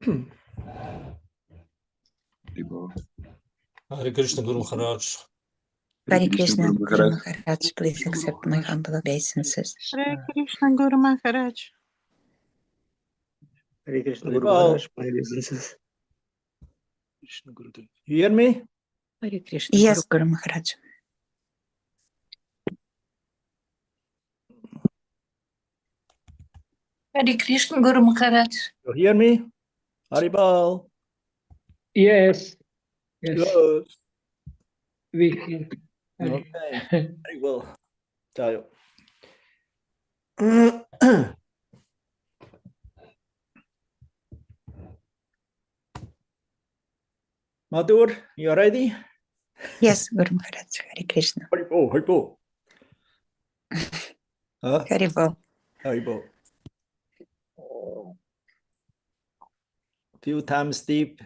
Hare Krishna Guru Maharaj. Hare Krishna Guru Maharaj, please accept my humble obeisances. Hare Krishna Guru Maharaj. Hare Krishna Guru Maharaj, my obeisances. You hear me? Hare Krishna. Yes, Guru Maharaj. Hare Krishna Guru Maharaj. You hear me? Haribal. Yes. Yes. Good. We hear. Okay. Very well. Tayo. Madhur, you ready? Yes, Guru Maharaj. Hare Krishna. Haribol, Haribol. Huh? Haribol. Haribol. Few times deep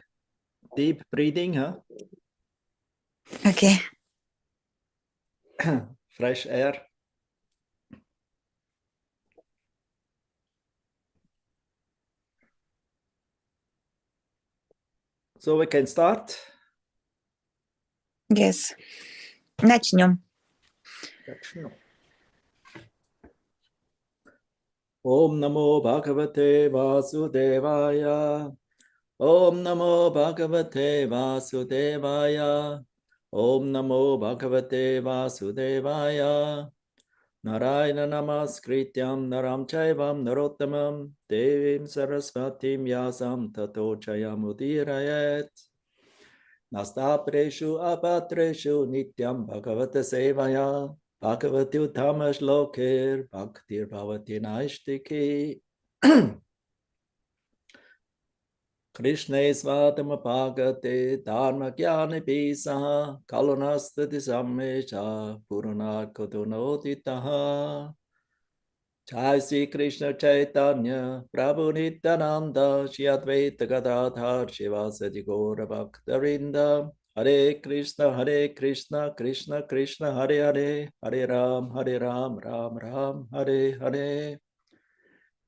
breathing, huh? Okay. Fresh air. So we can start. Yes. Начнем. Om Namo Bhagavate Vasudevaya. Om Namo Bhagavate Vasudevaya. Om Namo Bhagavate Vasudevaya. Narayana Namaskrityam Naram Chaivam Narottamam Devim Sarasvatim Yasam Tato Chayamudirayat. Nastapreshu apatreshu Nityam Bhagavata Sevaya. Bhagavati Uttama Shlokir Bhaktir Bhavati Naishtiki. Krishna Svatama Bhagate Dharma Jnani Pisaha Kalunastati Sammesha Purana Kotunoditaha. Jai Sri Krishna Chaitanya Prabhu Nityananda Shri Advaita Gadadhar Shivasati Gaura Bhaktarinda. Hare Krishna Krishna Krishna Hare Hare Hare Ram Ram Ram Hare Hare.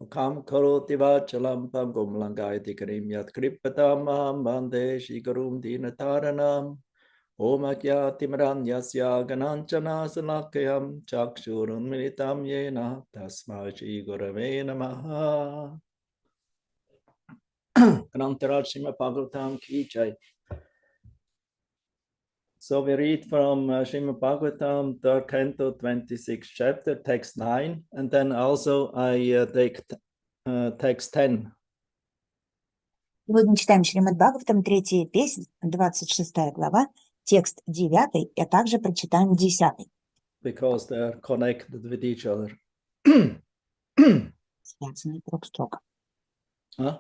Kam karoti vachalam pam gomlangayati karim yat kripatam mam bande shikarum dinataranam. Om akyati maranyasya gananchana salakayam chakshurun militam yena tasma shri gurave namaha. Grantaraj Srimad Bhagavatam ki jai. So we read from Srimad Bhagavatam, 3rd canto, 26th chapter, text 9, and then also I take text 10. Сегодня читаем Шримад Бхагаватам, 3-я песнь, 26 глава, текст 9, а также прочитаем 10. Because they are connected with each other. Связаны друг с другом. Huh?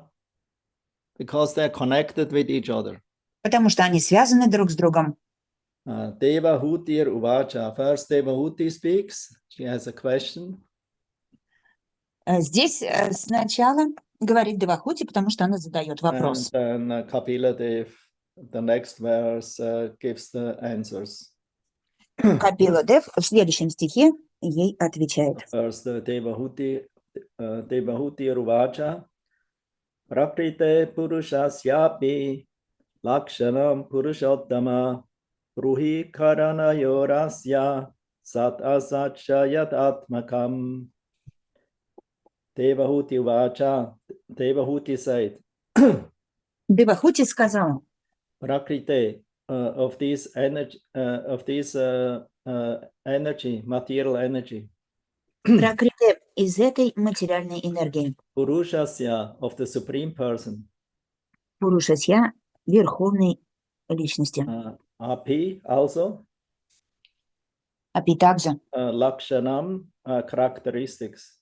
Because they are connected with each other. Потому что они связаны друг с другом. Devahutir Uvacha. First Devahuti speaks. She has a question. Здесь сначала говорит Девахути, потому что она задает вопрос. And then Kapila Dev, the next verse, gives the answers. Капила Дев в следующем стихе ей отвечает. First Devahuti Uvacha. Prakrite Purushasyapi Lakshanam Purushottama Ruhi Karana Yorasya Sat Asachayat Atmakam. Devahuti Vacha. Devahuti said. Девахути сказал. Prakriti of this energy, energy, material energy. Пракрити из этой материальной энергии. Purushasya of the Supreme Person. Пурушасья верховной личности. Api also. Апи также. Lakshanam characteristics.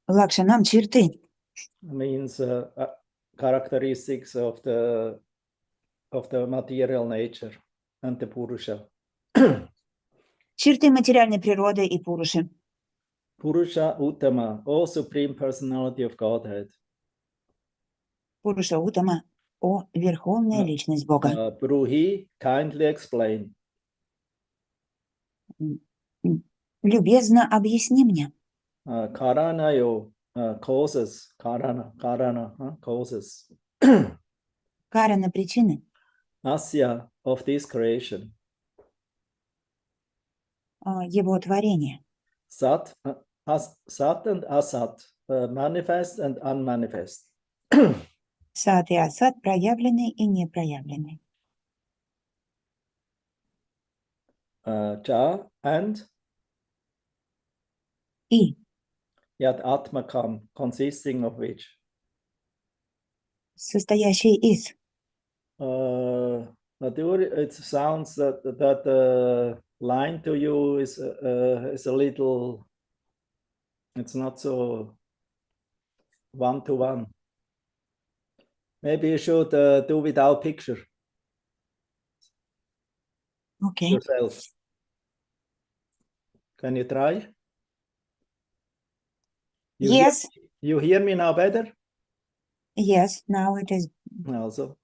Лакшанам черты. Means characteristics of the material nature and the Purusha. Черты материальной природы и Пуруши. Purusha Uttama, all Supreme Personality of Godhead. Пуруша Уттама, о верховная личность Бога. Bruhi, kindly explain. Любезно объясни мне. Karanayo, causes. Karana, causes. Карана причины, asya of this creation. его творения. Sat, sat and asat, manifest and unmanifest. Сад и асад проявленный и непроявленный. Ja and И yat atmakam, consisting of which? состоящий из. It sounds that the line to you is a little, it's not so one-to-one. Maybe you should do without picture Окей. yourself. Can you try? Yes, You hear me now better? yes, now it is. Also,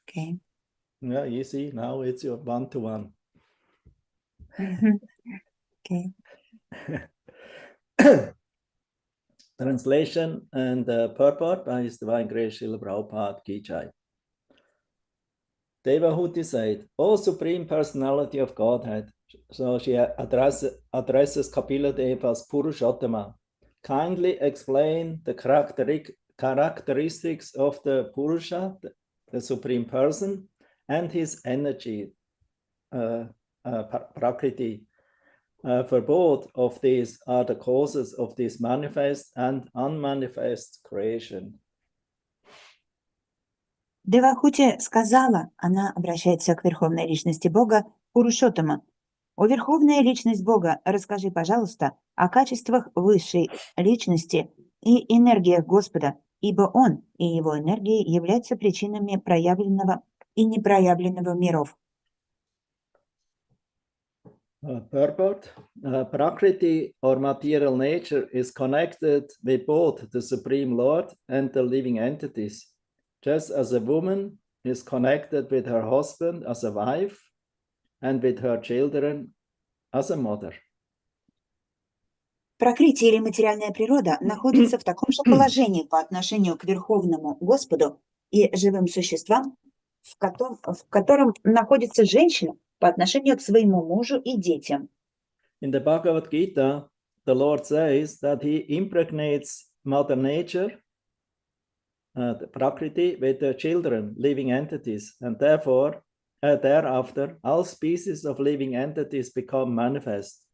Okay. yeah, you see, now it's your one-to-one. Okay. Translation and purport by His Divine Grace Srila Prabhupada Ki Jai. Devahuti said, "O Supreme Personality of Godhead," so she addresses Kapila Deva's Purushottama, kindly explain the characteristics of the Purusha, the Supreme Person, and his energy, prakriti. For both of these are the causes of this manifest and unmanifest creation. Девахути сказала, она обращается к Верховной Личности Бога Пурушоттама. О Верховная Личность Бога, расскажи, пожалуйста, о качествах Высшей Личности и энергиях Господа, ибо Он и Его энергии являются причинами проявленного и непроявленного миров. Purport, prakriti or material nature is connected with both the Supreme Lord and the living entities, just as a woman is connected with her husband as a wife and with her children as a mother. Пракрити или материальная природа находится в таком же положении по отношению к Верховному Господу и живым существам, в котором находится женщина по отношению к своему мужу и детям. In the Bhagavad Gita, the Lord says that He impregnates Mother Nature, the Prakriti, with the children, living entities, and therefore, thereafter, all species of living entities become manifest.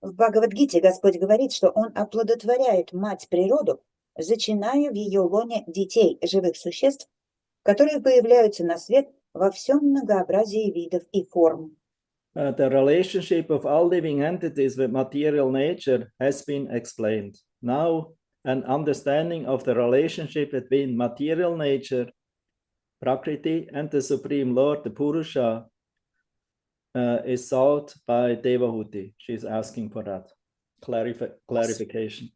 В Бхагавад-гите Господь говорит, что Он оплодотворяет мать природу, зачиная в ее лоне детей, живых существ, которые появляются на свет во всем многообразии видов и форм. The relationship of all living entities with material nature has been explained. Now, an understanding of the relationship between material nature, Prakriti, and the Supreme Lord, the Purusha, is sought by Devahuti. She's asking for that clarification.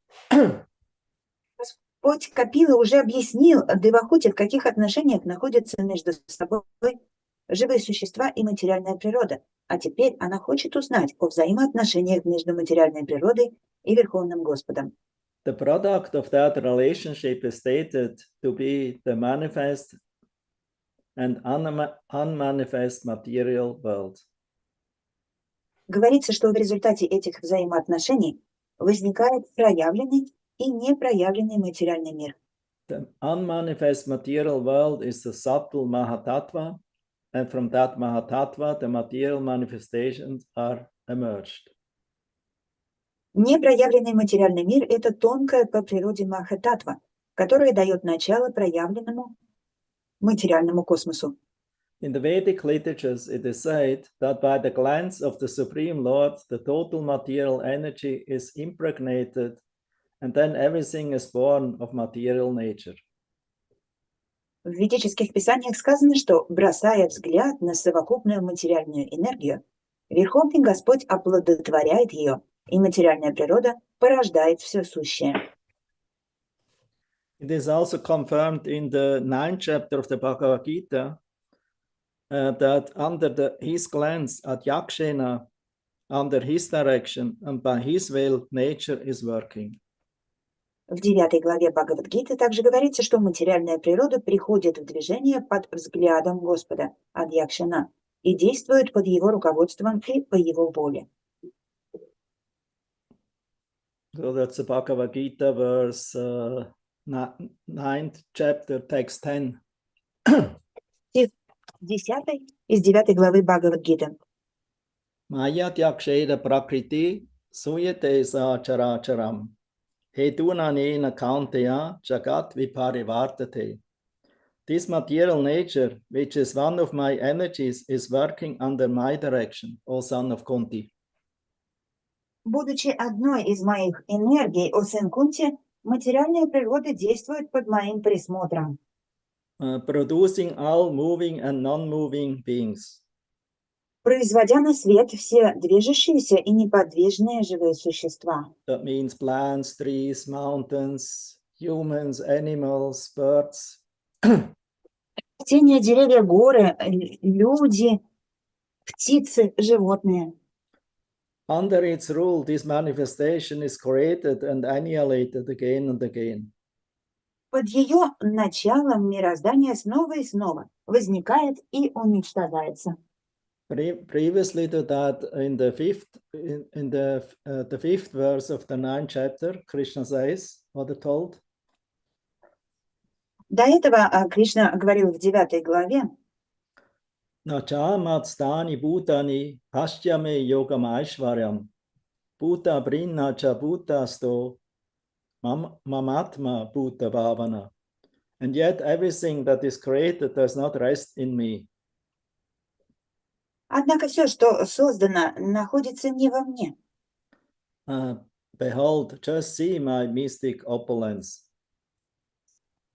Господь Капила уже объяснил Девахути, в каких отношениях находятся между собой живые существа и материальная природа. А теперь она хочет узнать о взаимоотношениях между материальной природой и Верховным Господом. The product of that relationship is stated to be the manifest and unmanifest material world. Говорится, что в результате этих взаимоотношений возникает проявленный и непроявленный материальный мир. The unmanifest material world is the subtle Mahatattva, and from that Mahatattva, the material manifestations are emerged. Непроявленный материальный мир – это тонкая по природе Махататтва, которая дает начало проявленному материальному космосу. In the Vedic literatures, it is said that by the glance of the Supreme Lord, the total material energy is impregnated, and then everything is born of material nature. В ведических писаниях сказано, что, бросая взгляд на совокупную материальную энергию, Верховный Господь оплодотворяет ее, и материальная природа порождает все сущее. It is also confirmed in the 9th chapter of the Bhagavad Gita that under his glance at Yakshena, under his direction and by his will, nature is working. В 9 главе Бхагавад-гиты также говорится, что материальная природа приходит в движение под взглядом Господа, Адьякшана, и действует под его руководством и по его воле. So that's the Bhagavad Gita, verse 9th chapter, text 10. 10 из 9 главы Бхагавад-гиты. Maya yaksheda prakriti suyate sa characharam. Hedunanena kaunteya jagat viparivartate. This material nature, which is one of my energies, is working under my direction, O son of Kunti. Будучи одной из моих энергий, о сын Кунти, материальная природа действует под моим присмотром, Producing all moving and non-moving beings. производя на свет все движущиеся и неподвижные живые существа. That means plants, trees, mountains, humans, animals, birds. Растения, деревья, горы, люди, птицы, животные. Under its rule, this manifestation is created and annihilated again and again. Под ее началом мироздание снова и снова возникает и уничтожается. Previously to that, in the fifth verse of the 9th chapter, Krishna says, what it told? До этого Кришна говорил в 9 главе: Nachamatstani bhutani paschyame yogam aishvaryam bhuta brinna cha bhutasto mamatma bhuta bhavana. And yet everything that is created does not rest in me. однако все, что создано, находится не во мне. Behold, just see my mystic opulence.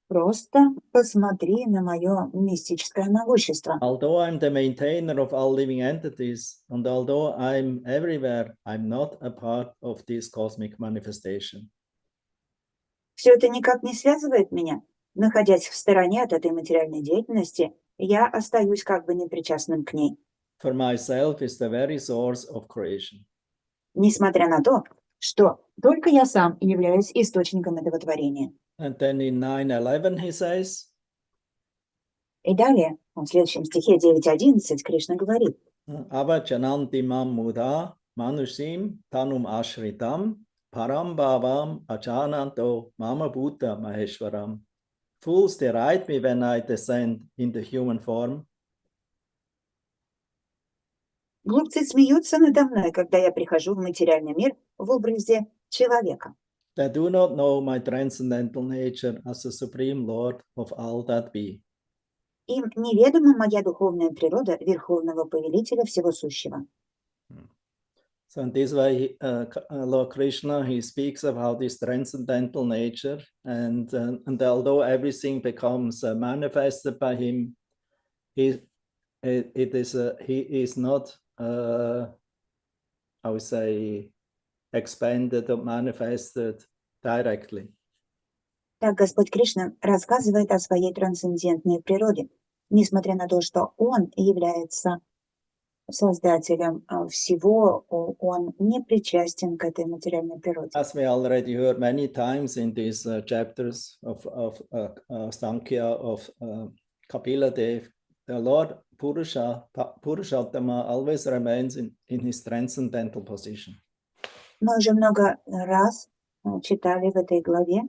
Просто посмотри на мое мистическое могущество. Although I'm the maintainer of all living entities, and although I'm everywhere, I'm not a part of this cosmic manifestation. Все это никак не связывает меня. Находясь в стороне от этой материальной деятельности, я остаюсь как бы непричастным к ней. For myself is the very source of creation. Несмотря на то, что только я сам являюсь источником этого творения. And then in 9:11 he says, И далее, в следующем стихе 9.11, Кришна говорит: Avachananti mam muda manusim tanum ashritam param bhavam achananto mama bhuta maheshwaram. Fools deride me when I descend in the human form. глупцы смеются надо мной, когда я прихожу в материальный мир в образе человека. They do not know my transcendental nature as the supreme Lord of all that be. Им неведома моя духовная природа Верховного Повелителя Всего Сущего. So in this way, Lord Krishna, he speaks about this transcendental nature, and although everything becomes manifested by him, he is not, I would say, expanded or manifested directly. Так Господь Кришна рассказывает о своей трансцендентной природе, несмотря на то, что Он является создателем всего, Он не причастен к этой материальной природе. As we already heard many times in these chapters of Sankhya, of Kapila Dev, the Lord Purushottama always remains in his transcendental position. Мы уже много раз читали в этой главе,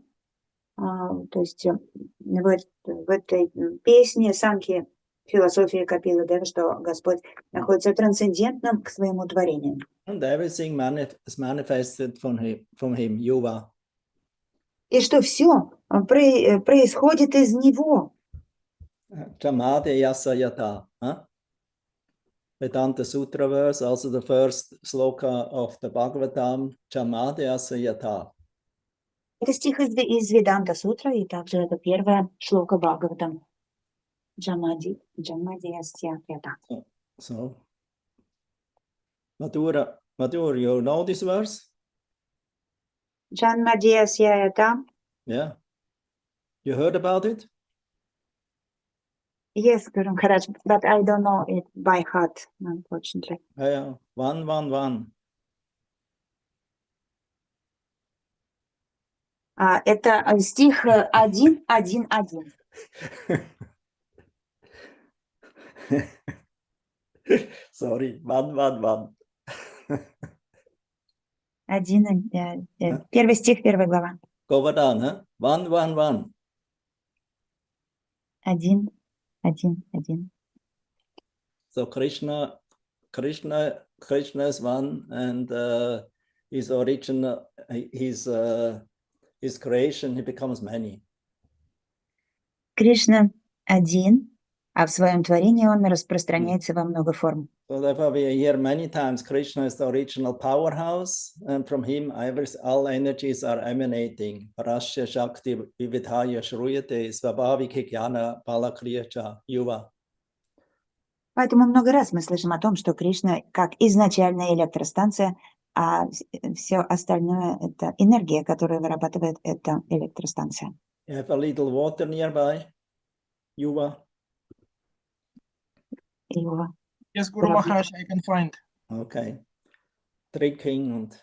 то есть в этой песне Санхи, философии Капилы Дева, что Господь находится трансцендентным к своему творению. And everything is manifested from him, Yuva. И что все происходит из Него. Chamade yasa yata. Vedanta Sutra verse, also the first sloka of the Bhagavatam, Chamade yasa yata. Это стих из Веданта Сутра, и также это первая шлока Бхагаватам. Джамади ясья ята. So, Madhura, you know this verse? Джамади ясья ята. Yeah. You heard about it? Yes, Guru Maharaj, but I don't know it by heart, unfortunately. Yeah, 111. Это стих 1:1:1. Sorry, one. 1, первый стих, 1 глава. Go down, huh? One. 1:1:1. So Krishna is one, and his original, his creation, he becomes many. Кришна один, а в своем творении он распространяется во много форм. So therefore we hear many times Krishna is the original powerhouse, and from him all energies are emanating. Parasya Shakti Vividhaya Shruyate Svabhaviki Jnana Balakriyacha Yuva. Поэтому много раз мы слышим о том, что Кришна как изначальная электростанция, а все остальное — это энергия, которую вырабатывает эта электростанция. You have a little water nearby, Yuva. Его. Yes, Guru Maharaj, I can find. Okay. Drinking and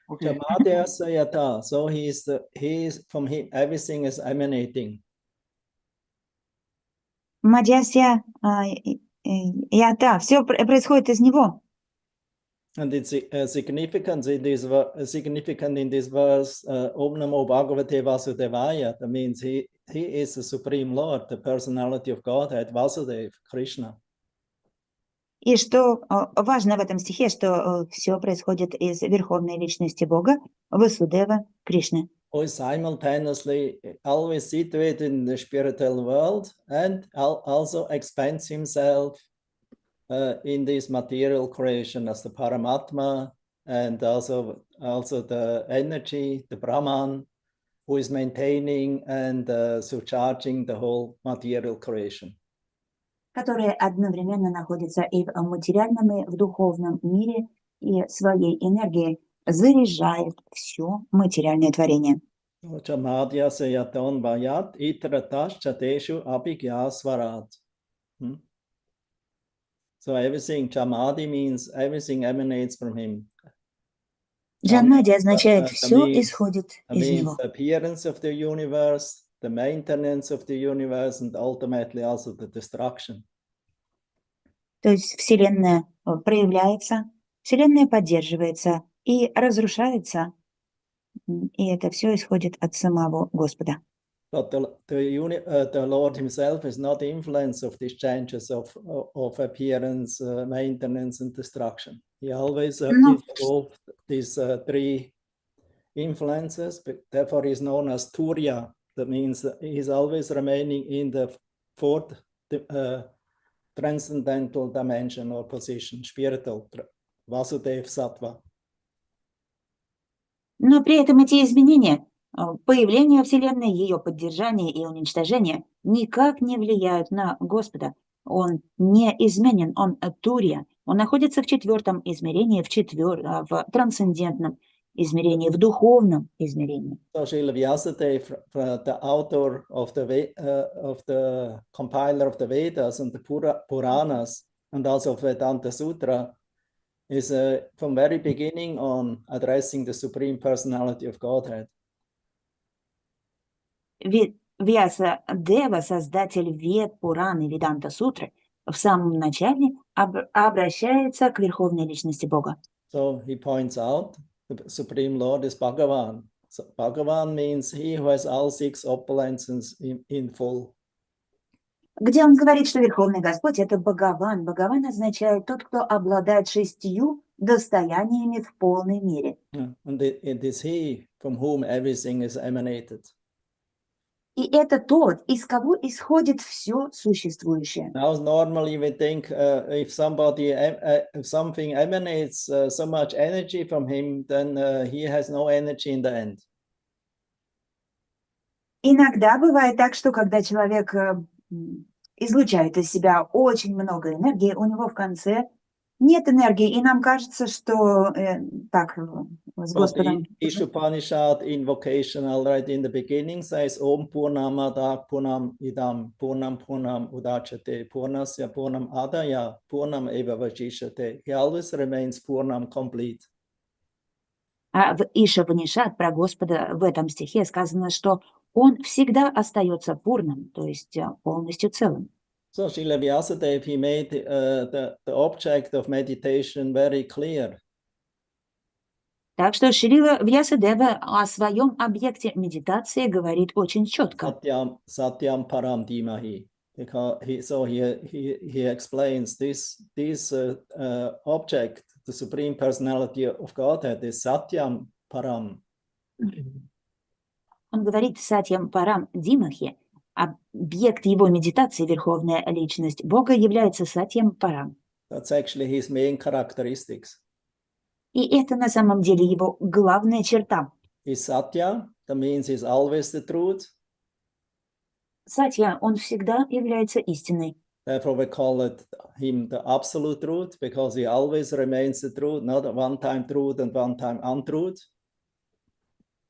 Okay. Jamadya Sayata. So he is from him, everything is emanating. Мадьясья Ята, все происходит из него. And it's significant in this verse, Om Namo Bhagavate Vasudevaya. That means he is the Supreme Lord, the personality of Godhead, Vasudev, Krishna. И что важно в этом стихе, что все происходит из верховной личности Бога, Васудева, Кришны. Who is simultaneously always situated in the spiritual world and also expands himself in this material creation as the Paramatma, and also the energy, the Brahman, who is maintaining and surcharging the whole material creation. Которые одновременно находятся и в материальном, и в духовном мире, и своей энергией заряжает все материальное творение. Jamadya Sayaton Vayat Itratas Chateshu Abhigyasvarat. So everything, Jamadi means everything emanates from him. Джамади означает все исходит из него. The appearance of the universe, the maintenance of the universe, and ultimately also the destruction. То есть Вселенная проявляется, Вселенная поддерживается и разрушается, и это все исходит от самого Господа. But the Lord himself is not the influence of these changes of appearance, maintenance, and destruction. He always involved these three influences, but therefore he is known as Turiya. That means that he is always remaining in the fourth transcendental dimension or position, spiritual, Vasudev Sattva. Но при этом эти изменения, появление Вселенной, ее поддержание и уничтожение никак не влияют на Господа. Он не изменен, он Турья. Он находится в четвертом измерении, в трансцендентном измерении, в духовном измерении. So Srila Vyasadeva, the author of the compiler of the Vedas and the Puranas, and also of Vedanta Sutra, is from very beginning on addressing the Supreme Personality of Godhead. Вьяса Дева, создатель Вед, Пуран и Веданта Сутры, в самом начале обращается к Верховной Личности Бога. So he points out the Supreme Lord is Bhagavan. So Bhagavan means he who has all six opulences in full. Где он говорит, что Верховный Господь — это Бхагаван. Бхагаван означает тот, кто обладает 6 достояниями в полной мере. And it is he from whom everything is emanated. И это тот, из кого исходит все существующее. Now, normally we think if something emanates so much energy from him, then he has no energy in the end. Иногда бывает так, что когда человек излучает из себя очень много энергии, у него в конце нет энергии, и нам кажется, что так с Господом. But the Upanishad invocation already in the beginning says Om Purnamada Purnam Idam Purnam Purnam Udachate Purnasya Purnam Adaya Purnam Eva Vajishate. He always remains Purnam complete. А в Ишаванишат про Господа в этом стихе сказано, что Он всегда остается пурным, то есть полностью целым. So Srila Vyasadeva, he made the object of meditation very clear. Так что Шрила Вьясадева о своем объекте медитации говорит очень четко. Satyam Param Dhimahi. Because he explains this object, the Supreme Personality of Godhead, is Satyam Param. Он говорит Сатьям Парам Димахи, объект его медитации, Верховная Личность Бога, является Сатьям Парам. That's actually his main characteristics. И это на самом деле его главная черта. He's Satya, that means he's always the truth. Сатья, он всегда является истиной. Therefore, we call him the absolute truth, because he always remains the truth, not a one-time truth and one-time untruth.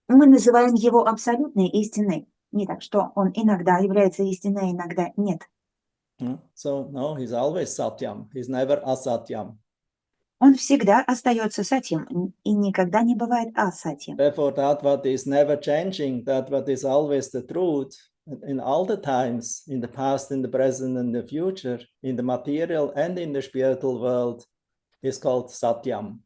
Мы называем его абсолютной истиной. Не так, что он иногда является истиной, иногда нет. So, no, he's always Satyam. He's never Asatyam. Он всегда остается Сатьям и никогда не бывает Асатьям. Therefore, that what is never changing, that what is always the truth, in all the times, in the past, in the present, and the future, in the material and in the spiritual world, is called Satyam.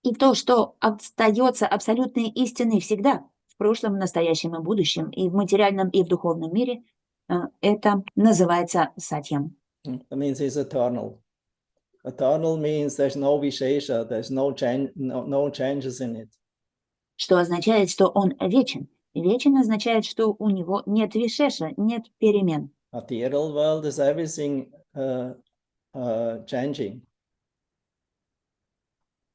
И то, что остается абсолютной истиной всегда, в прошлом, настоящем и будущем, и в материальном, и в духовном мире, это называется Сатьям. That means he's eternal. Eternal means there's no vishesha, there's no changes in it. Что означает, что он вечен. Вечен означает, что у него нет вишеша, нет перемен. Material world is everything changing.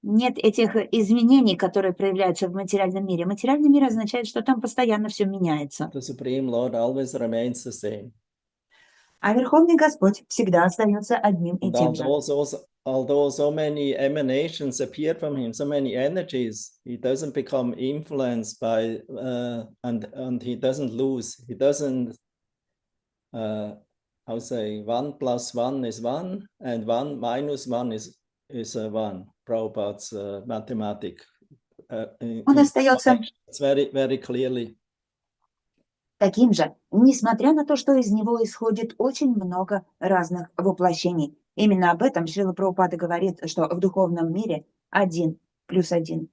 Нет этих изменений, которые проявляются в материальном мире. Материальный мир означает, что там постоянно все меняется. The Supreme Lord always remains the same. А Верховный Господь всегда остается одним и And тем же. although so many emanations appear from him, so many energies, he doesn't become influenced by, and he doesn't lose. He doesn't, how say, 1 + 1 is 1, and 1 - 1 is 1. Prabhupada's mathematics. Он остается It's very, very clearly. таким же, несмотря на то, что из него исходит очень много разных воплощений. Именно об этом Шрила Прабхупада говорит, что в духовном мире 1 + 1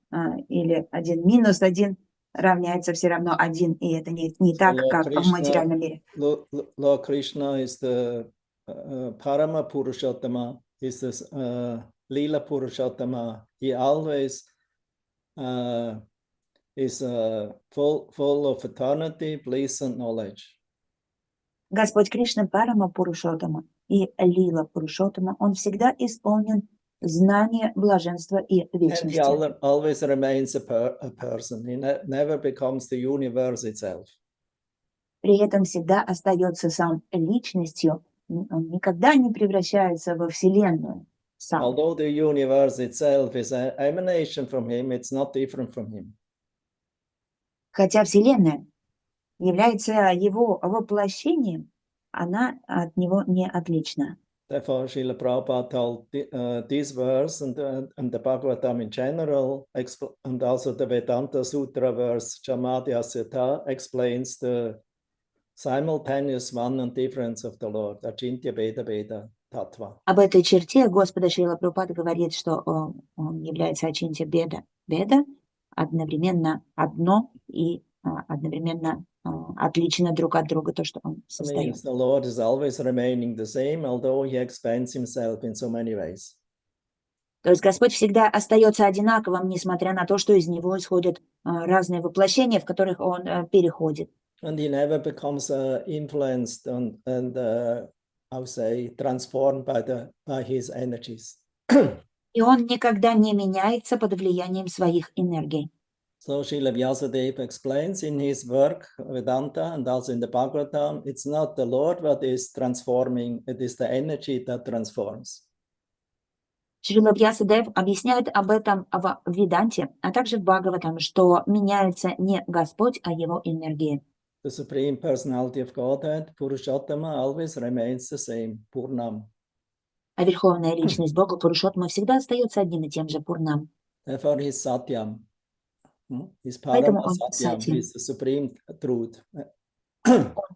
или 1 - 1 равняется все равно 1, и это не так, как в материальном мире. Lord Krishna is the Parama Purushottama, is the Lila Purushottama. He always is full of eternity, bliss and knowledge. Господь Кришна Парама Пурушоттама и Лила Пурушоттама, он всегда исполнен знания, блаженства и And he вечности. always remains a person. He never becomes the universe itself. При этом всегда остается сам личностью, он никогда не превращается во Вселенную сам. Although the universe itself is an emanation from him, it's not different from him. Хотя Вселенная является его воплощением, она от него не отлична. Therefore, Srila Prabhupada told this verse and the Bhagavatam in general, and also the Vedanta Sutra verse, Jamadhyasya, explains the simultaneous one and difference of the Lord, Achintya Veda Veda Tattva. Об этой черте Господа Шрила Прабхупада говорит, что он является Ачинтя Беда, одновременно одно и одновременно отлично друг от друга то, что он создает. The Lord is always remaining the same, although he expands himself in so many ways. То есть Господь всегда остается одинаковым, несмотря на то, что из него исходят разные воплощения, в которых он переходит. And he never becomes influenced and I would say transformed by his energies. И он никогда не меняется под влиянием своих энергий. So Srila Vyasadeva explains in his work, Vedanta, and also in the Bhagavatam, it's not the Lord that is transforming, it is the energy that transforms. Шрила Вьясадев объясняет об этом в Веданте, а также в Бхагаватам, что меняется не Господь, а его энергии. The Supreme Personality of Godhead, Purushottama, always remains the same, Purnam. А Верховная Личность Бога, Пурушоттама, всегда остается одним и тем же Пурнам. Therefore, he is Satyam. Is Поэтому Parama он Satyam, Сатьям. is the supreme truth.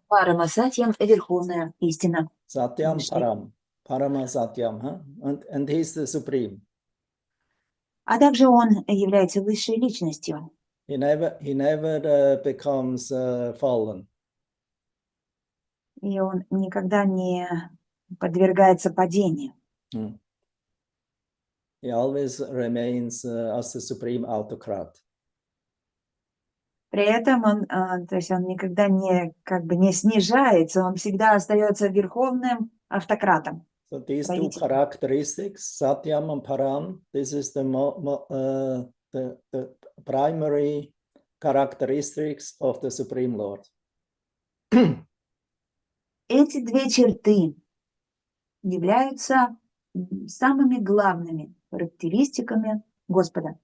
Парама Сатьям – верховная истина. Satyam Высший. Param. Parama Satyam. And he's the supreme. А также он является высшей личностью. He never becomes fallen. И он никогда не подвергается падению. He always remains as the supreme autocrat. При этом он, то есть он никогда не, как бы не снижается, он всегда остается верховным автократом. So these two Правителем. characteristics, Satyam and Param, this is the primary characteristics of the Supreme Lord. Эти две черты являются самыми главными характеристиками Господа.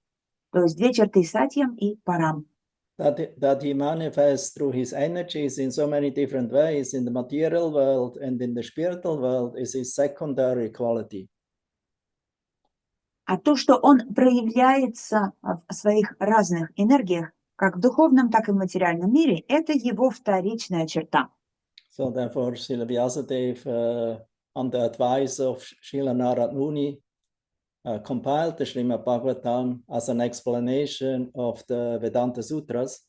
То есть две черты Сатьям и Парам. That he manifests through his energies in so many different ways in the material world and in the spiritual world is his secondary quality. А то, что он проявляется в своих разных энергиях, как в духовном, так и в материальном мире, это его вторичная черта. So therefore, Srila Vyasadeva, on the advice of Srila Narad Muni, compiled the Srimad Bhagavatam as an explanation of the Vedanta Sutras.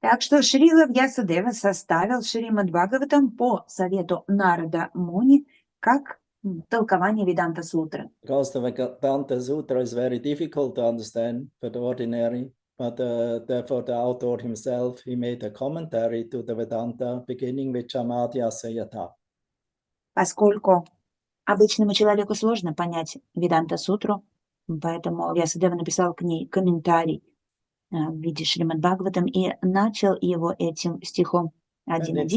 Так что Шрила Вьясадева составил Шримад Бхагаватам по совету Нарада Муни как толкование Веданта Сутры. Because the Vedanta Sutra is very difficult to understand for the ordinary, but therefore the author himself, he made a commentary to the Vedanta beginning with Chamadhyasya Yatha. Поскольку обычному человеку сложно понять Веданта Сутру, поэтому Вьясадева написал к ней комментарий в виде Шримад Бхагаватам и начал его этим стихом 1.1.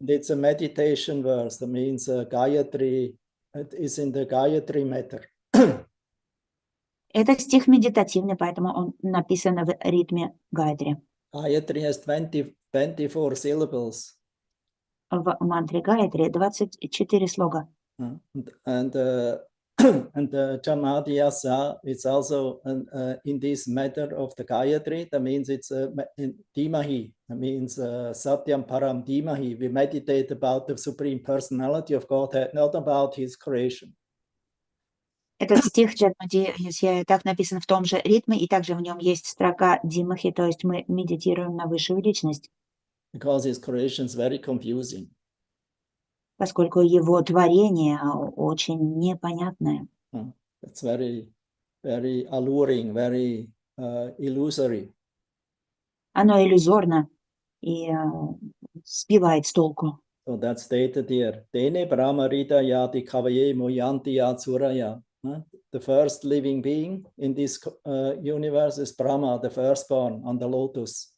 It's a meditation verse, that means Gayatri, it is in the Gayatri matter. Это стих медитативный, поэтому он написан в ритме Гайатри. Gayatri has 24 syllables. В мантре Гайатри 24 слога. And the Chamadhyasa is also in this matter of the Gayatri. That means it's in Dhimahi. That means Satyam Param Dhimahi. We meditate about the Supreme Personality of Godhead, not about His creation. Этот стих Джатмадхьяса так написан в том же ритме, и также в нем есть строка Димахи, то есть мы медитируем на высшую личность. Because His creation is very confusing. Поскольку его творение очень непонятное. It's very, very alluring, very illusory. Оно иллюзорно и сбивает с толку. So that's stated here. Dene Brahma Rida Yadi Kavaye Moyanti Yatsuraya. The first living being in this universe is Brahma, the firstborn on the lotus.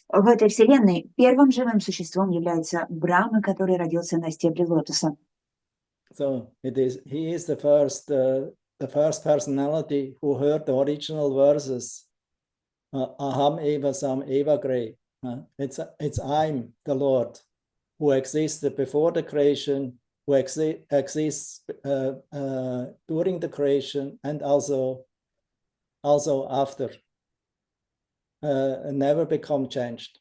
В этой вселенной первым живым существом является Брахма, который родился на стебле лотоса. So he is the first personality who heard the original verses. Aham eva sam eva gre. It's I'm the Lord who existed before the creation, who exists during the creation, and also after. Never become changed.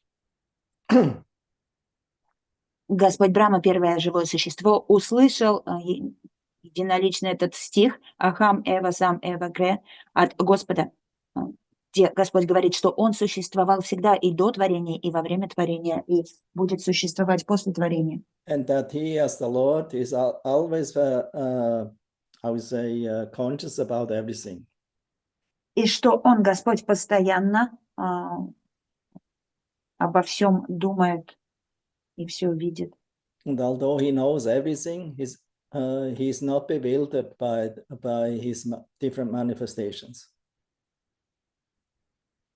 Господь Брахма, первое живое существо, услышал единолично этот стих «Ахам эва сам эва гре» от Господа, где Господь говорит, что Он существовал всегда и до творения, и во время творения, и будет существовать после творения. And that He, as the Lord, is always, I would say, conscious about everything. И что Он, Господь, постоянно обо всем думает и все видит. And although He knows everything, He's not bewildered by His different manifestations.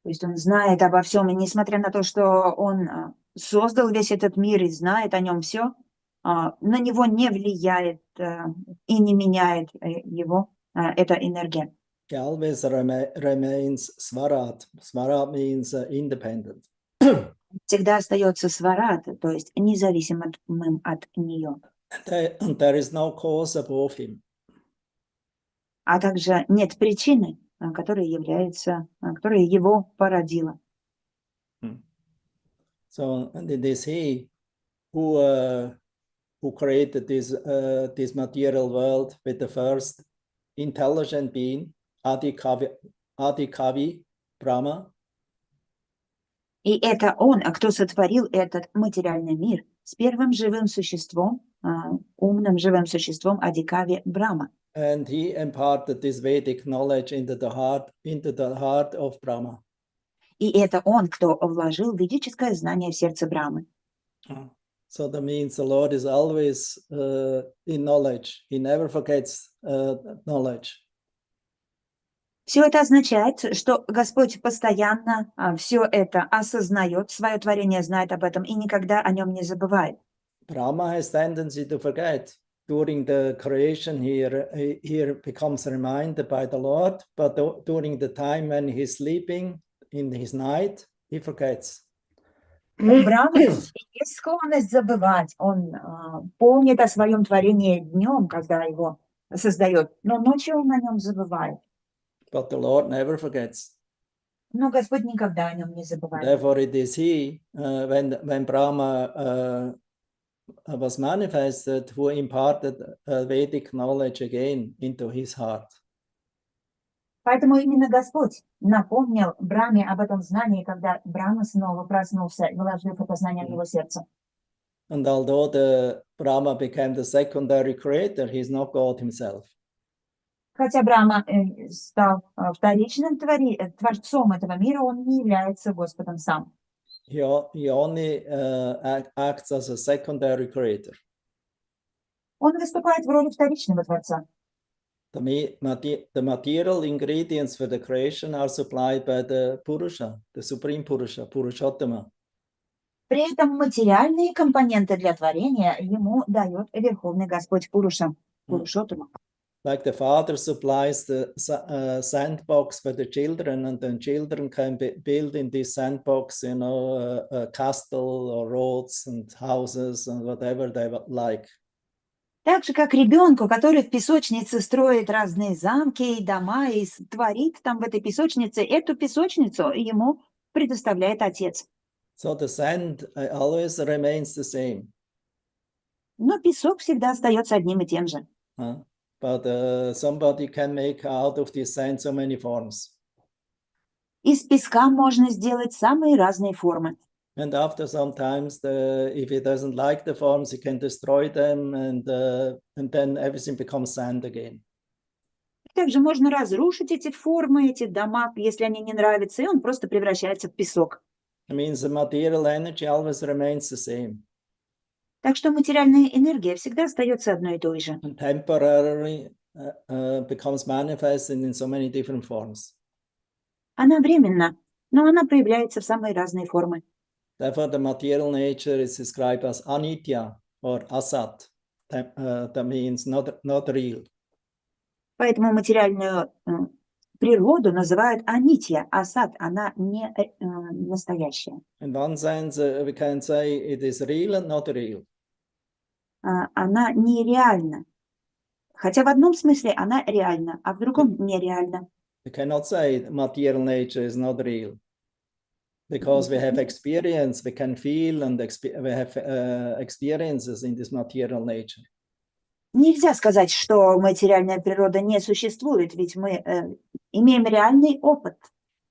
То есть Он знает обо всем, и несмотря на то, что Он создал весь этот мир и знает о нем все, на него не влияет и не меняет его эта энергия. He always remains Svarat. Svarat means independent. Всегда остается сварат, то есть независимым от нее. And there is no cause above Him. а также нет причины, которая его породила. So, and it is he who created this material world with the first intelligent being, Adikavi Brahma. И это он, кто сотворил этот материальный мир с первым живым существом, умным живым существом Адикави Брахма. And he imparted this Vedic knowledge into the heart of Brahma. И это он, кто вложил ведическое знание в сердце Брамы. So that means the Lord is always in knowledge. He never forgets knowledge. Все это означает, что Господь постоянно все это осознает, свое творение знает об этом и никогда о нем не забывает. Brahma has tendency to forget. During the creation, he becomes reminded by the Lord, but during the time when he's sleeping in his night, he forgets. У Брамы есть склонность забывать. Он помнит о своем творении днем, когда его создает, но ночью он о нем забывает. But the Lord never forgets. Но Господь никогда о нем не забывает. Therefore, it is he, when Brahma was manifested, who imparted Vedic knowledge again into his heart. Поэтому именно Господь напомнил Брахме об этом знании, когда Брахма снова проснулся, вложив это знание в его сердце. And although the Brahma became the secondary creator, he is not God himself. Хотя Брахма стал вторичным творцом этого мира, он не является Господом сам. He only acts as a secondary creator. Он выступает в роли вторичного творца. The material ingredients for the creation are supplied by the Purusha, the Supreme Purusha, Purushottama. При этом материальные компоненты для творения ему дает Верховный Господь Пуруша, Пурушоттама. Like the father supplies the sandbox for the children, and then children can build in this sandbox, a castle or roads and houses and whatever they would like. Так же, как ребенку, который в песочнице строит разные замки и дома и творит там в этой песочнице, эту песочницу ему предоставляет отец. So the sand always remains the same. Но песок всегда остается одним и тем же. But somebody can make out of this sand so many forms. Из песка можно сделать самые разные формы. And after sometimes, if he doesn't like the forms, he can destroy them, and then everything becomes sand again. Также можно разрушить эти формы, эти дома, если они не нравятся, и он просто превращается в песок. It means the material energy always remains the same. Так что материальная энергия всегда остается одной и той же. And temporarily becomes manifested in so many different forms. Она временна, но она проявляется в самые разные формы. Therefore, the material nature is described as anitya or asat. That means not real. Поэтому материальную природу называют анитья, асад, она не настоящая. In one sense, we can say it is real and not real. Она нереальна. Хотя в одном смысле она реальна, а в другом нереальна. We cannot say material nature is not real. Because we have experience, we can feel, and we have experiences in this material nature. Нельзя сказать, что материальная природа не существует, ведь мы имеем реальный опыт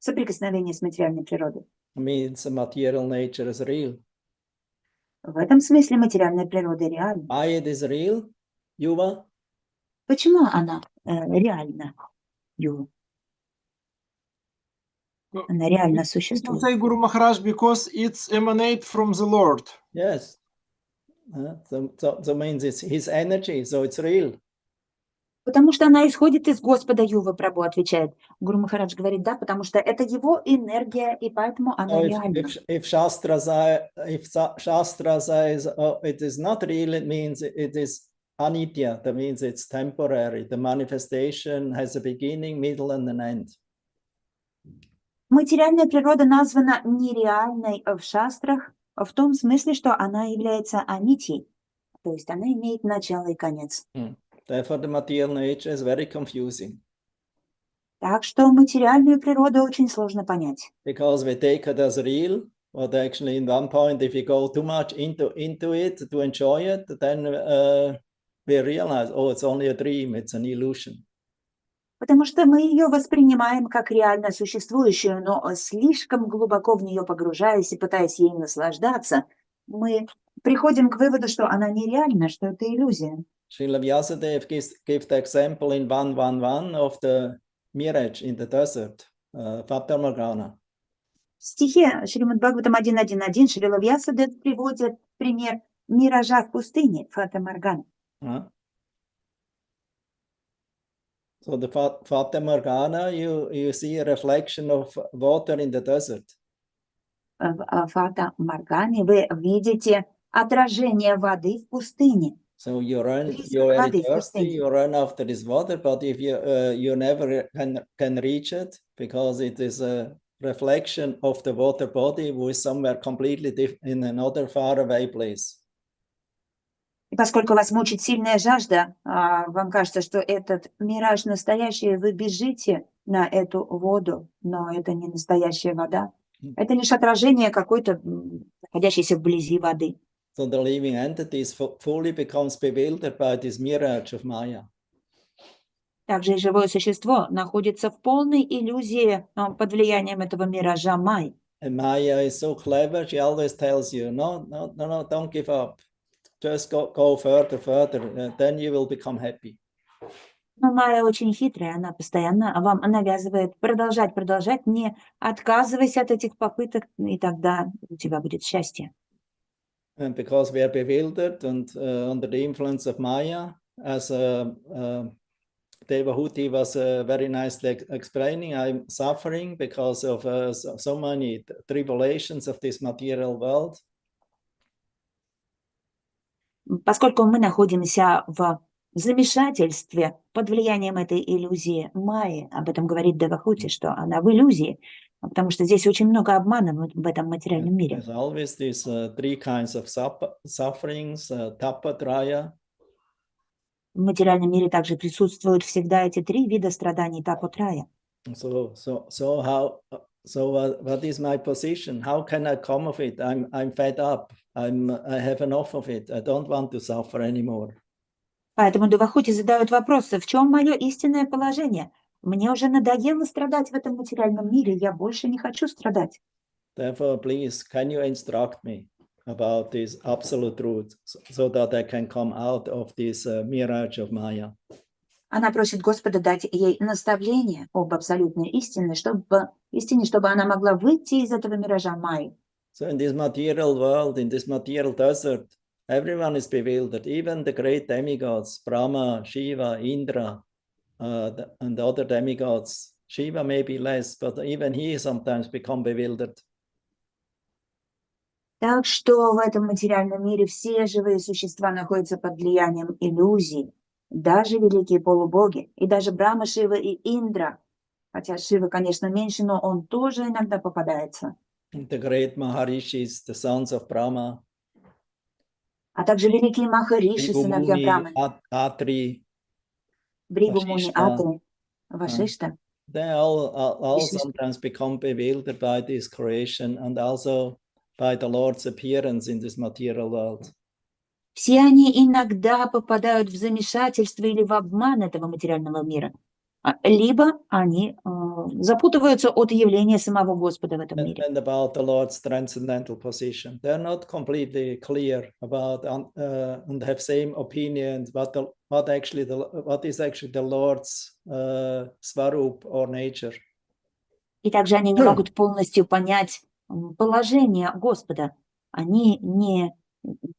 соприкосновения с материальной природой. I mean, the material nature is real. В этом смысле материальная природа реальна. Why it is real, Yuva? Почему она реальна, Юва? Она реально You существует. say, Guru Maharaj, because it's emanate from the Lord. Yes. So means it's his energy, so it's real. Потому что она исходит из Господа, Юва Прабху отвечает. Гуру Махарадж говорит, да, потому что это его энергия, и поэтому она реальна. If Shastra says it is not real, it means it is anitya. That means it's temporary. The manifestation has a beginning, middle, and an end. Материальная природа названа нереальной в шастрах в том смысле, что она является анитьей, то есть она имеет начало и конец. Therefore, the material nature is very confusing. Так что материальную природу очень сложно понять. because we take it as real. But actually, in one point, if you go too much into it to enjoy it, then we realize, oh, it's only a dream, it's an illusion. Потому что мы ее воспринимаем как реально существующую, но слишком глубоко в нее погружаясь и пытаясь ей наслаждаться, мы приходим к выводу, что она нереальна, что это иллюзия. Srila Vyasadeva gives the example in 1:1:1 of the mirage in the desert, Fata Morgana. В стихе Шримад Бхагаватам 1.1.1 Шрила Вьясадев приводит пример миража в пустыне, Фата Моргана. So the Fata Morgana, you see a reflection of water in the desert. В Фата Моргане вы видите отражение воды в пустыне. So you're very воды в thirsty, пустыне. you run after this water, but if you never can reach it because it is a reflection of the water body who is somewhere completely in another faraway place. И поскольку вас мучит сильная жажда, вам кажется, что этот мираж настоящий, вы бежите на эту воду, но это не настоящая вода. Это лишь отражение какой-то находящейся вблизи воды. So the living entities fully becomes bewildered by this mirage of Maya. Также и живое существо находится в полной иллюзии под влиянием этого миража Майи. And Maya is so clever, she always tells you, no, don't give up. Just go further, then you will become happy. Но Майя очень хитрая, она постоянно вам навязывает продолжать, не отказывайся от этих попыток, и тогда у тебя будет счастье. And because we are bewildered and under the influence of Maya, as Devahuti was very nicely explaining, I'm suffering because of so many tribulations of this material world. Поскольку мы находимся в замешательстве под влиянием этой иллюзии Майи, об этом говорит Девахути, что она в иллюзии, потому что здесь очень много обмана в этом материальном мире. There's always these three kinds of sufferings, tapatraya. В материальном мире также присутствуют всегда эти три вида страданий тапотрая. So what is my position? How can I come of it? I'm fed up. I have enough of it. I don't want to suffer anymore. Поэтому Девахути задают вопросы: в чем мое истинное положение? Мне уже надоело страдать в этом материальном мире, я больше не хочу страдать. Therefore, please, can you instruct me about this absolute truth so that I can come out of this mirage of Maya? Она просит Господа дать ей наставление об абсолютной истине, чтобы она могла выйти из этого миража Майи. So in this material world, in this material desert, everyone is bewildered, even the great demigods, Brahma, Shiva, Indra, and the other demigods. Shiva may be less, but even he sometimes become bewildered. Так что в этом материальном мире все живые существа находятся под влиянием иллюзий, даже великие полубоги, и даже Брахма, Шива и Индра. Хотя Шива, конечно, меньше, но он тоже иногда попадается. The great Maharishis, the sons of Brahma, А также великие Махариши, сыновья Брамы, Atri, Бригу Муни, Вашишта. Атри, Вашишта. They all Вишишта. sometimes become bewildered by this creation and also by the Lord's appearance in this material world. Все они иногда попадают в замешательство или в обман этого материального мира. Либо они запутываются от явления самого Господа в этом мире. And about the Lord's transcendental position. They're not completely clear about and have same opinions what is actually the Lord's svarup or nature. И также они не могут полностью понять положение Господа. Они не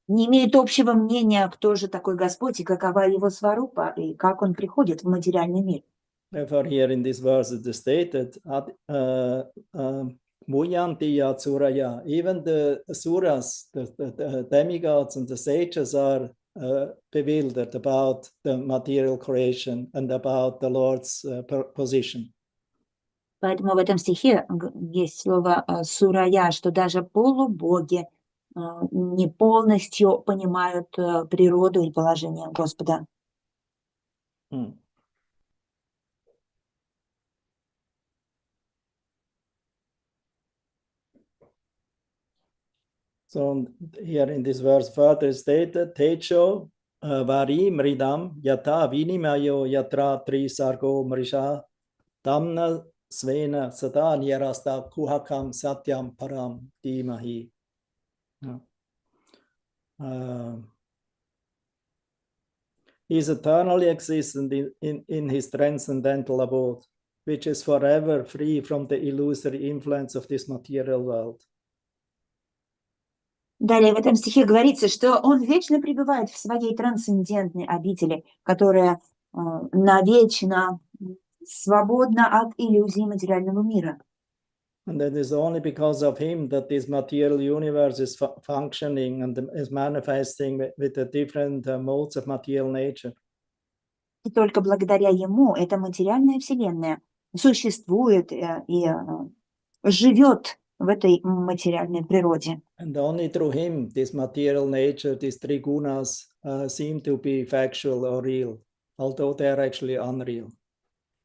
имеют общего мнения, кто же такой Господь и какова его сварупа, и как он приходит в материальный мир. Therefore, here in this verse it is stated, Muyantiya Suraya, even the Suras, the demigods and the sages are bewildered about the material creation and about the Lord's position. Поэтому в этом стихе есть слово «сурая», что даже полубоги не полностью понимают природу и положение Господа. So here in this verse further stated, Techo vari mridam yata vinimayo yatra tri sargo mrisha tamna svena sada nirasta kuhakam satyam param dimahi. He is eternally existent in his transcendental abode, which is forever free from the illusory influence of this material world. Далее в этом стихе говорится, что он вечно пребывает в своей трансцендентной обители, которая навечно свободна от иллюзий материального мира. And that is only because of him that this material universe is functioning and is manifesting with the different modes of material nature. И только благодаря ему эта материальная вселенная существует и живет в этой материальной природе. And only through him, this material nature, these three gunas seem to be factual or real, although they are actually unreal.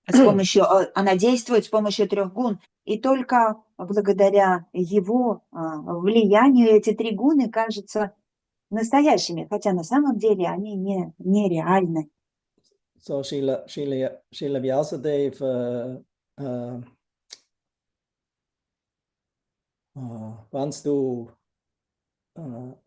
Она действует с помощью трех гун, и только благодаря его влиянию эти три гуны кажутся настоящими, хотя на самом деле они нереальны. So Srila Vyasadeva wants to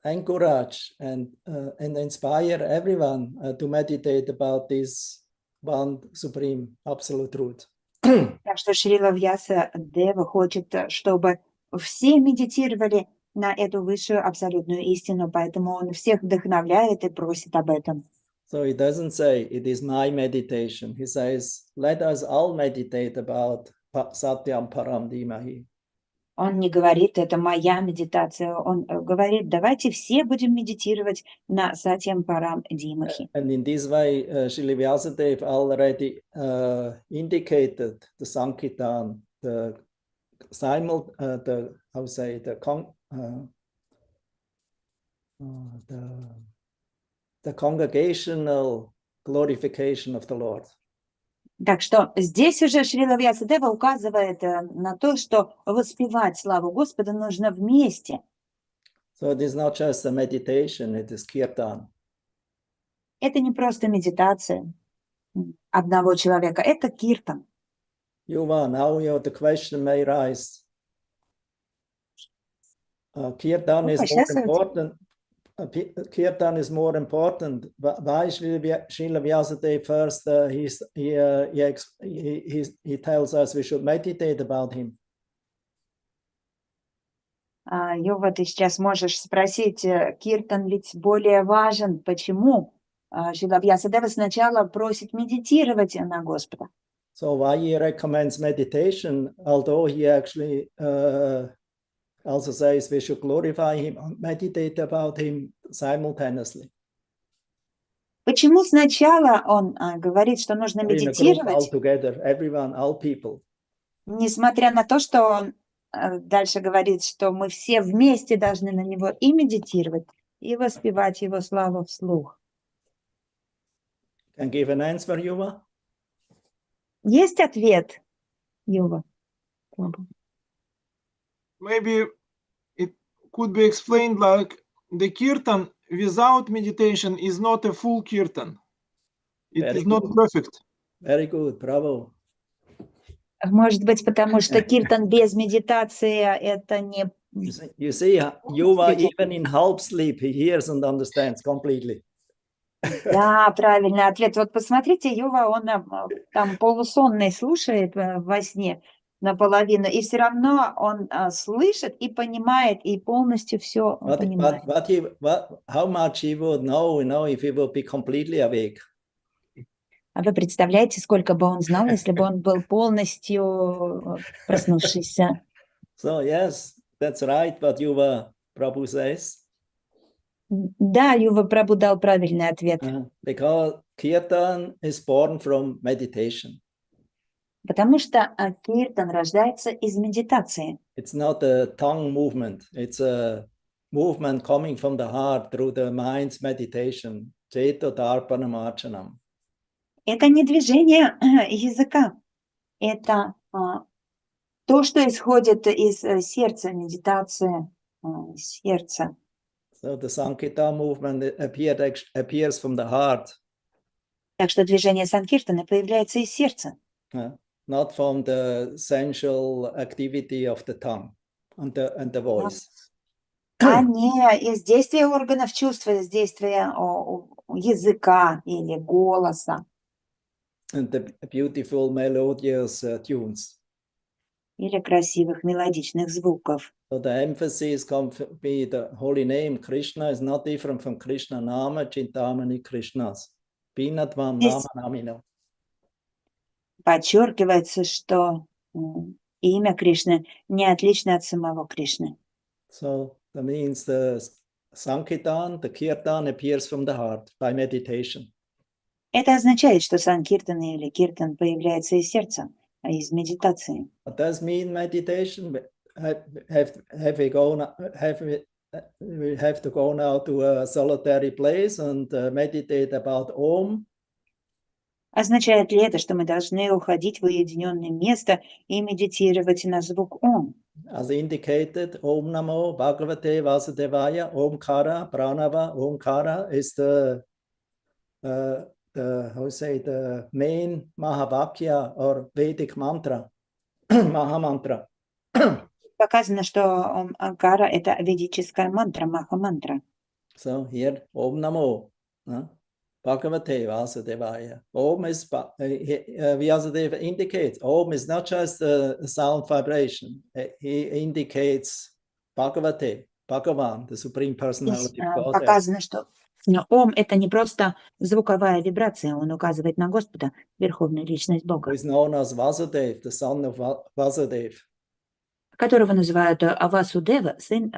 encourage and inspire everyone to meditate about this one supreme absolute truth. Так что Шрила Вьясадева хочет, чтобы все медитировали на эту высшую абсолютную истину, поэтому он всех вдохновляет и просит об этом. So he doesn't say it is my meditation. He says, let us all meditate about Satyam Param Dhimahi. Он не говорит, это моя медитация. Он говорит, давайте все будем медитировать на Сатьям Парам Димахи. And in this way, Srila Vyasadeva already indicated the Sankirtan, the congregational glorification of the Lord. Так что здесь уже Шрила Вьясадева указывает на то, что воспевать славу Господа нужно вместе. So it is not just a meditation, it is kirtan. Это не просто медитация одного человека, это киртан. Yuva, now the question may rise. Kirtan is more important. Kirtan is more important. Why Srila Vyasadeva first he tells us we should meditate about him. Йова, ты сейчас можешь спросить, киртан ведь более важен. Почему? Шрила Вьясадева сначала просит медитировать на Господа. So why he recommends meditation, although he actually also says we should glorify him and meditate about him simultaneously. Почему сначала он говорит, что нужно медитировать, together, everyone, all people. Несмотря на то, что он дальше говорит, что мы все вместе должны на него и медитировать, и воспевать его славу вслух. Can give an answer, Yuva? Есть ответ, Юва? Maybe it could be explained like the kirtan without meditation is not a full kirtan. It Very is not good. perfect. Very good, bravo. Может быть, потому что киртан без медитации это не... You see, Yuva, even in half sleep, he hears and understands completely. Да, правильный ответ. Вот посмотрите, Юва, он там полусонный слушает во сне наполовину, и все равно он слышит и понимает, и полностью все понимает. How much he would know, if he would be completely awake. А вы представляете, сколько бы он знал, если бы он был полностью проснувшийся? So yes, that's right, what Yuva Prabhu says. Да, Юва Прабhu дал правильный ответ. Because kirtan is born from meditation. Потому что киртан рождается из медитации. It's not a tongue movement. It's a movement coming from the heart through the mind's meditation. Ceto darpanam archanam. Это не движение языка. Это то, что исходит из сердца, медитация, сердца. So the Sankirtan movement appears from the heart, Так что движение Санкиртаны появляется из сердца, not from the sensual activity of the tongue and the voice. а не из действия органов чувств, из действия языка или голоса, And the beautiful melodious tunes. или красивых мелодичных звуков. So the emphasis can be the holy name. Krishna is not different from Krishna Nama Chintamani Krishnas. Pinatvam Nama Namino. Подчеркивается, что имя Кришны не отлично от самого Кришны. So that means the Sankirtan, the Kirtan appears from the heart by meditation. Это означает, что Санкиртан или Киртан появляется из сердца, а из медитации. What does mean meditation? We have to go now to a solitary place and meditate about Om. Означает ли это, что мы должны уходить в уединенное место и медитировать на звук Ом? As indicated, Om Namo Bhagavate Vasudevaya, Omkara, Pranava. Omkara is the main Mahavakya or Vedic mantra, Mahamantra. Показано, что Омкара – это ведическая мантра, Маха-мантра. So here, Om Namo Bhagavate Vasudevaya. Om is, Vasudeva indicates, Om is not just a sound vibration. He indicates Bhagavate, Bhagavan, the Supreme Personality of Godhead. Показано, что Ом – это не просто звуковая вибрация, он указывает на Господа, Верховную Личность Бога, Who is known as Vasudev, the son of Vasudev. которого называют Васудева, сын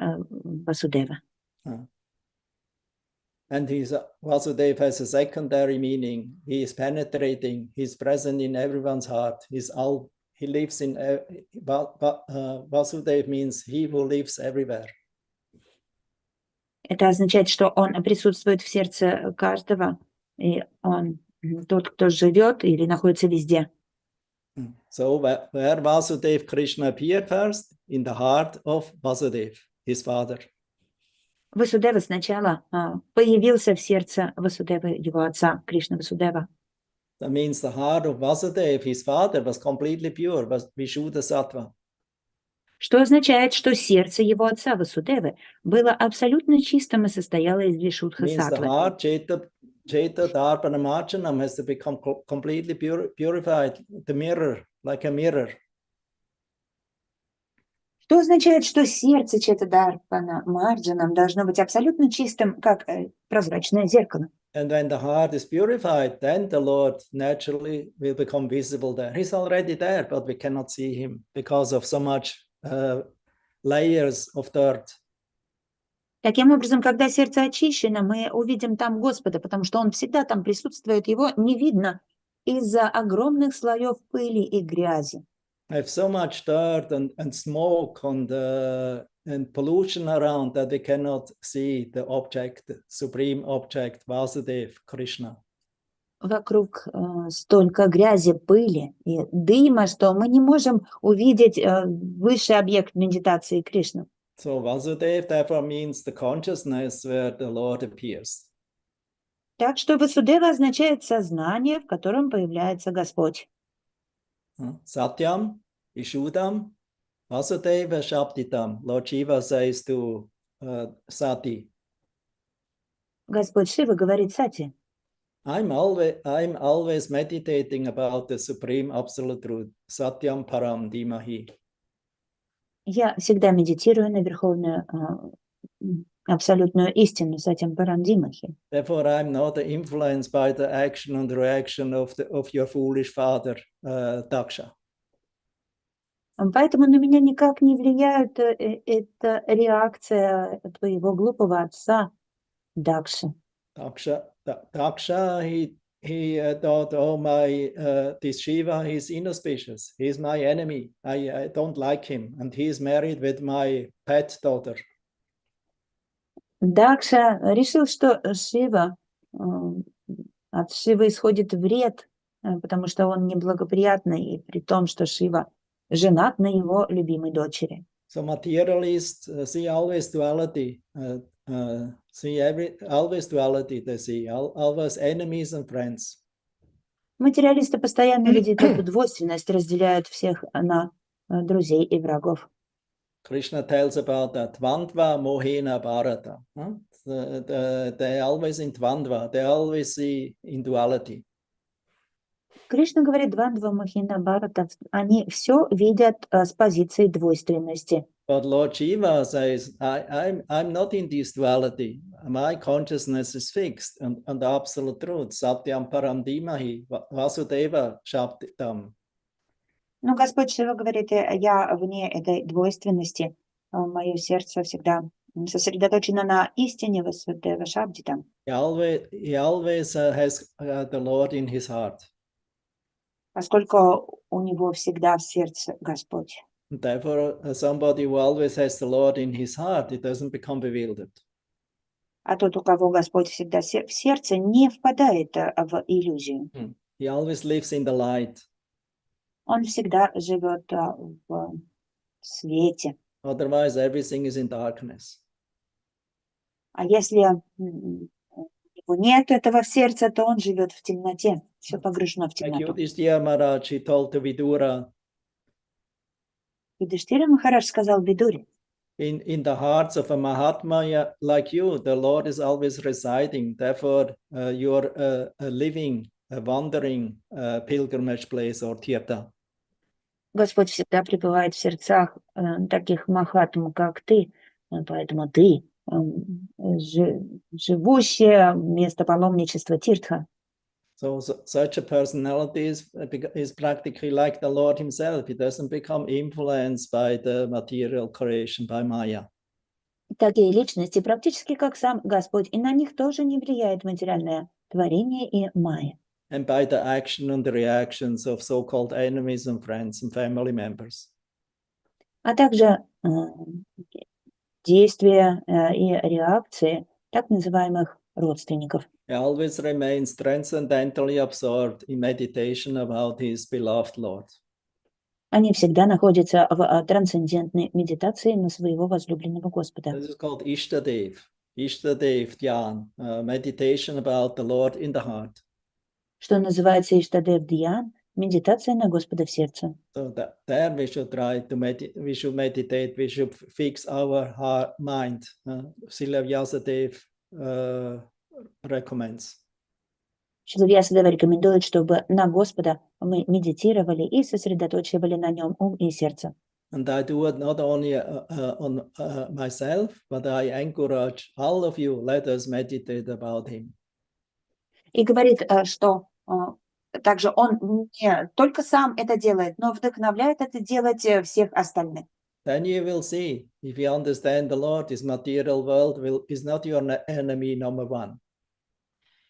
Васудева. And Vasudev has a secondary meaning. He is penetrating. He's present in everyone's heart. He lives in. Vasudev means he who lives everywhere. Это означает, что он присутствует в сердце каждого, и он тот, кто живет или находится везде. So where Vasudev Krishna appeared first? In the heart of Vasudev, his father. Васудева сначала появился в сердце Васудева, его отца, Кришна Васудева. That means the heart of Vasudev, his father, was completely pure, was Vishuddha Sattva. Что означает, что сердце его отца Васудевы было абсолютно чистым и состояло из Вишудха Means the Саттвы. heart, Cheta Darpana Marjanam, has to become completely purified, the mirror, like a mirror. Что означает, что сердце Четадарпана Марджанам должно быть абсолютно чистым, как прозрачное зеркало. And when the heart is purified, then the Lord naturally will become visible there. He's already there, but we cannot see him because of so much layers of dirt. Таким образом, когда сердце очищено, мы увидим там Господа, потому что Он всегда там присутствует, Его не видно из-за огромных слоев пыли и грязи. I have so much dirt and smoke and pollution around that we cannot see the object, the supreme object, Vasudev, Krishna. Вокруг столько грязи, пыли и дыма, что мы не можем увидеть высший объект медитации Кришну. So Vasudev therefore means the consciousness where the Lord appears. Так что Васудева означает сознание, в котором появляется Господь. Satyam, Vishuddham, Vasudeva Shabditam. Lord Shiva says to Sati. Господь Шива говорит Сати: I'm always meditating about the supreme absolute truth, Satyam Param Dimahi. я всегда медитирую на верховную абсолютную истину, Сатьям Парам Димахи. Therefore, I'm not influenced by the action and reaction of your foolish father, Daksha. Поэтому на меня никак не влияет эта реакция твоего глупого отца Дакши. Daksha, he thought, oh this Shiva, he's inauspicious. He's my enemy. I don't like him, and he's married with my pet daughter. Дакша решил, что Шива, от Шивы исходит вред, потому что он неблагоприятный, и при том, что Шива женат на его любимой дочери. So materialists see always duality, always duality they see, always enemies and friends. Материалисты постоянно видят эту двойственность, разделяют всех на друзей и врагов. Krishna tells about that Dvandva Mohena Bharata. They're always in Dvandva, they always see in duality. Кришна говорит, Двандва Махина Бхарата, они все видят с позиции двойственности. But Lord Shiva says, I'm not in this duality. My consciousness is fixed on the absolute truth. Satyam Param Dhimahi Vasudeva Shaptitam. Но Господь Шива говорит, я вне этой двойственности, мое сердце всегда сосредоточено на истине Васудева Шабдитам. He always has the Lord in his heart. Поскольку у него всегда в сердце Господь. And therefore, somebody who always has the Lord in his heart, it doesn't become bewildered. А тот, у кого Господь всегда в сердце, не впадает в иллюзию. He always lives in the light. Он всегда живет в свете. Otherwise, everything is in darkness. А если его нет этого в сердце, то он живет в темноте. Все погружено в Like темноту. Yudhishthira Maharaj, he told to Vidura, Юдхиштхира Махарадж сказал Видуре: in the hearts of a Mahatma like you, the Lord is always residing. Therefore, you're a living, a wandering pilgrimage place or tirtha. Господь всегда пребывает в сердцах таких махатм, как ты, поэтому ты живущее место паломничества Тиртха. So such a personality is practically like the Lord himself. He doesn't become influenced by the material creation, by Maya. Такие личности практически как сам Господь, и на них тоже не влияет материальное творение и майя. And by the action and the reactions of so-called enemies and friends and family members. А также действия и реакции так называемых родственников. He always remains transcendentally absorbed in meditation about his beloved Lord. Они всегда находятся в трансцендентной медитации на своего возлюбленного Господа. This is called Ishtadev Dhyan, meditation about the Lord in the heart. Что называется Иштадев Dhyan, медитация на Господа в сердце. So that there we should try to meditate, we should fix our heart, mind. Srila Vyasadeva recommends. Шрила Вьясадева рекомендует, чтобы на Господа мы медитировали и сосредоточивали на нем ум и сердце. And I do it not only on myself, but I encourage all of you, let us meditate about him. И говорит, что также он не только сам это делает, но вдохновляет это делать всех остальных. Then you will see, if you understand the Lord, this material world is not your enemy number one.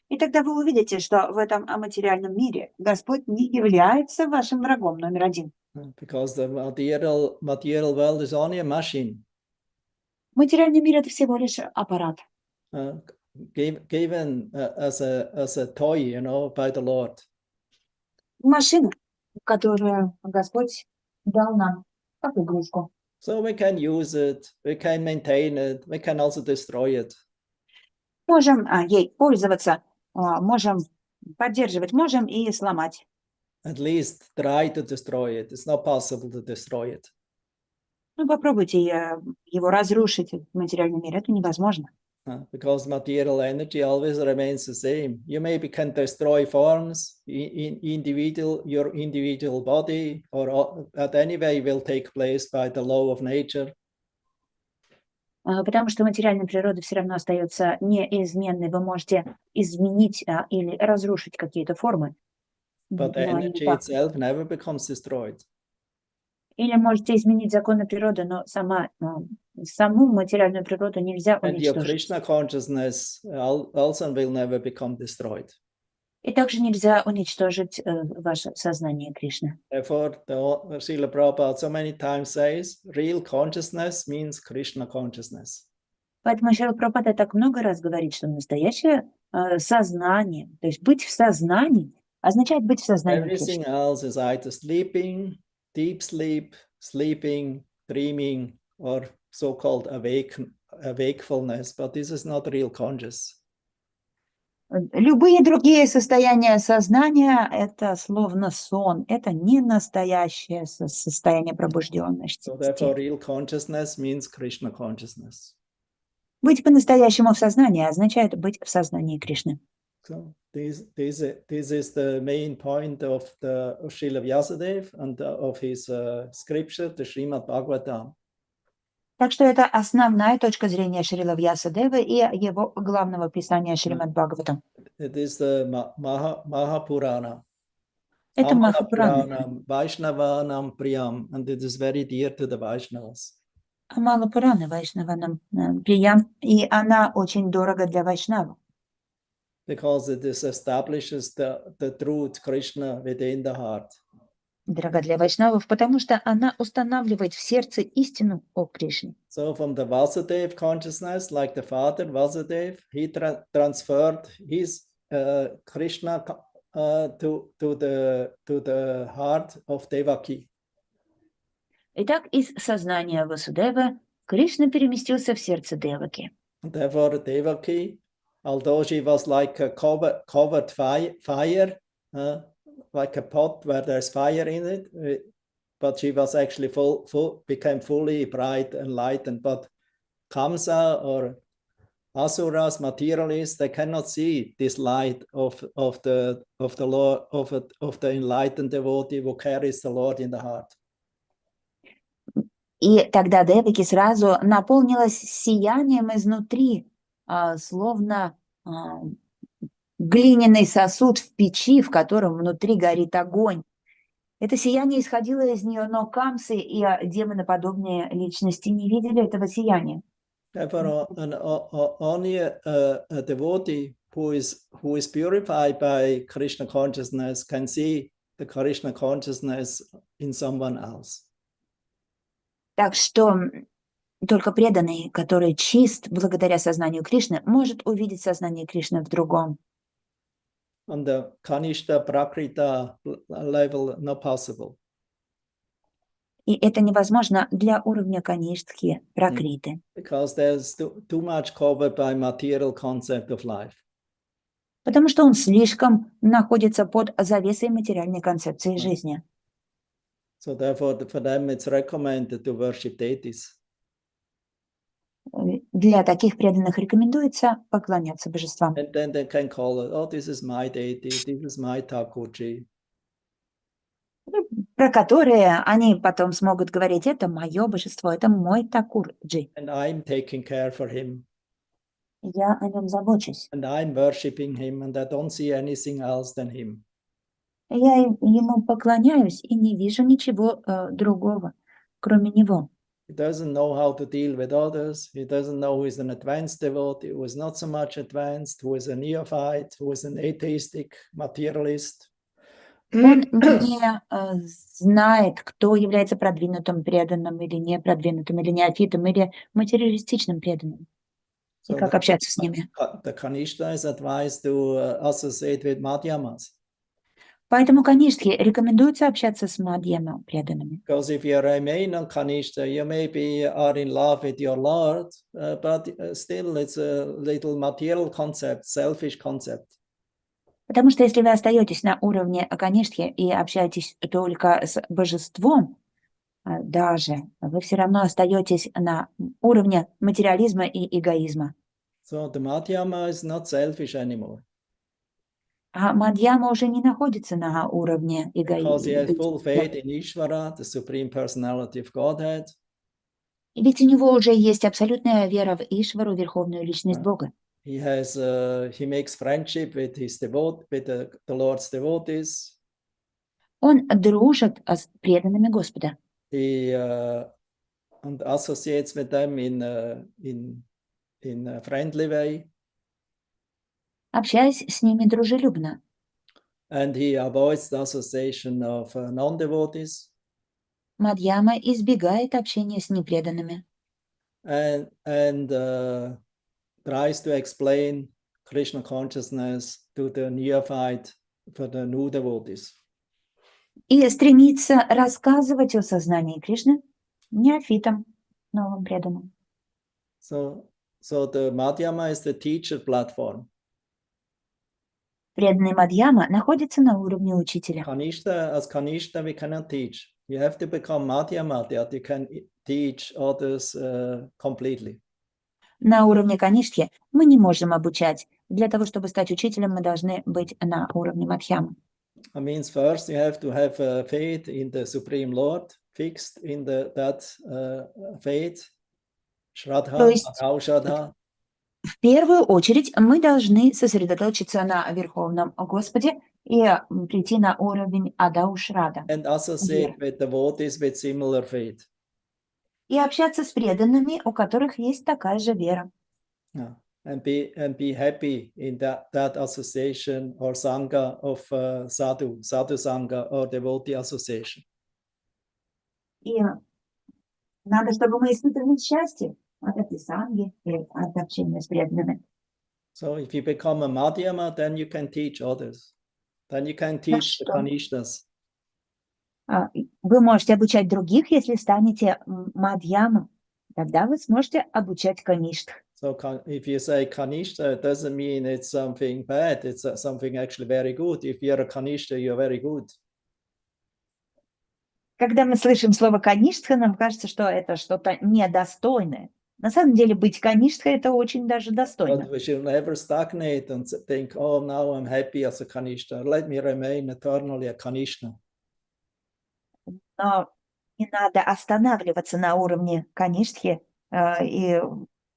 И тогда вы увидите, что в этом материальном мире Господь не является вашим врагом номер один. Because the material world is only a machine. Материальный мир — это всего лишь аппарат, Given as a toy, you know, by the Lord. машина, которую Господь дал нам как игрушку. So we can use it, we can maintain it, we can also destroy it. Можем ей пользоваться, можем поддерживать, можем и сломать. At least try to destroy it. It's not possible to destroy it. Ну, попробуйте его разрушить в материальном мире. Это невозможно. Because material energy always remains the same. You maybe can destroy forms, your individual body, but anyway will take place by the law of nature. Потому что материальная природа все равно остается неизменной. Вы можете изменить или разрушить какие-то формы. But the energy itself never becomes destroyed. Или можете изменить законы природы, но саму материальную природу нельзя And your уничтожить. Krishna consciousness also will never become destroyed. И также нельзя уничтожить ваше сознание Кришны. Therefore, Srila Prabhupada so many times says, real consciousness means Krishna consciousness. Поэтому Шрила Прабхупада так много раз говорит, что настоящее сознание, то есть быть в сознании, означает быть в сознании Everything Кришны. else is either sleeping, deep sleep, sleeping, dreaming, or so-called wakefulness, but this is not real conscious. Любые другие состояния сознания – это словно сон, это не настоящее состояние пробужденности. So therefore, real consciousness means Krishna consciousness. Быть по-настоящему в сознании означает быть в сознании Кришны. So this is the main point of Srila Vyasadeva and of his scripture, the Srimad Bhagavatam. Так что это основная точка зрения Шрила Вьясадевы и его главного писания Шримад Бхагаватам. It is the Mahapurana. Это Махапурана. Vaishnavanam Priyam, and it is very dear to the Vaishnavas. Амала Пурана Вайшнаванам Приям, и она очень дорого для вайшнавов. Because it establishes the truth Krishna within the heart. Дорога для вайшнавов, потому что она устанавливает в сердце истину о Кришне. So from the Vasudeva consciousness, like the father Vasudeva, he transferred his Krishna to the heart of Devaki. Итак, из сознания Васудевы Кришна переместился в сердце Деваки. Therefore, Devaki, although she was like a covered fire, like a pot where there's fire in it, but she was actually became fully bright and enlightened. But Kamsa or Asuras, materialists, they cannot see this light of the Lord, of the enlightened devotee who carries the Lord in the heart. И тогда Деваки сразу наполнилась сиянием изнутри, словно глиняный сосуд в печи, в котором внутри горит огонь. Это сияние исходило из нее, но камсы и демоноподобные личности не видели этого сияния. Therefore, only a devotee who is purified by Krishna consciousness can see the Krishna consciousness in someone else. Так что только преданный, который чист благодаря сознанию Кришны, может увидеть сознание Кришны в другом. On the Kanishta Prakrita level, not possible. И это невозможно для уровня каништхи, пракриты. Because there's too much covered by material concept of life. Потому что он слишком находится под завесой материальной концепции жизни. So therefore, for them, it's recommended to worship deities. Для таких преданных рекомендуется поклоняться божествам. And then they can call it, oh, this is my deity, this is my Thakurji. Про которые они потом смогут говорить, это мое божество, это мой Такурджи. And I'm taking care for him. Я о нем забочусь. And I'm worshipping him, and I don't see anything else than him. Я ему поклоняюсь и не вижу ничего другого, кроме него. He doesn't know how to deal with others. He doesn't know who is an advanced devotee, who is not so much advanced, who is a neophyte, who is an atheistic materialist. Он не знает, кто является продвинутым преданным или не продвинутым, или неофитом, или материалистичным преданным. И как общаться с ними. The Kanishta is advised to associate with Madhyamas. Поэтому каништхи рекомендуется общаться с мадьяма преданными. Because if you remain on Kanishta, you maybe are in love with your Lord, but still it's a little material concept, selfish concept. Потому что если вы остаетесь на уровне каништхи и общаетесь только с божеством, даже вы все равно остаетесь на уровне материализма и эгоизма. So the Madhyama is not selfish anymore. А мадьяма уже не находится на уровне Because he has full эгоизма. faith in Ishvara, the Supreme Personality of Godhead. Ведь у него уже есть абсолютная вера в Ишвару, Верховную Личность Бога. He makes friendship with the Lord's devotees. Он дружит с преданными Господа. He and associates with them in a friendly way. Общаясь с ними дружелюбно. And he avoids the association of non-devotees. Мадьяма избегает общения с непреданными. And tries to explain Krishna consciousness to the neophyte, for the new devotees. И стремится рассказывать о сознании Кришны неофитам. новым преданным. So the Madhyama is the teacher platform. Преданный Мадьяма находится на уровне учителя. As Kanishta, we cannot teach. You have to become Madhyama that you can teach others completely. На уровне Каништхи мы не можем обучать. Для того, чтобы стать учителем, мы должны быть на уровне Мадьямы. It means first you have to have faith in the Supreme Lord, fixed in that faith, Shraddha, То есть Shraddha. в первую очередь мы должны сосредоточиться на Верховном Господе и прийти на уровень Адаушрада And associate with devotees with similar faith. и общаться с преданными, у которых есть такая же вера. Yeah. And be happy in that association or sangha of sadhu sangha or devotee association. И надо, чтобы мы испытывали счастье от этой санги и от общения с преданными. So if you become a Madhyama, then you can teach others. Then you can teach the Kanishtas. Вы можете обучать других, если станете Мадьямом. Тогда вы сможете обучать Каништх. So if you say Kanishta, it doesn't mean it's something bad. It's something actually very good. If you're a Kanishta, you're very good. Когда мы слышим слово Каништха, нам кажется, что это что-то недостойное. На самом деле быть Каништхой — это очень даже достойно. But we should never stagnate and think, oh, now I'm happy as a Kanishta. Let me remain eternally a Kanishta. Но не надо останавливаться на уровне Каништхи и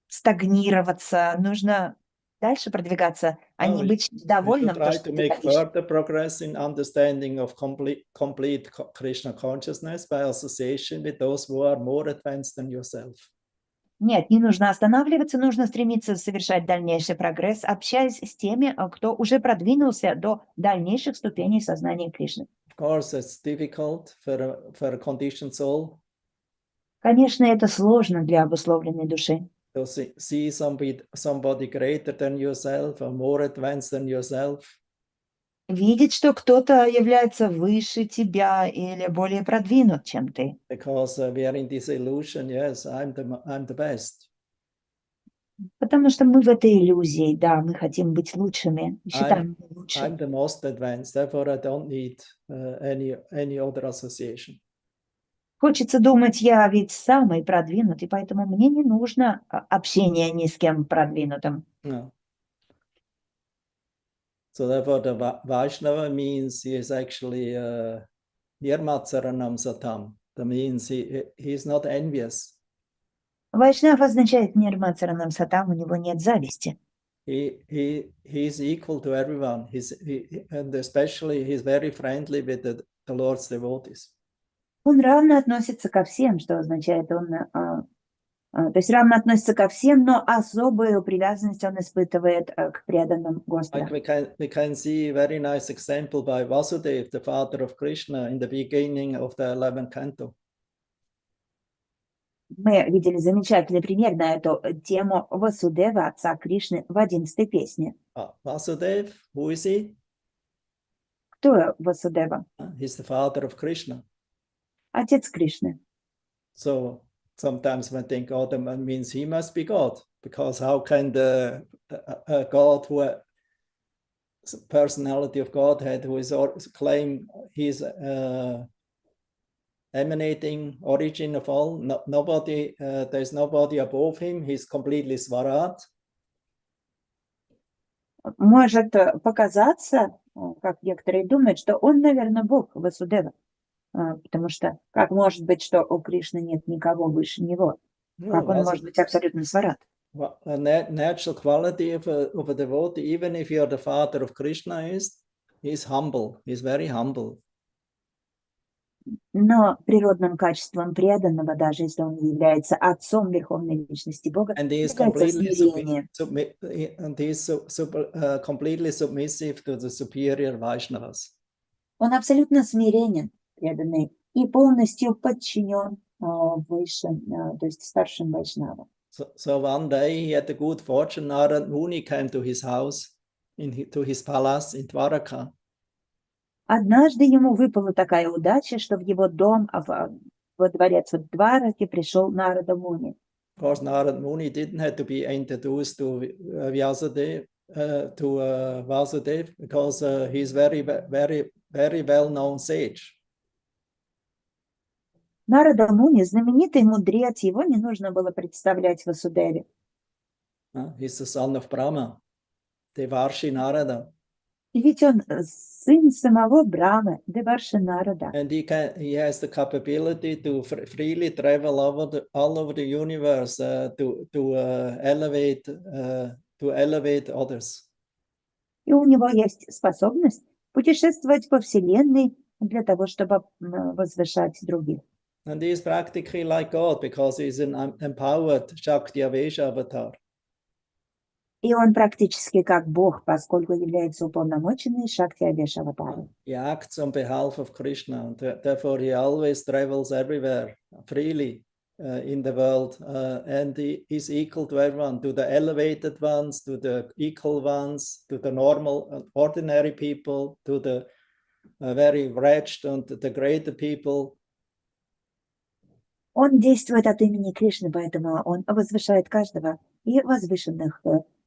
стагнироваться. Нужно дальше продвигаться, а не быть довольным. We should try to make further progress in understanding of complete Krishna consciousness by association with those who are more advanced than yourself. Нет, не нужно останавливаться, нужно стремиться совершать дальнейший прогресс, общаясь с теми, кто уже продвинулся до дальнейших ступеней сознания Кришны. Of course, it's difficult for a conditioned soul. Конечно, это сложно для обусловленной души. To see somebody greater than yourself or more advanced than yourself. Видеть, что кто-то является выше тебя или более продвинут, чем ты. Because we are in this illusion, yes, I'm the best. Потому что мы в этой иллюзии, да, мы хотим быть лучшими, считаем лучше. I'm the most advanced, therefore I don't need any other association. Хочется думать, я ведь самый продвинутый, поэтому мне не нужно общение ни с кем продвинутым. No. So therefore the Vaishnava means he is actually Nirmatsaranam Satam. That means he is not envious. Вайшнав означает Нирмацаранам Сатам, у него нет зависти. He is equal to everyone. And especially he's very friendly with the Lord's devotees. Он равно относится ко всем, что означает то есть равно относится ко всем, но особую привязанность он испытывает к преданным Господа. Like we can see a very nice example by Vasudeva, the father of Krishna, in the beginning of the 11th canto. Мы видели замечательный пример на эту тему Васудева, отца Кришны, в 11-й песне. Vasudeva, who is he? Кто Васудева? He's the father of Krishna. Отец Кришны. So sometimes we think, oh, that means he must be God, because how can the God personality of Godhead who is claim he's emanating origin of all, nobody, there's nobody above him, he's completely Svarat. Может показаться, как некоторые думают, что он, наверное, Бог Васудева. Потому что как может быть, что у Кришны нет никого выше него? Как он может быть абсолютно сварат? A natural quality of a devotee, even if you're the father of Krishna, is humble. He's very humble. Но природным качеством преданного, даже если он является отцом Верховной Личности Бога, является смирение. And he is completely submissive to the superior Vaishnavas. Он абсолютно смиренен, преданный, и полностью подчинен высшим, то есть старшим Вайшнавам. So one day he had the good fortune, Narad Muni came to his house, to his palace in Dwaraka. Однажды ему выпала такая удача, что в его дом во дворец в Двараке пришел Нарада Муни. Of course, Narad Muni didn't have to be introduced to Vasudev because he's very well-known sage. Нарада Муни, знаменитый мудрец, его не нужно было представлять Васудеве. He's the son of Brahma, Devarshi Narada. И ведь он сын самого Брахмы, Деварши Нарада. And he has the capability to freely travel all over the universe to elevate others. И у него есть способность путешествовать по Вселенной для того, чтобы возвышать других. And he is practically like God because he's an empowered Shakti Avesha avatar. И он практически как Бог, поскольку является уполномоченный Шакти Авеша аватаром. He acts on behalf of Krishna, and therefore he always travels everywhere freely in the world, and he is equal to everyone, to the elevated ones, to the equal ones, to the normal, ordinary people, to the very wretched and the greater people. Он действует от имени Кришны, поэтому он возвышает каждого, и возвышенных,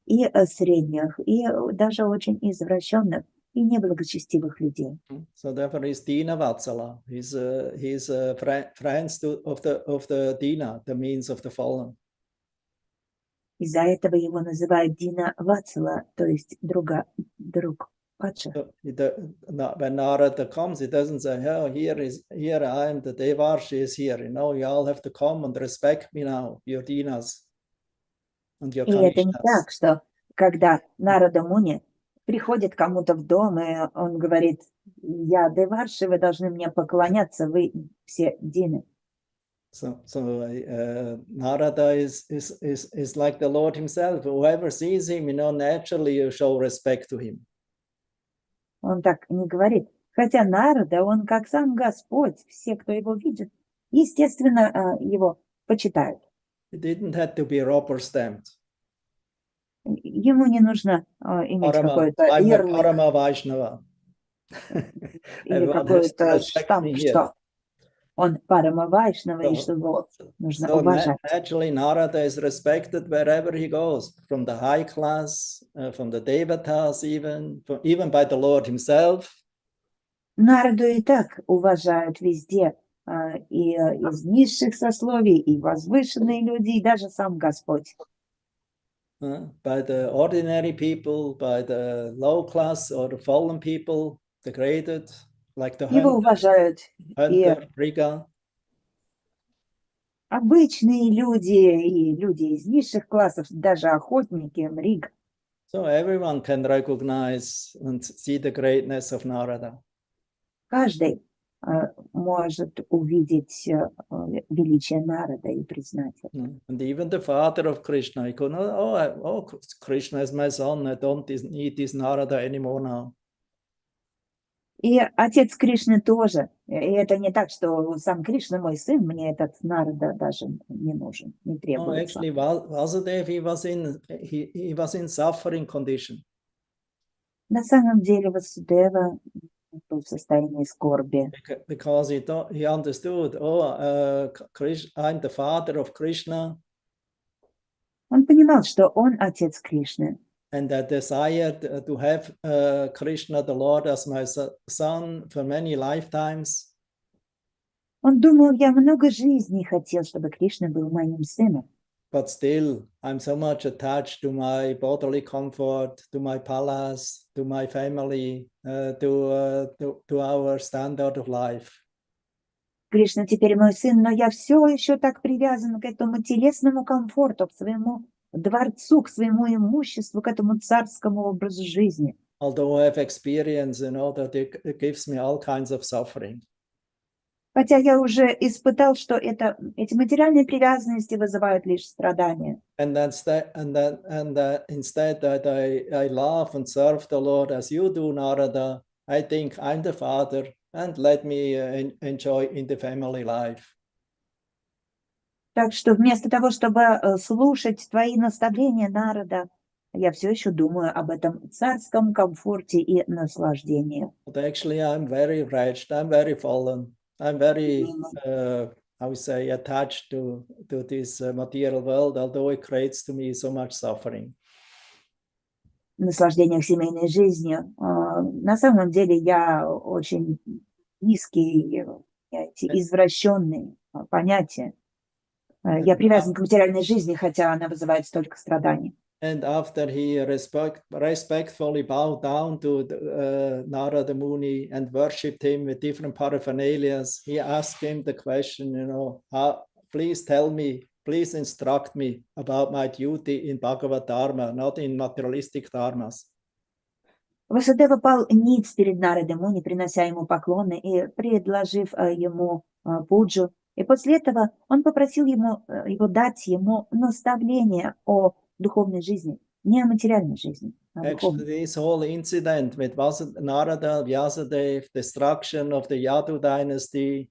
и средних, и даже очень извращенных, и неблагочестивых людей. So therefore he's Dina Vatsala. He's friends of the Dina, the means of the fallen. Из-за этого его называют Дина Вацала, то есть друг падших. So when Narada comes, he doesn't say, "Oh, here I am, the Devarshi is here. You know, you all have to come and respect me now, your Dinas and your И это не Kanishas." так, что когда Нарада Муни приходит кому-то в дом, и он говорит: я Деварши, вы должны мне поклоняться, вы все Дины. So Narada is like the Lord himself. Whoever sees him, you know, naturally you show respect to him. Он так не говорит. Хотя Нарада, он как сам Господь, все, кто его видит, естественно, его почитают. It didn't have to be rubber stamped. Ему не нужно иметь какой-то ярлык Parama Vaishnava. или какой-то штамп, что он Парама Вайшнава, и что его нужно уважать. Naturally, Narada is respected wherever he goes, from the high class, from the Devatas, even by the Lord himself. Нараду и так уважают везде, и из низших сословий, и возвышенные люди, и даже сам Господь. By the ordinary people, by the low class or the fallen people, degraded, like the Его уважают и Riga. обычные люди, и люди из низших классов, даже охотники, Мриг. So everyone can recognize and see the greatness of Narada. Каждый может увидеть величие Нарада и признать это. And even the father of Krishna, he could not, oh, Krishna is my son, I don't need this Narada anymore now. И отец Кришны тоже. И это не так, что сам Кришна мой сын, мне этот Нарада даже не нужен, не требуется. Actually, Vasudev, he was in suffering condition. На самом деле Васудева был в состоянии скорби. Because he understood, I'm the father of Krishna. Он понимал, что он отец Кришны. And I desired to have Krishna, the Lord, as my son for many lifetimes. Он думал, я много жизней хотел, чтобы Кришна был моим сыном. But still, I'm so much attached to my bodily comfort, to my palace, to my family, to our standard of life. Кришна теперь мой сын, но я все еще так привязан к этому телесному комфорту, к своему дворцу, к своему имуществу, к этому царскому образу жизни. Although I have experience, that it gives me all kinds of suffering. Хотя я уже испытал, что эти материальные привязанности вызывают лишь страдания. And instead that I love and serve the Lord as you do, Narada, I think I'm the father, and let me enjoy in the family life. Так что вместо того, чтобы слушать твои наставления, Нарада, я все еще думаю об этом царском комфорте и наслаждении. But actually, I'm very wretched. I'm very fallen. I'm very how we say, attached to this material world, although it creates to me so much suffering. Наслаждениях семейной жизнью. На самом деле я очень низкие, эти извращенные понятия. Я привязан к материальной жизни, хотя она вызывает столько страданий. And after he respectfully bowed down to Narada Muni and worshipped him with different paraphernalias, he asked him the question, please tell me, please instruct me about my duty in Bhagavad Dharma, not in materialistic dharmas. Васудева пал ниц перед Нарадой Муни, принося ему поклоны и предложив ему пуджу. И после этого он попросил его дать ему наставление о духовной жизни, не о материальной жизни, а о Actually, духовной. this whole incident with Narada, Vyasadeva, destruction of the Yadu dynasty,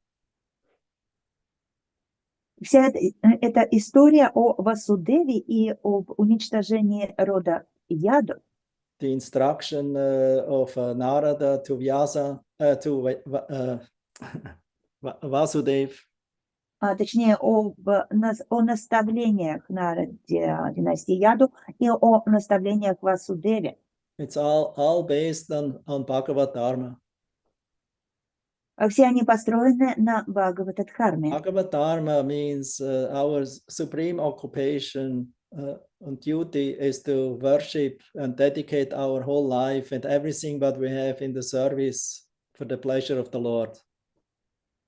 Вся эта история о Васудеве и об уничтожении рода Яду, the instruction of Narada to Vasudeva, точнее о наставлениях на династии Яду и о наставлениях Васудеве. it's all based on Bhagavad Dharma. Все они построены на Бхагаватадхарме. Bhagavad Dharma means our supreme occupation and duty is to worship and dedicate our whole life and everything that we have in the service for the pleasure of the Lord.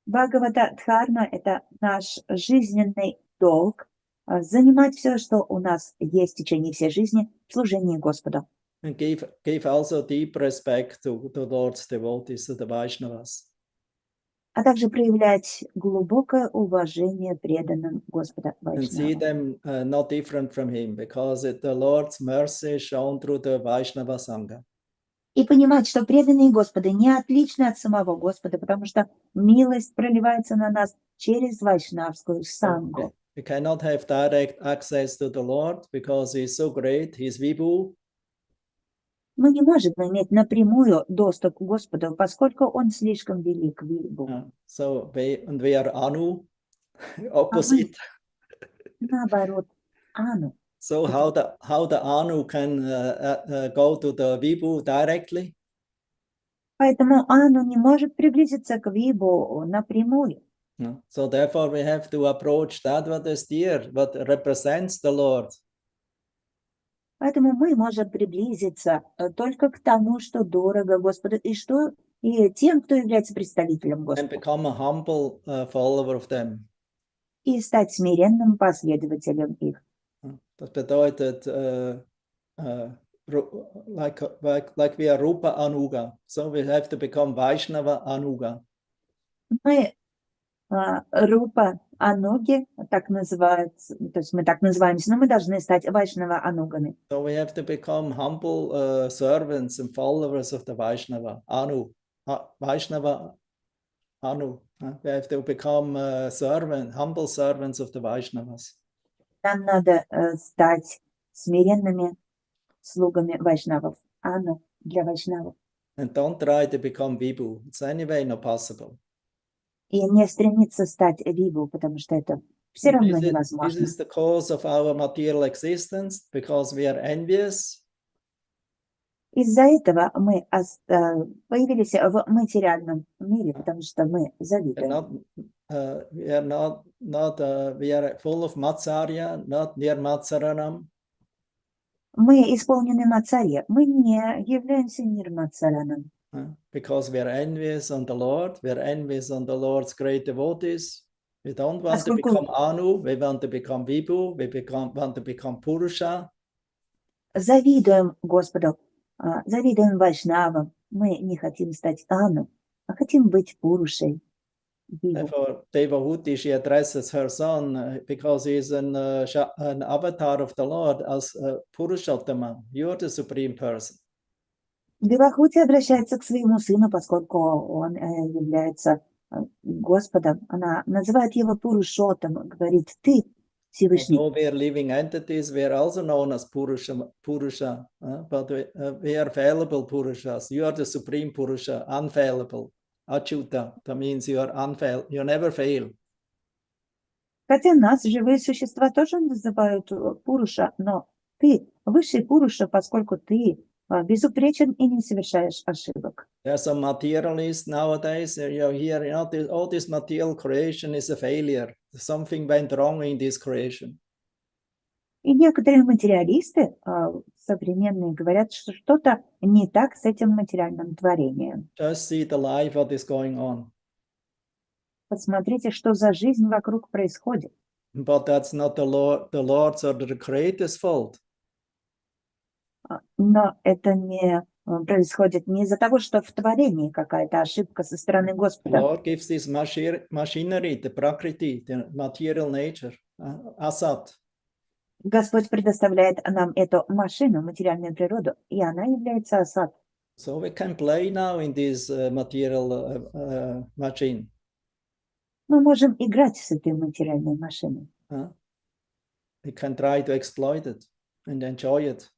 Бхагаватадхарма – это наш жизненный долг, занимать все, что у нас есть в течение всей жизни, в служении Господу. And give also deep respect to the Lord's devotees, to the Vaishnavas. А также проявлять глубокое уважение преданным Господа And see Вайшнавам. them not different from him, because the Lord's mercy shown through the Vaishnava Sangha. И понимать, что преданные Господа не отличны от самого Господа, потому что милость проливается на нас через вайшнавскую сангу. We cannot have direct access to the Lord because he is so great, he is Vibhu. Мы не можем иметь напрямую доступ к Господу, поскольку Он слишком велик, Вибу. So we are Anu, opposite. Наоборот, Ану. So how the Anu can go to the Vibhu directly? Поэтому Ану не может приблизиться к Вибу напрямую. So therefore we have to approach that what is dear, what represents the Lord. Поэтому мы можем приблизиться только к тому, что дорого Господу, и тем, кто является представителем And Господа. become a humble follower of them. И стать смиренным последователем их. Das bedeutet, like we are Rupa Anuga. So we have to become Vaishnava Anuga. Мы Рупа Ануги, так называется, то есть мы так называемся, но мы должны стать Вайшнава Анугами. So we have to become humble servants and followers of the Vaishnava Anu. Vaishnava Anu. We have to become humble servants of the Vaishnavas. Нам надо стать смиренными слугами Вайшнавов. Ану для Вайшнавов. And don't try to become Vibhu. It's anyway not possible. И не стремиться стать Вибу, потому что это все равно невозможно. This is the cause of our material existence, because we are envious. Из-за этого мы появились в материальном мире, потому что мы завидуем. We are full of Matsarya, not near Matsaranam. Мы исполнены Мацарья, мы не являемся Нирмацараном. Because we are envious on the Lord, we are envious on the Lord's great devotees. We don't want to become Anu, we want to become Vibhu, want to become Purusha. Завидуем Господу, завидуем Вайшнавам. Мы не хотим стать Ану, а хотим быть Пурушей. Therefore, Devahuti, she addresses her son because he is an avatar of the Lord as Purushottama. You are the supreme person. Девахути обращается к своему сыну, поскольку он является Господом. Она называет его Пурушотом, говорит, ты Всевышний. Although we are living entities, we are also known as Purusha, but we are fallible Purushas. You are the supreme Purusha, unfallible. Achyuta, that means you are you never fail. Хотя нас, живые существа, тоже называют Пуруша, но ты высший Пуруша, поскольку ты безупречен и не совершаешь ошибок. There are some materialists nowadays. All this material creation is a failure. Something went wrong in this creation. И некоторые материалисты современные говорят, что что-то не так с этим материальным творением. Just see the life, what is going on. Посмотрите, что за жизнь вокруг происходит. But that's not the Lord's or the Creator's fault. Но это не происходит не из-за того, что в творении какая-то ошибка со стороны The Господа. Lord gives this machinery, the prакрити, the material nature, asat. Господь предоставляет нам эту машину, материальную природу, и она является асад. So we can play now in this material machine. Мы можем играть с этой материальной машиной. We can try to exploit it and enjoy it.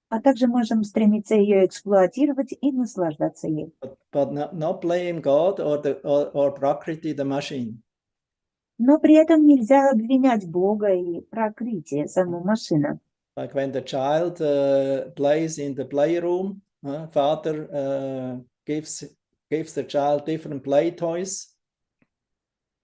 А также можем стремиться ее эксплуатировать и наслаждаться ей. But not blame God or Prakriti, the machine. Но при этом нельзя обвинять Бога и пракрити, саму машину. Like when the child plays in the playroom, father gives the child different play toys.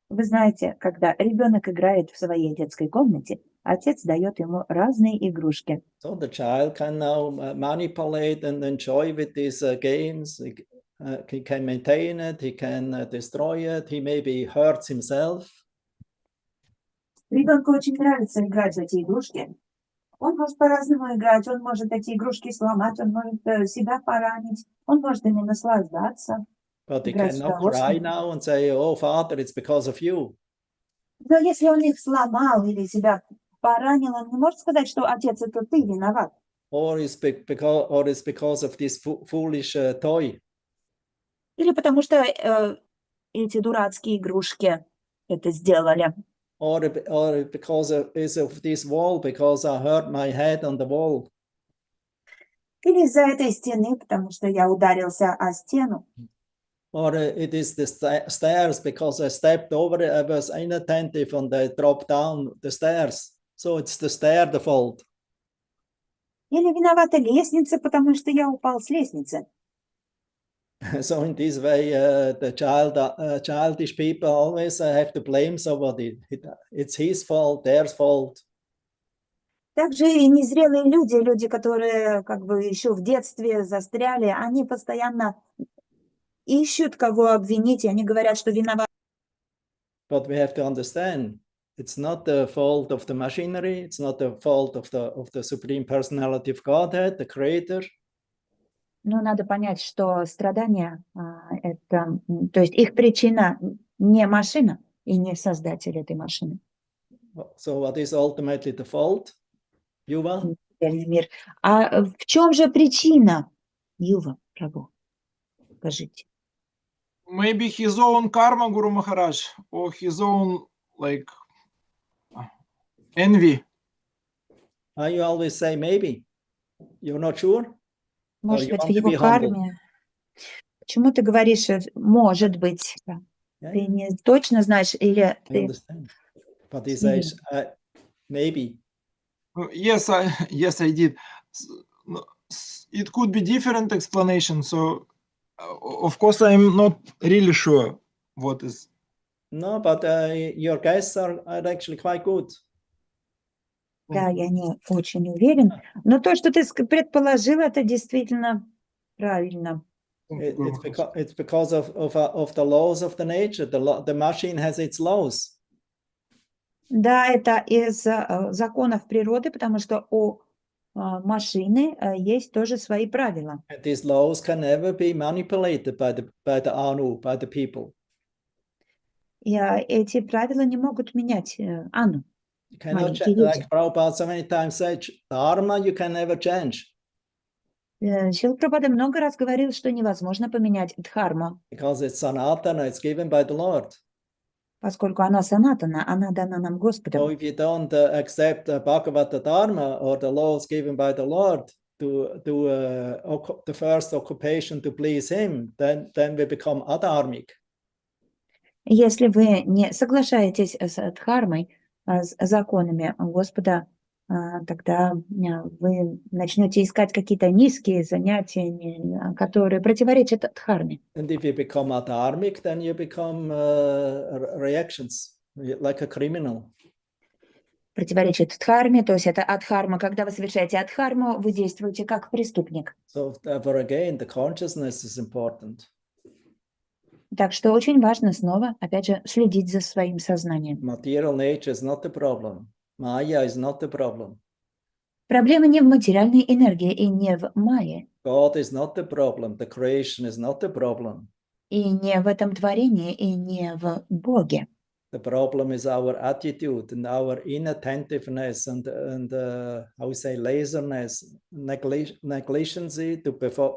Вы знаете, когда ребенок играет в своей детской комнате, отец дает ему разные игрушки. So the child can now manipulate and enjoy with these games. He can maintain it, he can destroy it, he maybe hurts himself. Ребенку очень нравится играть в эти игрушки. Он может по-разному играть, он может эти игрушки сломать, он может себя поранить, он может ими наслаждаться. But he Играть с cannot cry удовольствием. now and say, "Oh, Father, it's because of you." Но если он их сломал или себя поранил, он не может сказать, что отец, это ты виноват. Or it's because of this foolish toy. Или потому что эти дурацкие игрушки это сделали. Or because of this wall, because I hurt my head on the wall. Или из-за этой стены, потому что я ударился о стену. Or it is the stairs, because I stepped over it, I was inattentive and I dropped down the stairs. So it's the stair the fault. Или виновата лестница, потому что я упал с лестницы. So in this way, the childish people always have to blame somebody. It's his fault, their fault. Также и незрелые люди, которые как бы еще в детстве застряли, они постоянно ищут, кого обвинить, и они говорят, что виноват. But we have to understand, it's not the fault of the machinery, it's not the fault of the Supreme Personality of Godhead, the Creator. Но надо понять, что страдания, это, то есть их причина не машина и не создатель этой машины. So what is ultimately the fault? Yuva? Мир. А в чем же причина, Юва, Прабhu? Скажите. Maybe his own karma, Guru Maharaj, or his own like envy. You always say maybe. You're not sure? Может you быть, в want to его be humble? карме. Почему ты говоришь, может быть? Ты не точно знаешь, или I ты... understand. But he says maybe. Yes, I did. It could be different explanation. So, of course, I'm not really sure what is. No, but your guesses are actually quite good. Да, я не очень уверен. Но то, что ты предположил, это действительно правильно. It's because of the laws of the nature. The machine has its laws. Да, это из законов природы, потому что у машины есть тоже свои правила. And these laws can never be manipulated by the Anu, by the people. И эти правила не могут менять Ану. You cannot change, like Prabhupada so many times said, dharma you can never change. Шрила Прабхупада много раз говорил, что невозможно поменять дхарму. Because it's sanatana, it's given by the Lord. Поскольку она санатана, она дана нам Господом. So if you don't accept Bhagavata Dharma or the laws given by the Lord to the first occupation to please Him, then we become adharmic. Если вы не соглашаетесь с дхармой, с законами Господа, тогда вы начнете искать какие-то низкие занятия, которые противоречат дхарме. And if you become adharmic, then you become reactions, like a criminal. Противоречит дхарме, то есть это адхарма. Когда вы совершаете адхарму, вы действуете как преступник. So therefore again, the consciousness is important. Так что очень важно снова, опять же, следить за своим сознанием. Material nature is not the problem. Maya is not the problem. Проблема не в материальной энергии и не в майе, God is not the problem. The creation is not the problem. и не в этом творении, и не в Боге. The problem is our attitude and our inattentiveness and how we say laserness, negligency to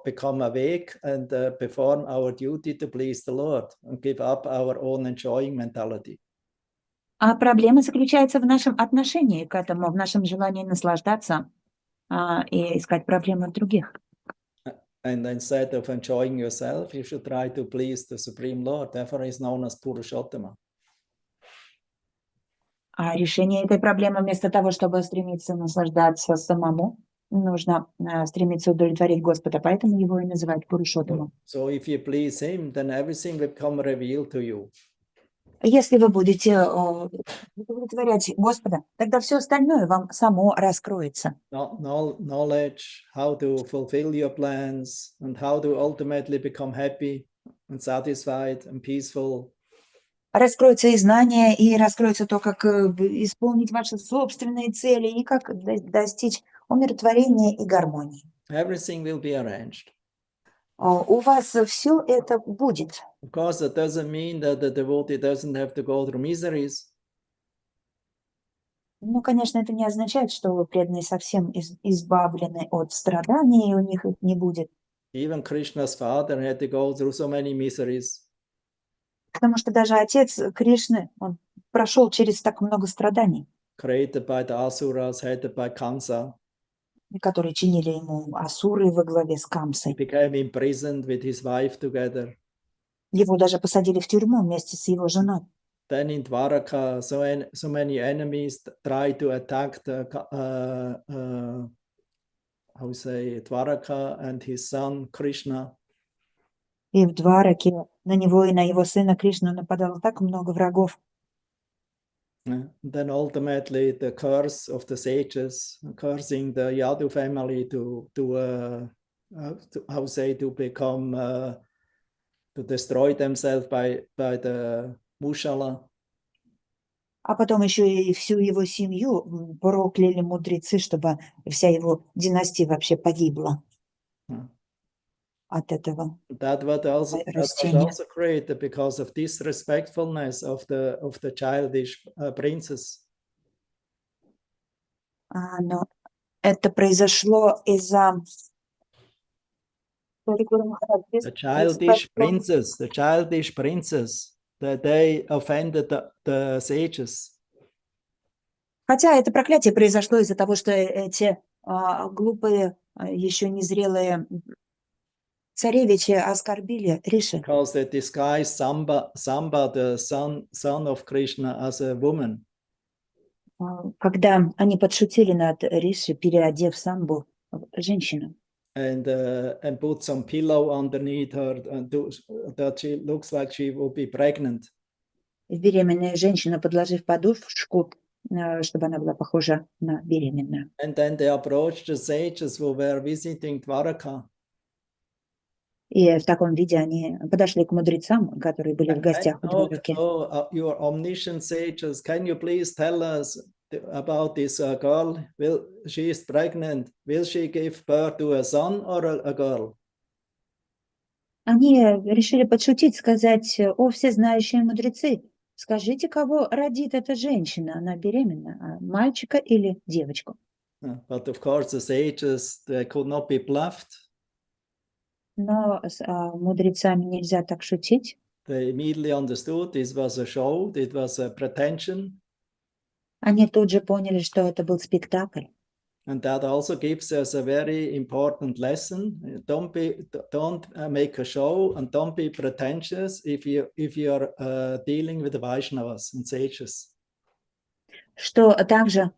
become awake and perform our duty to please the Lord and give up our own enjoying mentality. А проблема заключается в нашем отношении к этому, в нашем желании наслаждаться и искать проблемы в других. And instead of enjoying yourself, you should try to please the Supreme Lord. Therefore, he's known as Purushottama. А решение этой проблемы вместо того, чтобы стремиться наслаждаться самому, нужно стремиться удовлетворить Господа, поэтому его и называют Пурушоттамом. So if you please him, then everything will become revealed to you. Если вы будете удовлетворять Господа, тогда все остальное вам само раскроется. Knowledge, how to fulfill your plans, and how to ultimately become happy and satisfied and peaceful. Раскроются и знания, и раскроется то, как исполнить ваши собственные цели, и как достичь умиротворения и гармонии. Everything will be arranged. У вас все это будет. Of course, that doesn't mean that the devotee doesn't have to go through miseries. Ну, конечно, это не означает, что преданные совсем избавлены от страданий, и у них их не будет. Even Krishna's father had to go through so many miseries. Потому что даже отец Кришны, он прошел через так много страданий, Created by the asuras, headed by Kamsa. которые чинили ему асуры во главе с He Камсой. became imprisoned with his wife together. Его даже посадили в тюрьму вместе с его женой. Then in Dwaraka, so many enemies tried to attack the how we say Dwaraka and his son Krishna. И в Двараке на него и на его сына Кришну нападало так много врагов. Then ultimately the curse of the sages, cursing the Yadu family to how say to become to destroy themselves by the Mushala. А потом еще и всю его семью прокляли мудрецы, чтобы вся его династия вообще погибла от этого That was растения. also created because of disrespectfulness of the childish princess. Но это произошло из-за The childish princess, that they offended the sages. Хотя это проклятие произошло из-за того, что эти глупые, еще незрелые царевичи оскорбили Риши. Because they disguised Samba, the son of Krishna, as a woman. Когда они подшутили над Риши, переодев Самбу в женщину. And put some pillow underneath her, and that she looks like she will be pregnant. Беременная женщина, подложив подушку, чтобы она была похожа на беременную. And then they approached the sages who were visiting Dwaraka. И в таком виде они подошли к мудрецам, которые были в гостях в Двараке. Your omniscient sages, can you please tell us about this girl? She is pregnant. Will she give birth to a son or a girl? Они решили подшутить, сказать: о, всезнающие мудрецы, скажите, кого родит эта женщина? Она беременна, мальчика или девочку? But of course the sages, they could not be bluffed. Но с мудрецами нельзя так шутить. They immediately understood this was a show, it was a pretension. Они тут же поняли, что это был спектакль. And that also gives us a very important lesson. Don't make a show and don't be pretentious if you are dealing with the Vaishnavas and sages. Что также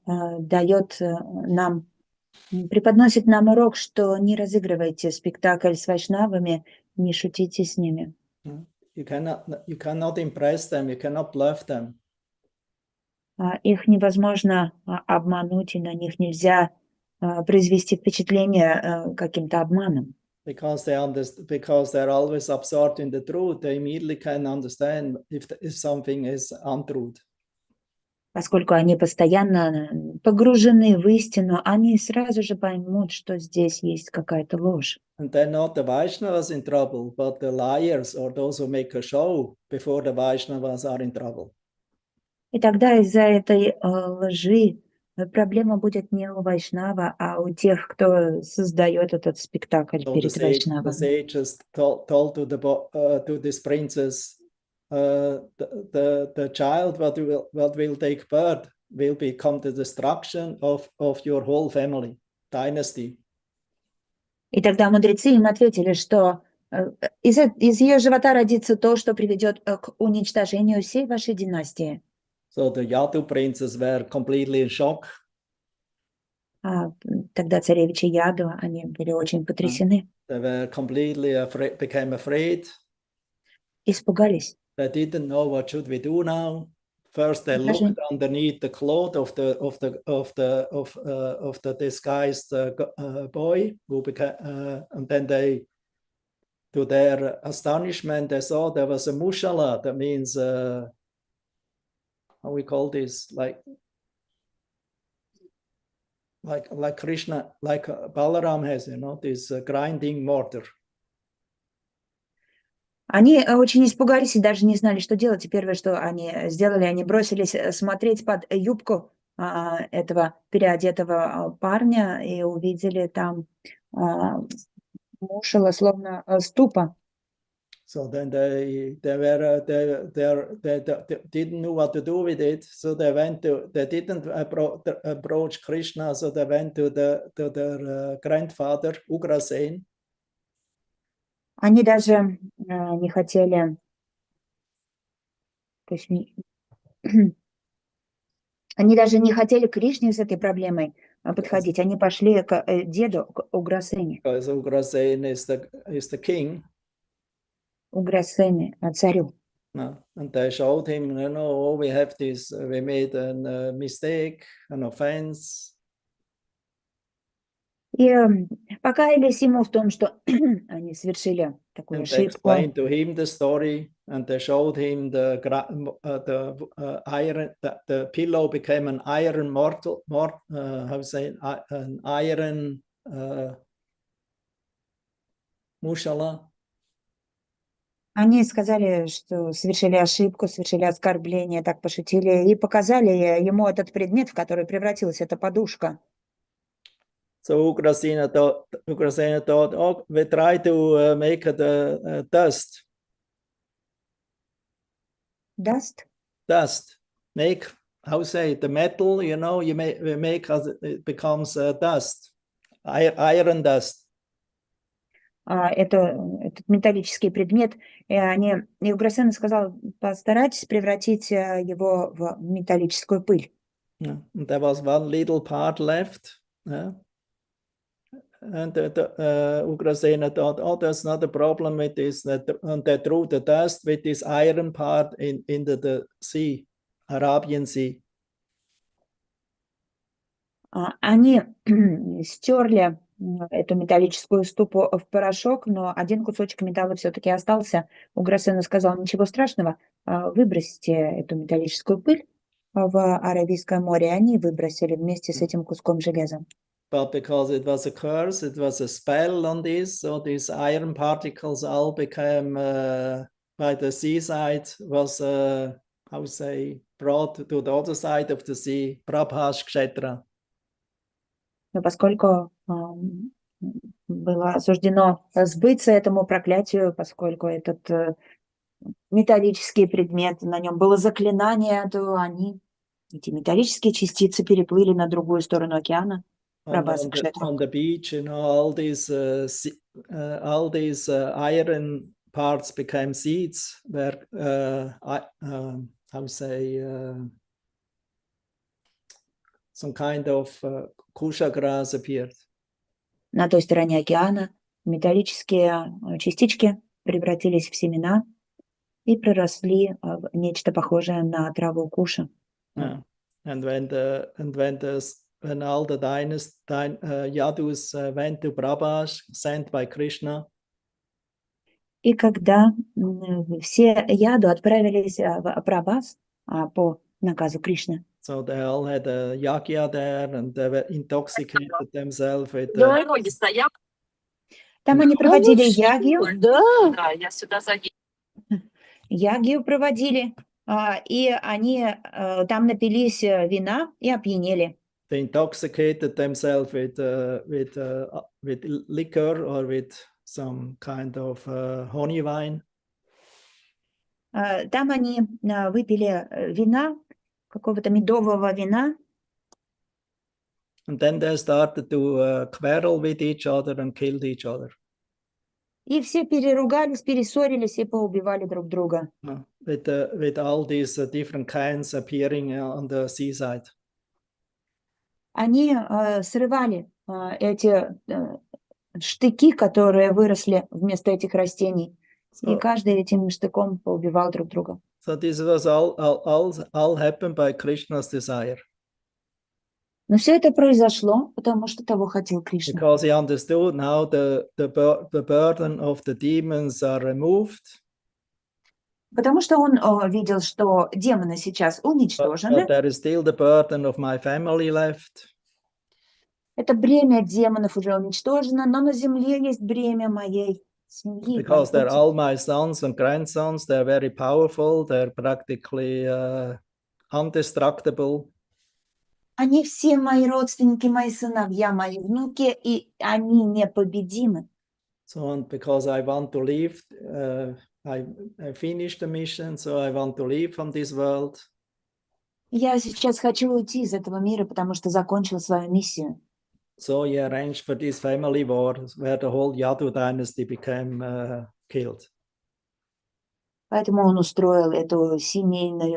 преподносит нам урок, что не разыгрывайте спектакль с вайшнавами, не шутите с ними. You cannot impress them, you cannot bluff them. Их невозможно обмануть, и на них нельзя произвести впечатление каким-то обманом. Because they're always absorbed in the truth, they immediately can understand if something is untruth. Поскольку они постоянно погружены в истину, они сразу же поймут, что здесь есть какая-то ложь. And they're not the Vaishnavas in trouble, but the liars or those who make a show before the Vaishnavas are in trouble. И тогда из-за этой лжи проблема будет не у вайшнава, а у тех, кто создает этот спектакль перед вайшнавами. The sages told to this princess, the child what will take birth will become the destruction of your whole family dynasty. И тогда мудрецы им ответили, что из ее живота родится то, что приведет к уничтожению всей вашей династии. So the Yadu princes were completely in shock. Тогда царевичи Яду, они были очень потрясены. They were completely became afraid. Испугались. They didn't know what should we do now. First, they looked underneath the cloth of the disguised boy, who became, and then they, to their astonishment, they saw there was a mushala. That means how we call this, like Krishna, like Balaram has, this grinding mortar. Они очень испугались и даже не знали, что делать. И первое, что они сделали, они бросились смотреть под юбку этого переодетого парня и увидели там мушала, словно ступа. So then they didn't know what to do with it. So they didn't approach Krishna. So they went to their grandfather Ugrasen. Они даже не хотели, то есть, они даже не хотели к Кришне с этой проблемой подходить. Они пошли к деду, к Уграсене. Because Ugrasen is the king. Уграсене, царю. No. And they showed him, we have this, we made a mistake, an offense. И покаялись ему в том, что они совершили такую And they ошибку. explained to him the story, and they showed him the iron. The pillow became an iron mortal. An iron mushala. Они сказали, что совершили ошибку, совершили оскорбление, так пошутили, и показали ему этот предмет, в который превратилась эта подушка. So Ugrasena thought, oh, we try to make the dust. Dust? Dust. Make, how say, the metal, we make as it becomes dust. Iron dust. Этот металлический предмет, и Уграсена сказал, постарайтесь превратить его в металлическую пыль. And there was one little part left. And Ugrasena thought, oh, there's not a problem with this. And they threw the dust with this iron part into the sea, Arabian Sea. Они стерли эту металлическую ступу в порошок, но один кусочек металла все-таки остался. Уграсена сказал, ничего страшного, выбросьте эту металлическую пыль в Аравийское море. Они выбросили вместе с этим куском железа. But because it was a curse, it was a spell on this, so these iron particles all became, by the seaside, was, brought to the other side of the sea, Prabhash Kshetra. Но поскольку было суждено сбыться этому проклятию, поскольку этот металлический предмет, на нем было заклинание, то эти металлические частицы переплыли на другую сторону океана. Прабхаса on Кшетру. the beach, you know, all these iron parts became seeds where how say some kind of kusha grass appeared. На той стороне океана металлические частички превратились в семена и проросли в нечто похожее на траву куша. Yeah. And when all the Yadus went to Prabhas, sent by Krishna, И когда все яду отправились в Прабхас по наказу Кришны, so they all had a yagya there, and they were intoxicated themselves with там они проводили ягью, Да, я сюда ягью проводили, и они там напились вина и опьянели. they intoxicated themselves with liquor or with some kind of honey wine. Там они выпили вина, какого-то медового вина, And then they started to quarrel with each other and killed each other. и все переругались, перессорились и поубивали друг друга. With all these different kinds appearing on the seaside. Они срывали эти штыки, которые выросли вместо этих растений, и каждый этим штыком поубивал друг друга. So this was all happened by Krishna's desire. Но все это произошло, потому что того хотел Кришна. Because he understood now the burden of the demons are removed. Потому что он видел, что демоны сейчас уничтожены. But there is still the burden of my family left. Это бремя демонов уже уничтожено, но на земле есть бремя моей семьи. Because they're all my sons and grandsons, they're very powerful, they're practically indestructible. Они все мои родственники, мои сыновья, мои внуки, и они непобедимы. So, and because I want to leave, I finished the mission, so I want to leave from this world. Я сейчас хочу уйти из этого мира, потому что закончил свою миссию. So he arranged for this family war where the whole Yadu dynasty became killed. Поэтому он устроил эту семейный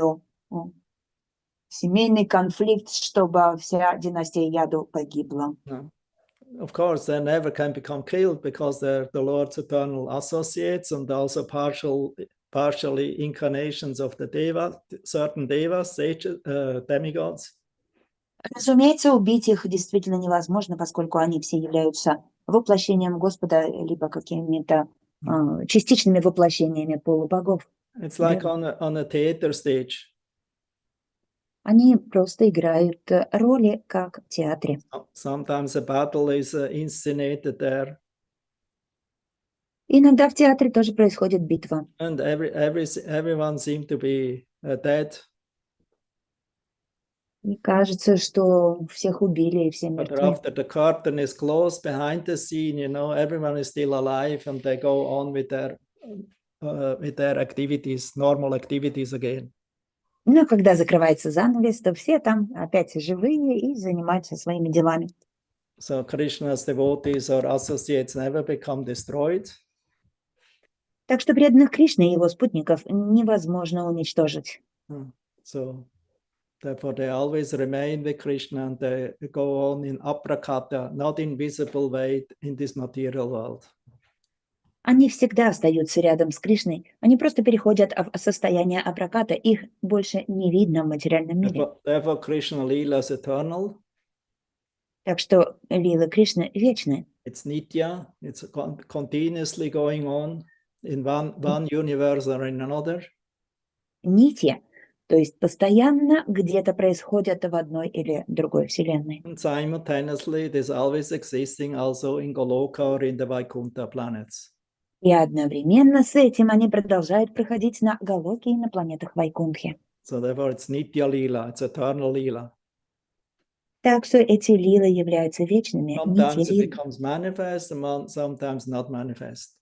конфликт, чтобы вся династия Яду погибла. Of course, they never can become killed because they're the Lord's eternal associates and also partially incarnations of the Devas, certain Devas, sages, demigods. Разумеется, убить их действительно невозможно, поскольку они все являются воплощением Господа, либо какими-то частичными воплощениями полубогов. It's like on a theater stage. Они просто играют роли, как в театре. Sometimes a battle is inscenated there. Иногда в театре тоже происходит битва. And everyone seemed to be dead. И кажется, что всех убили и все But мертвы. after the curtain is closed behind the scene, you know, everyone is still alive and they go on with their activities, normal activities again. Но когда закрывается занавес, то все там опять живые и занимаются своими делами. So Krishna's devotees or associates never become destroyed. Так что преданных Кришны и его спутников невозможно уничтожить. So therefore they always remain with Krishna and they go on in aprakata, not in visible way in this material world. Они всегда остаются рядом с Кришной, они просто переходят в состояние апраката, их больше не видно в материальном мире. Therefore Krishna Leela is eternal. Так что лилы Кришны вечны. It's nitya, it's continuously going on in one universe or in another. Нитья, то есть постоянно где-то происходят в одной или другой вселенной. And simultaneously it is always existing also in Goloka or in the Vaikuntha planets. И одновременно с этим они продолжают проходить на Галоке и на планетах Вайкунтхи. So therefore it's nitya lila, it's eternal lila. Так что эти лилы являются вечными. Sometimes it лилы. becomes manifest and sometimes not manifest.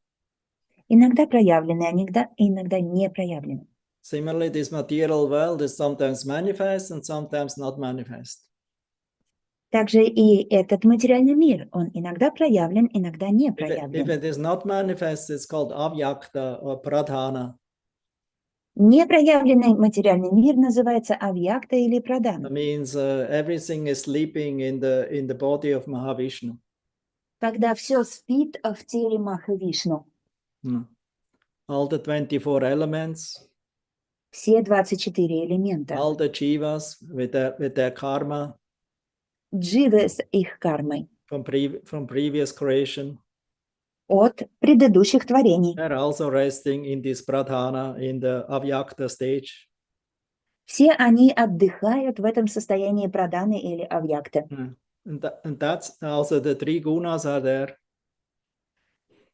Иногда проявлены, а иногда не проявлены. Similarly, this material world is sometimes manifest and sometimes not manifest. Также и этот материальный мир, он иногда проявлен, иногда не If проявлен. it is not manifest, it's called avyakta or pradhana. Непроявленный материальный мир называется авьякта или That прадана. means everything is sleeping in the body of Mahavishnu. Когда все спит в теле Махавишну. All the 24 elements, Все 24 элемента. all the jivas with their karma Дживы с их кармой. from previous creation, От предыдущих творений. they're also resting in this pradhana, in the avyakta stage. Все они отдыхают в этом состоянии праданы или авьякты. And that's also the three gunas are there.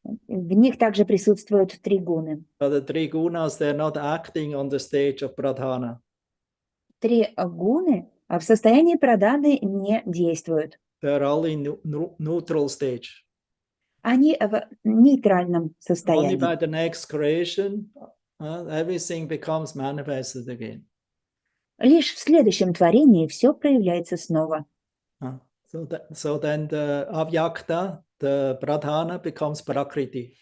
В них также присутствуют три гуны. But the three gunas, they're not acting on the stage of pradhana. Три гуны в состоянии праданы не действуют. They're all in neutral stage. Они в нейтральном Only состоянии. by the next creation, everything becomes manifested again. Лишь в следующем творении все проявляется снова. So then the avyakta, the pradhana, becomes prakriti.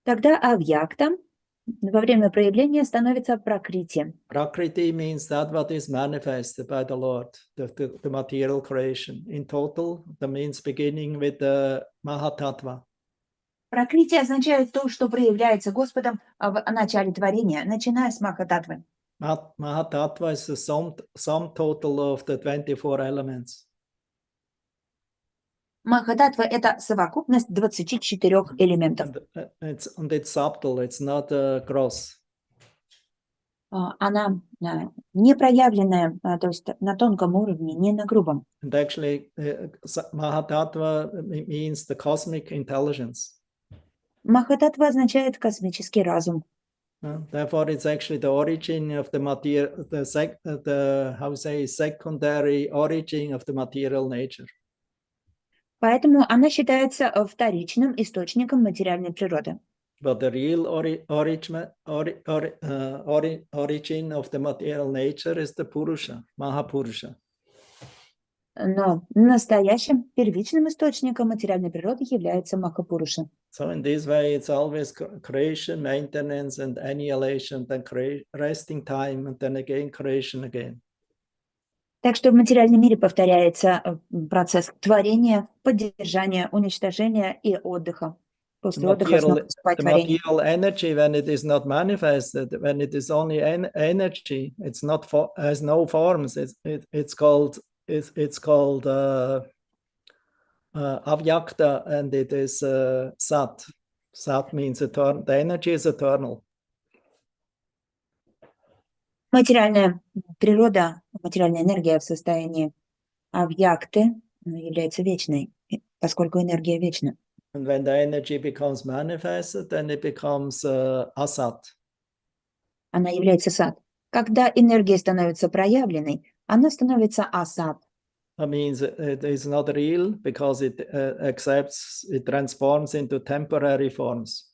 Тогда авьякта во время проявления становится пракрити. Prakriti means that what is manifested by the Lord, the material creation. In total, that means beginning with the Mahatattva. Пракрити означает то, что проявляется Господом в начале творения, начиная с Махататтвы. Mahatattva is the sum total of the 24 elements. Махататтва – это совокупность 24 элементов. And it's subtle, it's not gross. Она не проявленная, то есть на тонком уровне, не на грубом. And actually, Mahatattva means the cosmic intelligence. Махататтва означает космический разум. Therefore, it's actually the origin of the material, secondary origin of the material nature. Поэтому она считается вторичным источником материальной природы. But the real origin of the material nature is the Purusha, Mahapurusha. Но настоящим первичным источником материальной природы является Махапуруша. So in this way, it's always creation, maintenance, and annihilation, then resting time, and then again creation again. Так что в материальном мире повторяется процесс творения, поддержания, уничтожения и отдыха. После отдыха снова наступает The творение. material energy, when it is not manifested, when it is only energy, it's not has no forms. It's called avyakta, and it is sat. Sat means eternal. The energy is eternal. Материальная природа, материальная энергия в состоянии авьякты является вечной, поскольку энергия вечна. And when the energy becomes manifested, then it becomes asat. Она является сат. Когда энергия становится проявленной, она становится асат. That means it is not real because it it transforms into temporary forms.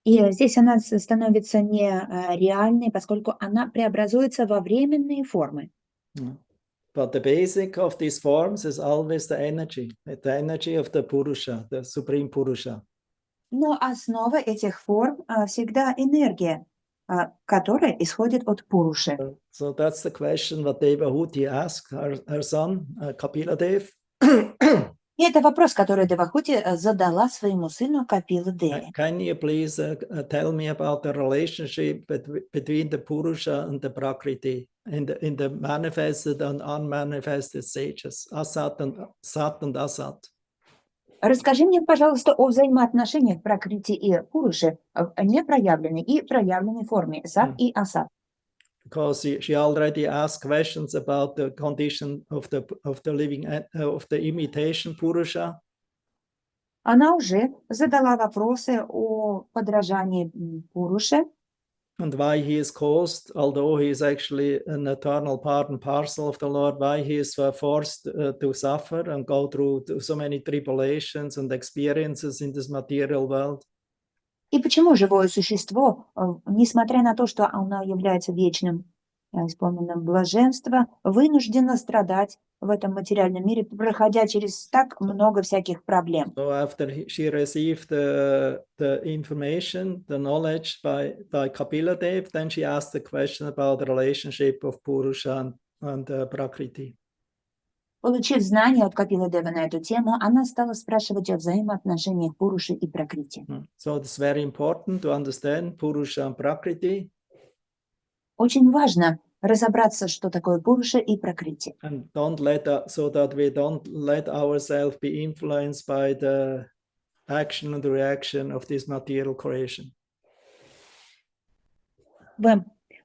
И здесь она становится не реальной, поскольку она преобразуется во временные формы. But the basic of these forms is always the energy of the Purusha, the Supreme Purusha. Но основа этих форм всегда энергия, которая исходит от Пуруши. So that's the question what Devahuti asked her son, Kapila Dev. И это вопрос, который Девахути задала своему сыну Капила Деве. Can you please tell me about the relationship between the Purusha and the Prakriti in the manifested and unmanifested stages, Asat and Sat and Asat? Расскажи мне, пожалуйста, о взаимоотношениях Пракрити и Пуруши в непроявленной и проявленной форме, Сат и Асат. Because she already asked questions about the condition of the living of the imitation Purusha. Она уже задала вопросы о подражании Пуруше. And why he is caused, although he is actually an eternal part and parcel of the Lord, why he is forced to suffer and go through so many tribulations and experiences in this material world. И почему живое существо, несмотря на то, что оно является вечным, исполненным блаженства, вынуждено страдать в этом материальном мире, проходя через так много всяких проблем. So after she received the information, the knowledge by Kapila Dev, then she asked the question about the relationship of Purusha and Prakriti. Получив знания от Капила Дева на эту тему, она стала спрашивать о взаимоотношениях Пуруши и Пракрити. So it's very important to understand Purusha and Prakriti. Очень важно разобраться, что такое Пуруша и Пракрити. And so that we don't let ourselves be influenced by the action and the reaction of this material creation.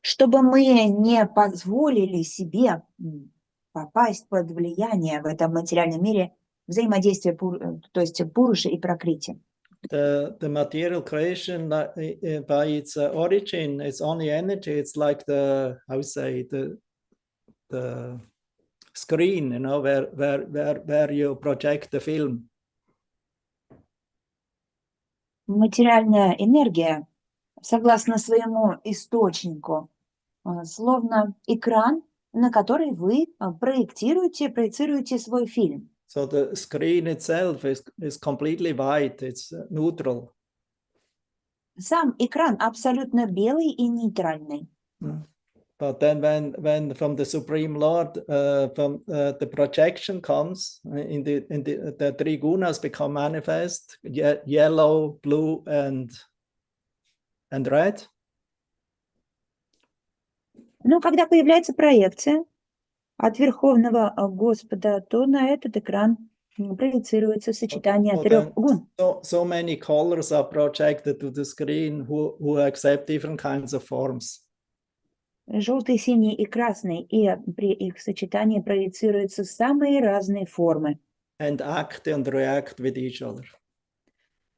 Чтобы мы не позволили себе попасть под влияние в этом материальном мире взаимодействия, то есть Пуруши и Пракрити. The material creation, by its origin, it's only energy. It's like the screen, you know, where you project the film. Материальная энергия, согласно своему источнику, словно экран, на который вы проецируете свой фильм. So the screen itself is completely white. It's neutral. Сам экран абсолютно белый и нейтральный. But then when from the Supreme Lord, the projection comes, in the three gunas become manifest, yellow, blue, and red. Но когда появляется проекция от Верховного Господа, то на этот экран проецируется сочетание трех гун. So many colors are projected to the screen who accept different kinds of forms. Желтый, синий и красный, и при их сочетании проецируются самые разные формы. And act and react with each other.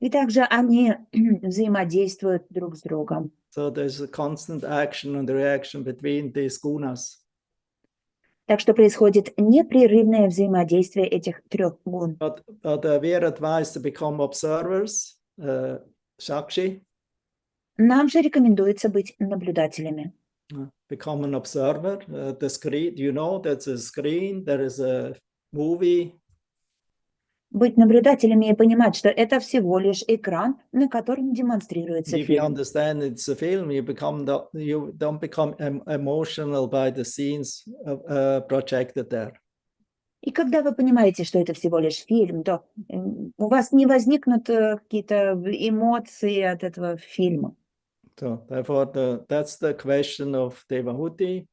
И также они взаимодействуют друг с другом. So there's a constant action and reaction between these gunas. Так что происходит непрерывное взаимодействие этих трех гун. But we are advised to become observers, Shakshi. Нам же рекомендуется быть наблюдателями. Become an observer. The screen, you know, that's a screen, there is a movie. Быть наблюдателями и понимать, что это всего лишь экран, на котором демонстрируется If you фильм. understand it's a film, you don't become emotional by the scenes projected there. И когда вы понимаете, что это всего лишь фильм, то у вас не возникнут какие-то эмоции от этого фильма. So therefore, that's the question of Devahuti.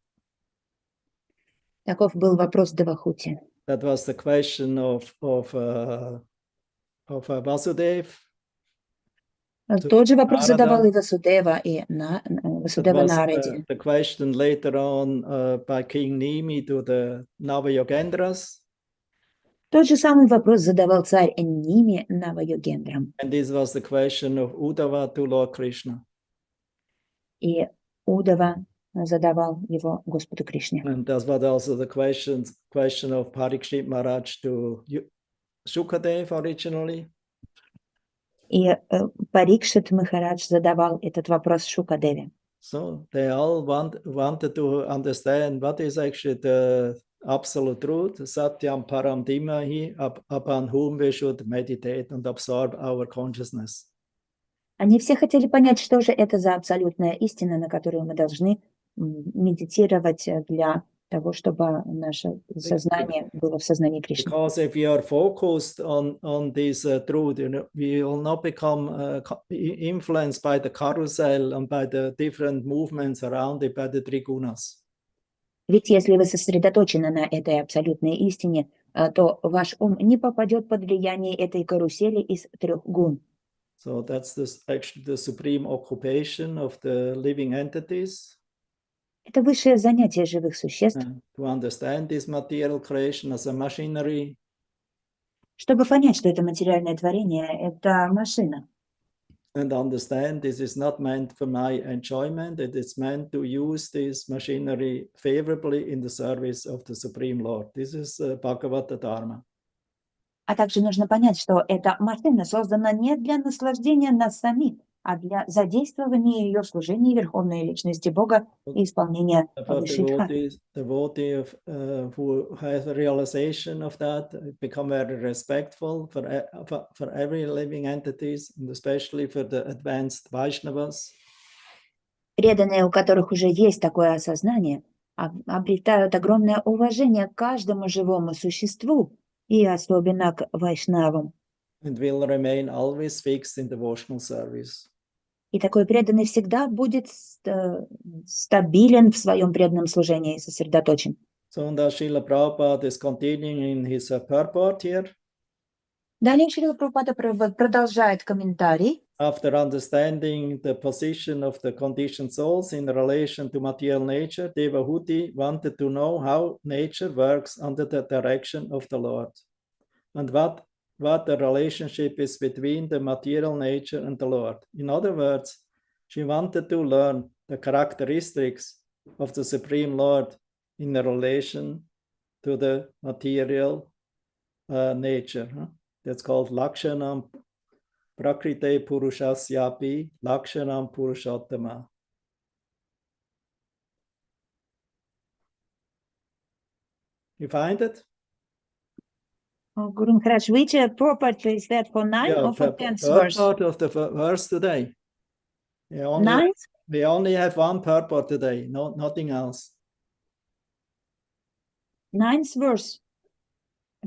Таков был вопрос Девахути. That was the question of Vasudev. Тот же вопрос Нарада. задавал и Васудева, и Васудева Нараде. The question later on by King Nimi to the Navayogendras. Тот же самый вопрос задавал царь Ними Навайогендрам. And this was the question of Uddhava to Lord Krishna. И Удава задавал его Господу Кришне. And that was also the question of Parikshit Maharaj to Shukadev originally. И Парикшит Махарадж задавал этот вопрос Шукадеве. So they all wanted to understand what is actually the absolute truth, Satyam Param Dhimahi, upon whom we should meditate and absorb our consciousness. Они все хотели понять, что же это за абсолютная истина, на которую мы должны медитировать для того, чтобы наше сознание было в сознании Кришны. Because if we are focused on this truth, you know, we will not become influenced by the carousel and by the different movements around it, by the three gunas. Ведь если вы сосредоточены на этой абсолютной истине, то ваш ум не попадет под влияние этой карусели из трех гун. So that's actually the supreme occupation of the living entities. Это высшее занятие живых существ. To understand this material creation as a machinery. Чтобы понять, что это материальное творение, это машина. And understand this is not meant for my enjoyment, it is meant to use this machinery favorably in the service of the Supreme Lord. This is Bhagavata Dharma. А также нужно понять, что эта машина создана не для наслаждения нас самих, а для задействования ее в служении Верховной Личности Бога и исполнения For высшей дхармы. devotee who has a realization of that, become very respectful for every living entities, and especially for the advanced Vaishnavas. Преданные, у которых уже есть такое осознание, обретают огромное уважение к каждому живому существу и особенно к вайшнавам. And will remain always fixed in devotional service. И такой преданный всегда будет стабилен в своем преданном служении и сосредоточен. So Srila Prabhupada is continuing in his purport here. Далее Шрила Прабхупада продолжает комментарий. After understanding the position of the conditioned souls in relation to material nature, Devahuti wanted to know how nature works under the direction of the Lord, and what the relationship is between the material nature and the Lord. In other words, she wanted to learn the characteristics of the Supreme Lord in relation to the material nature. That's called Lakshanam Prakriti Purushasyapi Lakshanam Purushottama. You find it? Guru Maharaj, which purport is that for 9 or for 10th verse? Purport of the verse today. We only have one purport today, nothing else. 9th verse,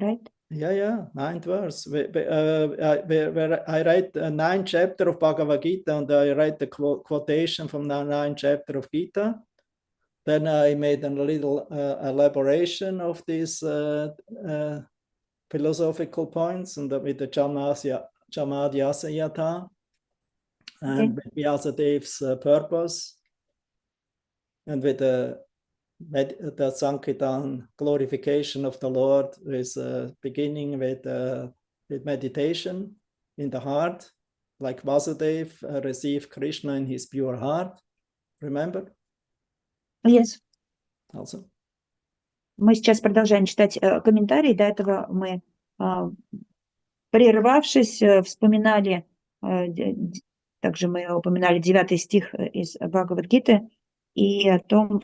right? Yeah, 9th verse. Where I read the 9th chapter of Bhagavad Gita, and I read the quotation from the 9th chapter of Gita. Then I made a little elaboration of these philosophical points, and with the Chamadhyasayata and with Vyasadev's purpose, and with the Sankirtan glorification of the Lord is beginning with meditation in the heart, like Vasudeva received Krishna in his pure heart. Remember? Yes. Also. Мы сейчас продолжаем читать комментарии. До этого мы, прервавшись, вспоминали, также мы упоминали 9 стих из Бхагавад-гиты и о том,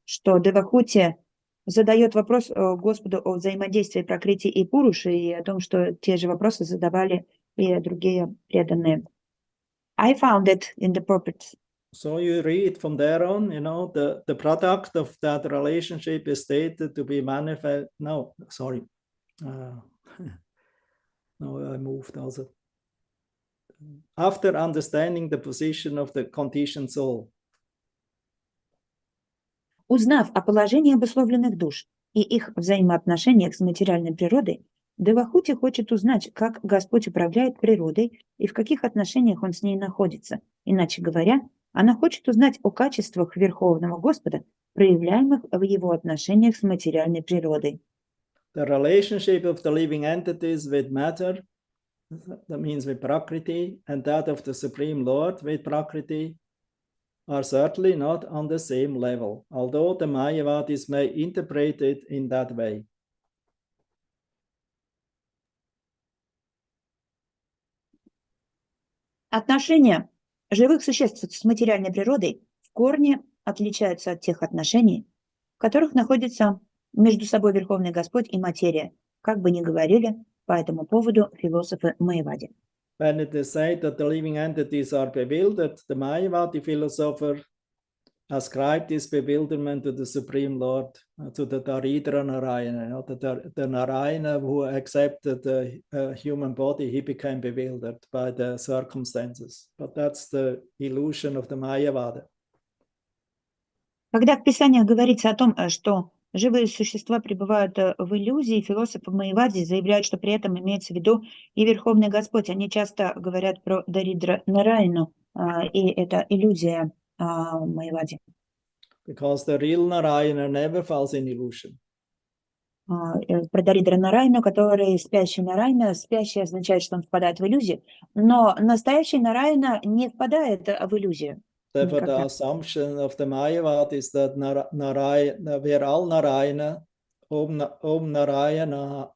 что Девахути задает вопрос Господу о взаимодействии пракрити и пуруши, и о том, что те же вопросы задавали и другие преданные. I found it in the purport. So you read from there on, the product of that relationship is stated to be manifest. No, sorry. No, I moved also. After understanding the position of the conditioned soul. Узнав о положении обусловленных душ и их взаимоотношениях с материальной природой, Девахути хочет узнать, как Господь управляет природой и в каких отношениях Он с ней находится. Иначе говоря, она хочет узнать о качествах Верховного Господа, проявляемых в Его отношениях с материальной природой. The relationship of the living entities with matter, that means with prakriti, and that of the Supreme Lord with prakriti, are certainly not on the same level, although the Mayavadis may interpret it in that way. Отношения живых существ с материальной природой в корне отличаются от тех отношений, в которых находится между собой Верховный Господь и материя, как бы ни говорили по этому поводу философы Майявади. When it is said that the living entities are bewildered, the Mayavadi philosopher ascribed this bewilderment to the Supreme Lord, to the Daridra Narayana. The Narayana who accepted the human body, he became bewildered by the circumstances. But that's the illusion of the Mayavada. Когда в Писаниях говорится о том, что живые существа пребывают в иллюзии, философы Майявади заявляют, что при этом имеется в виду и Верховный Господь. Они часто говорят про Даридра Нараяну, и это иллюзия Майявади. Because the real Narayana never falls in illusion. Про Даридра Нараяну, который спящий Нараяна, спящий означает, что он впадает в иллюзию, но настоящий Нараяна не впадает в иллюзию. Therefore, the assumption of the Mayavadi is that Narayana, we're all Narayana, Om Narayana,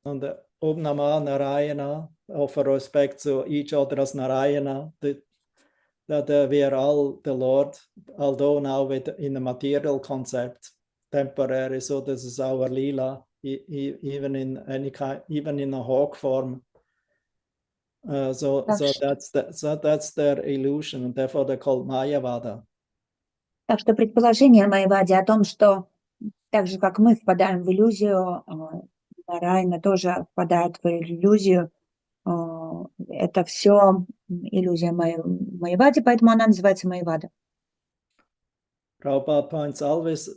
and Om Nama Narayana, offer respect to each other as Narayana, that we are all the Lord, although now in a material concept, temporary. So this is our lila, even in any kind, even in a hawk form. So that's their illusion, and therefore they're called Mayavada. Так что предположение Майявади о том, что так же, как мы впадаем в иллюзию, Нараяна тоже впадает в иллюзию, это все иллюзия Майявади, поэтому она называется Майявада. Prabhupada points always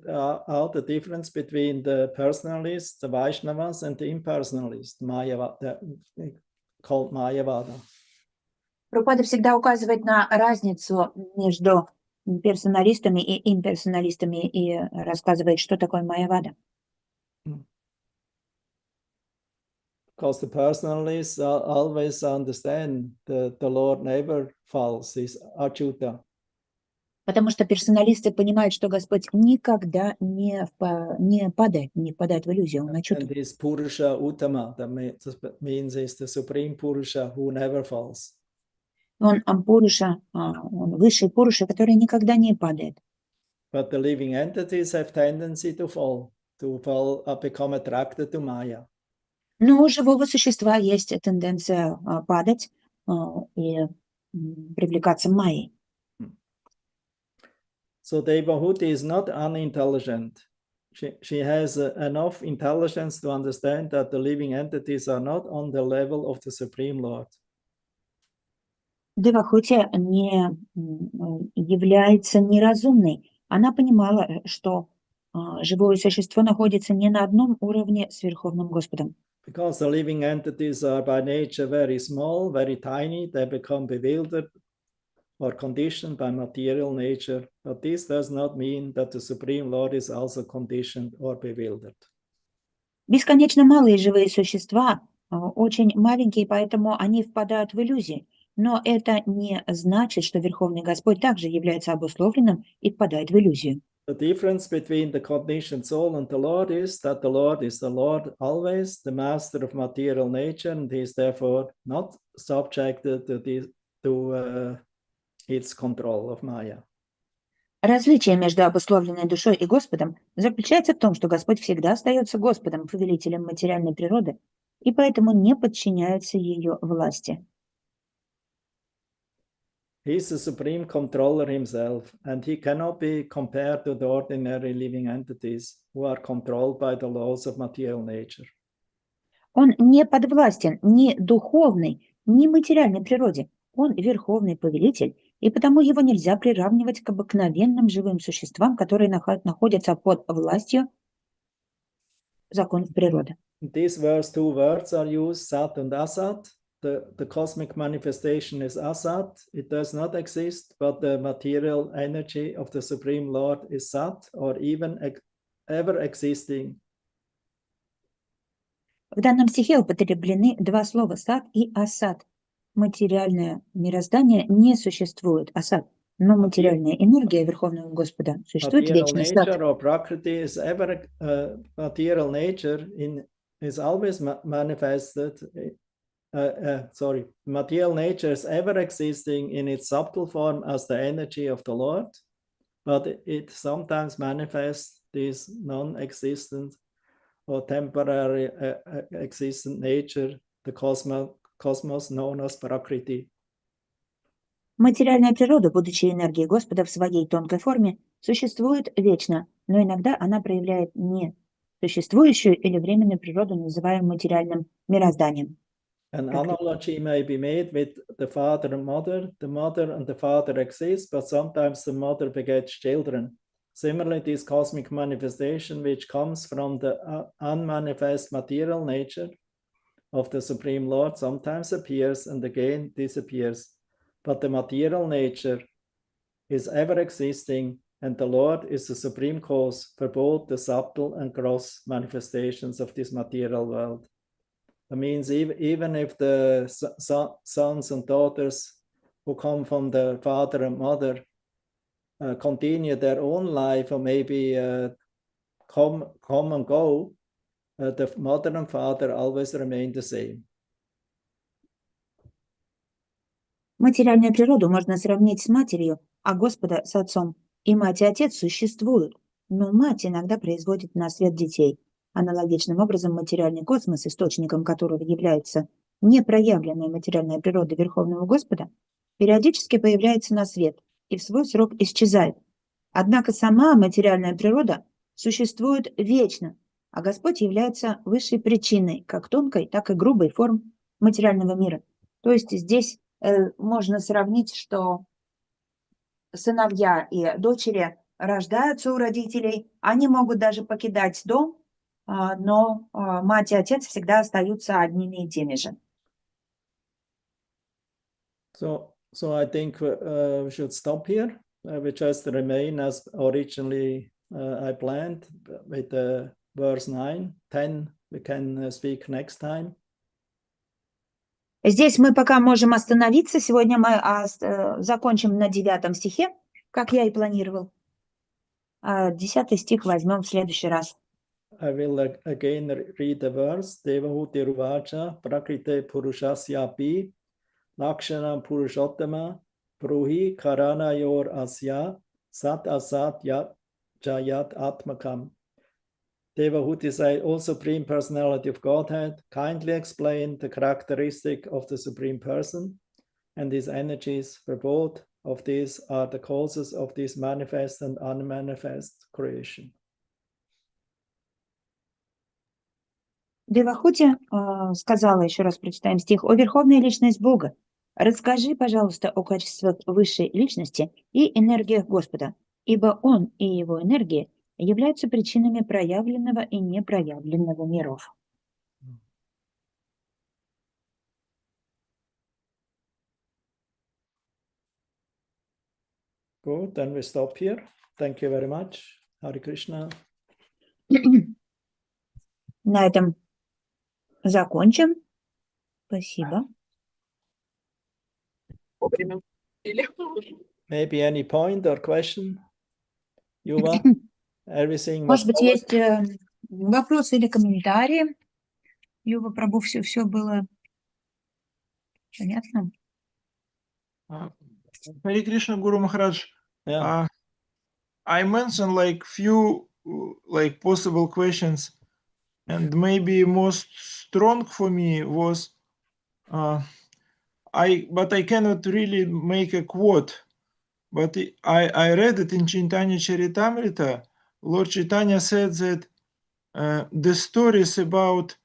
out the difference between the personalists, the Vaishnavas, and the impersonalists, Mayavada, called Mayavada. Прабхупада всегда указывает на разницу между персоналистами и имперсоналистами и рассказывает, что такое Майявада. Because the personalists always understand the Lord never falls, he's Achyuta. Потому что персоналисты понимают, что Господь никогда не впадает в иллюзию, он Achyuta. And he's Purusha Uttama, that means he's the supreme Purusha who never falls. Он Пуруша, он высший Пуруша, который никогда не падает. But the living entities have tendency to fall, become attracted to Maya. Но у живого существа есть тенденция падать и привлекаться Майей. So Devahuti is not unintelligent. She has enough intelligence to understand that the living entities are not on the level of the Supreme Lord. Девахути не является неразумной. Она понимала, что живое существо находится не на одном уровне с Верховным Господом. Because the living entities are by nature very small, very tiny, they become bewildered or conditioned by material nature. But this does not mean that the Supreme Lord is also conditioned or bewildered. Бесконечно малые живые существа, очень маленькие, поэтому они впадают в иллюзии. Но это не значит, что Верховный Господь также является обусловленным и впадает в иллюзию. The difference between the conditioned soul and the Lord is that the Lord is the Lord always, the master of material nature, and he is therefore not subjected to its control of Maya. Различие между обусловленной душой и Господом заключается в том, что Господь всегда остается Господом, повелителем материальной природы, и поэтому не подчиняется ее власти. He is the supreme controller himself, and he cannot be compared to the ordinary living entities who are controlled by the laws of material nature. Он не подвластен ни духовной, ни материальной природе. Он верховный повелитель, и потому его нельзя приравнивать к обыкновенным живым существам, которые находятся под властью законов природы. In this verse, two words are used, Sat and Asat. The cosmic manifestation is Asat. It does not exist, but the material energy of the Supreme Lord is Sat, or even ever existing. В данном стихе употреблены два слова «сад» и «асад». Материальное мироздание не существует, асад, но материальная энергия Верховного Господа существует вечно. Nature or prакрити is ever material nature is always manifested. Material nature is ever existing in its subtle form as the energy of the Lord, but it sometimes manifests this non-existent or temporary existent nature, the cosmos known as пракрити. Материальная природа, будучи энергией Господа в своей тонкой форме, существует вечно, но иногда она проявляет несуществующую или временную природу, называемую материальным мирозданием. An analogy may be made with the father and mother. The mother and the father exist, but sometimes the mother begets children. Similarly, this cosmic manifestation, which comes from the unmanifest material nature of the Supreme Lord, sometimes appears and again disappears. But the material nature is ever existing, and the Lord is the supreme cause for both the subtle and gross manifestations of this material world. That means even if the sons and daughters who come from the father and mother continue their own life, or maybe come and go, the mother and father always remain the same. Материальную природу можно сравнить с матерью, а Господа с отцом. И мать и отец существуют, но мать иногда производит на свет детей. Аналогичным образом материальный космос, источником которого является непроявленная материальная природа Верховного Господа, периодически появляется на свет и в свой срок исчезает. Однако сама материальная природа существует вечно, а Господь является высшей причиной как тонкой, так и грубой форм материального мира. То есть здесь можно сравнить, что сыновья и дочери рождаются у родителей, они могут даже покидать дом, но мать и отец всегда остаются одними и теми же. So I think we should stop here. We just remain as originally I planned with verse 9, 10. We can speak next time. Здесь мы пока можем остановиться. Сегодня мы закончим на 9 стихе, как я и планировал. 10 стих возьмем в следующий раз. I will again read the verse. Devahuti Ruvacha, Prakriti Purushasyapi, Lakshana Purushottama, Pruhi Karana Yor Asya, Sat Asat Yat Jayat Atmakam. Devahuti is all Supreme Personality of Godhead. Kindly explain the characteristic of the Supreme Person and his energies, for both of these are the causes of this manifest and unmanifest creation. Девахути сказала, еще раз прочитаем стих, «О Верховная Личность Бога, расскажи, пожалуйста, о качествах Высшей Личности и энергиях Господа, ибо Он и Его энергии являются причинами проявленного и непроявленного миров». Good, then we stop here. Thank you very much. Hare Krishna. На этом закончим. Спасибо. Maybe any point or question? Yuva, everything was Может быть, есть вопросы или комментарии? Юва, Прабу, все было понятно? Харе Кришна, Гуру Махарадж. Yeah. I mentioned like few like possible questions, and maybe most strong for me was but I cannot really make a quote. But I read it in Chaitanya Charitamrita. Lord Chaitanya said that the stories about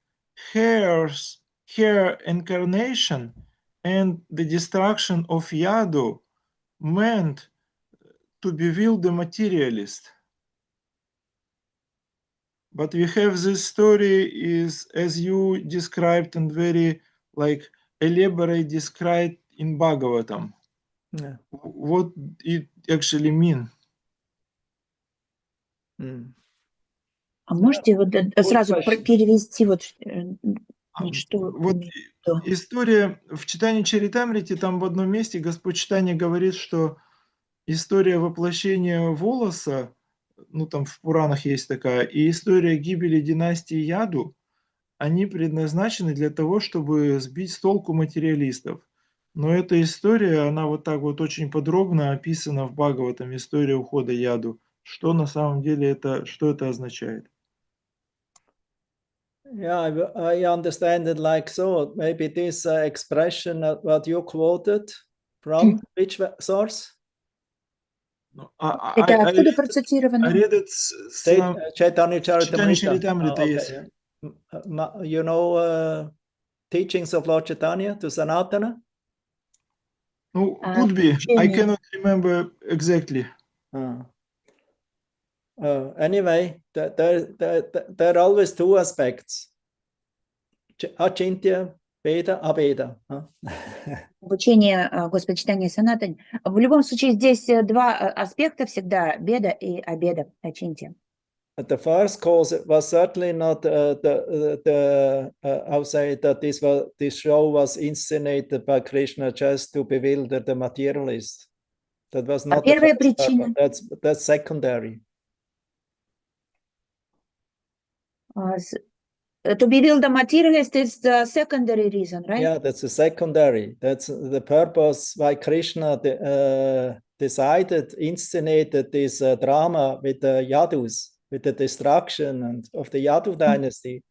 hair incarnation and the destruction of Yadu meant to bewail the materialist. But we have this story is as you described and very like elaborate described in Bhagavatam. Yeah. What it actually mean? А можете вот сразу question. перевести вот что? Вот история в читании Чаритамрити, там в одном месте Господь Читания говорит, что история воплощения волоса, ну там в Пуранах есть такая, и история гибели династии Яду, они предназначены для того, чтобы сбить с толку материалистов. Но эта история, она вот так вот очень подробно описана в Бхагаватам, история ухода Яду. Что на самом деле это, что это означает? Yeah, I understand it like so. Maybe this expression what you quoted from which source? Это откуда процитировано? I read it Chaitanya Читание Charitamrita. Чаритамрита есть. You know teachings of Lord Chaitanya to Sanatana? Ну, could be. I cannot remember exactly. Anyway, there are always two aspects. Achintya, Veda, Abeda. Обучение Господа Читания Санатани. В любом случае здесь два аспекта всегда, беда и обеда, очиньте. The first cause was certainly not I'll say that this show was inscenated by Krishna just to bewilder the materialist. That was not the первая first причина. purpose. That's secondary. To bewilder materialist is the secondary reason, right? Yeah, that's a secondary. That's the purpose why Krishna decided, inscenated this drama with the Yadus, with the destruction of the Yadu dynasty,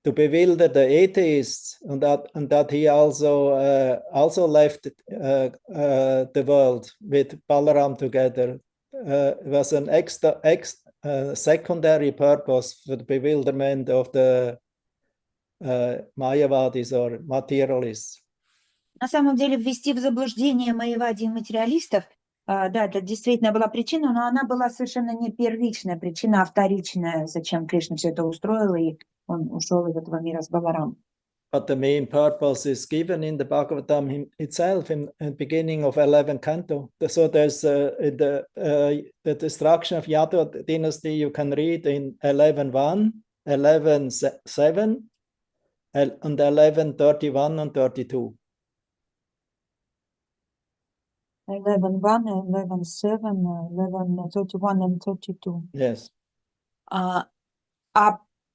to bewilder the atheists, and that he also left the world with Balaram together. It was an secondary purpose for the bewilderment of the Mayavadis or materialists. На самом деле, ввести в заблуждение майявади и материалистов, да, это действительно была причина, но она была совершенно не первичная причина, а вторичная, зачем Кришна все это устроил, и он ушел из этого мира с Баларам. But the main purpose is given in the Bhagavatam itself, in the beginning of 11th canto. So there's the destruction of Yadu dynasty you can read in 11.1, 11.7, and 11.31 and 32. 11.1, 11.7, 11.31 and 32. Yes. А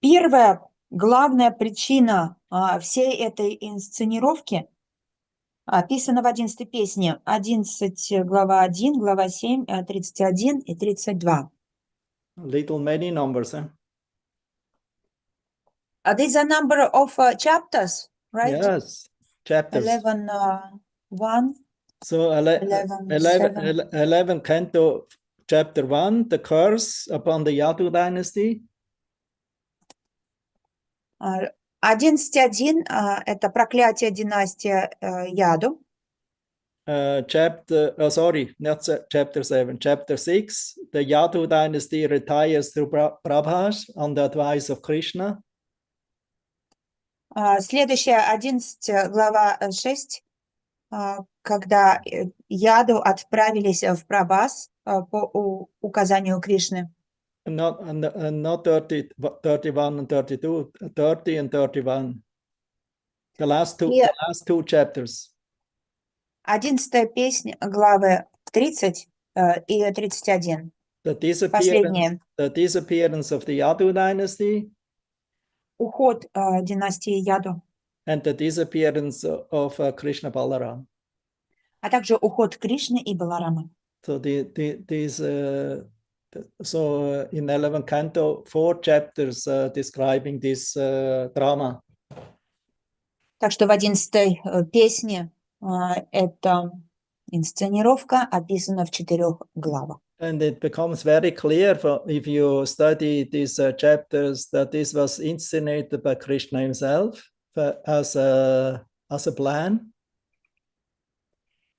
первая, главная причина всей этой инсценировки описана в 11 песне. 11, глава 1, глава 7, 31 и 32. Little many numbers, eh? These are number of chapters, right? Yes, chapters. 11.1. So 11 canto, chapter 1, the curse upon the Yadu dynasty. 11.1 это проклятие династии Яду. Not chapter 7, chapter 6, the Yadu dynasty retires through Prabhas on the advice of Krishna. Следующая 11 глава 6, когда Яду отправились в Прабхас по указанию Кришны. Not 30, 31 and 32, 30 and 31. The last two chapters. 11 песня, главы 30 и 31. Последняя. The disappearance of the Yadu dynasty. Уход династии Яду. And the disappearance of Krishna Balaram. А также уход Кришны и Баларама. So in 11th canto, 4 chapters describing this drama. Так что в 11 песне эта инсценировка описана в 4 главах. And it becomes very clear if you study these chapters that this was inscenated by Krishna himself as a plan.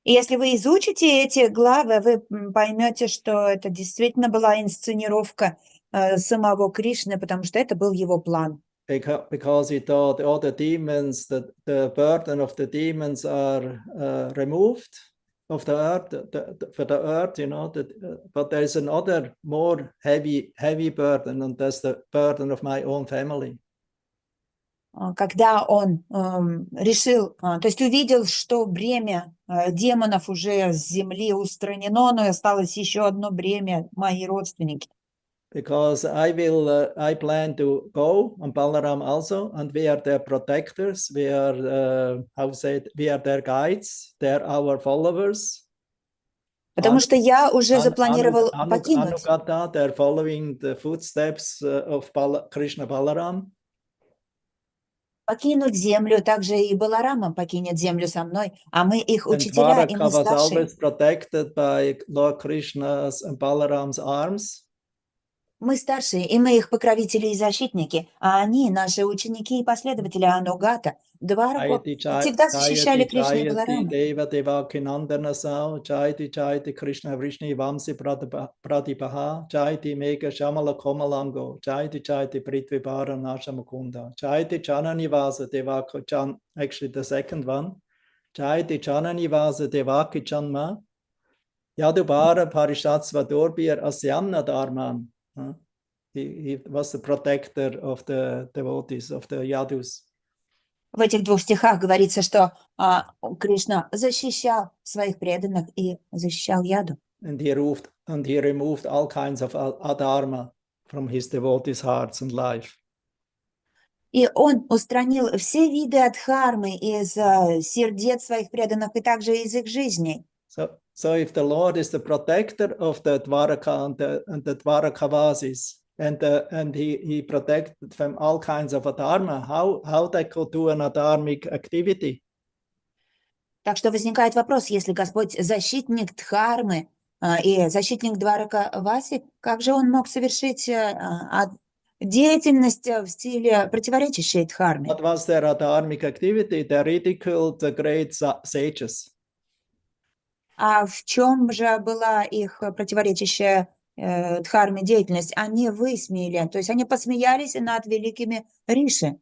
И если вы изучите эти главы, вы поймете, что это действительно была инсценировка самого Кришны, потому что это был его план. Because he thought all the demons, the burden of the demons are removed of the earth, for the earth, but there is another more heavy burden, and that's the burden of my own family. Когда он решил, то есть увидел, что бремя демонов уже с земли устранено, но осталось еще одно бремя, мои родственники. Because I plan to go, and Balaram also, and we are their protectors, we are, we are their guides, they're our followers. Потому что я уже запланировал покинуть. They're following the footsteps of Krishna Balaram. Покинуть землю, также и Баларама покинет землю со мной, а мы их учителя, и мы was старшие. always protected by Lord Krishna's and Balaram's arms. Мы старшие, и мы их покровители и защитники, а они наши ученики и последователи Анугата, Двараку, всегда защищали Кришну и Баларама. Deva Devakinandanasau, Jaiti Jaiti Krishna Vrishni Vamsi Pratipaha, Jaiti Mega Shamala Komalango, Jaiti Jaiti Prithvi Bhara Nashamukunda, Jaiti Jananivasa Devako Chan, actually the second one, Jaiti Jananivasa Devaki Chanma, Yadubara Parishatsva Dorbir Asyamna Dharman. He was the protector of the devotees, of the Yadus. В этих 2 стихах говорится, что Кришна защищал своих преданных и защищал Яду. And he removed all kinds of adharma from his devotees' hearts and life. И он устранил все виды адхармы из сердец своих преданных и также из их жизней. So if the Lord is the protector of the Dwaraka and the Dwarakavasis, and he protected from all kinds of adharma, how they could do an adharmic activity? Так что возникает вопрос, если Господь защитник Дхармы и защитник Дварака Васи, как же он мог совершить деятельность в стиле противоречащей Дхарме? What was their adharmic activity? They ridiculed the great sages. А в чем же была их противоречащая Дхарме деятельность? Они высмеяли, то есть они посмеялись над великими риши.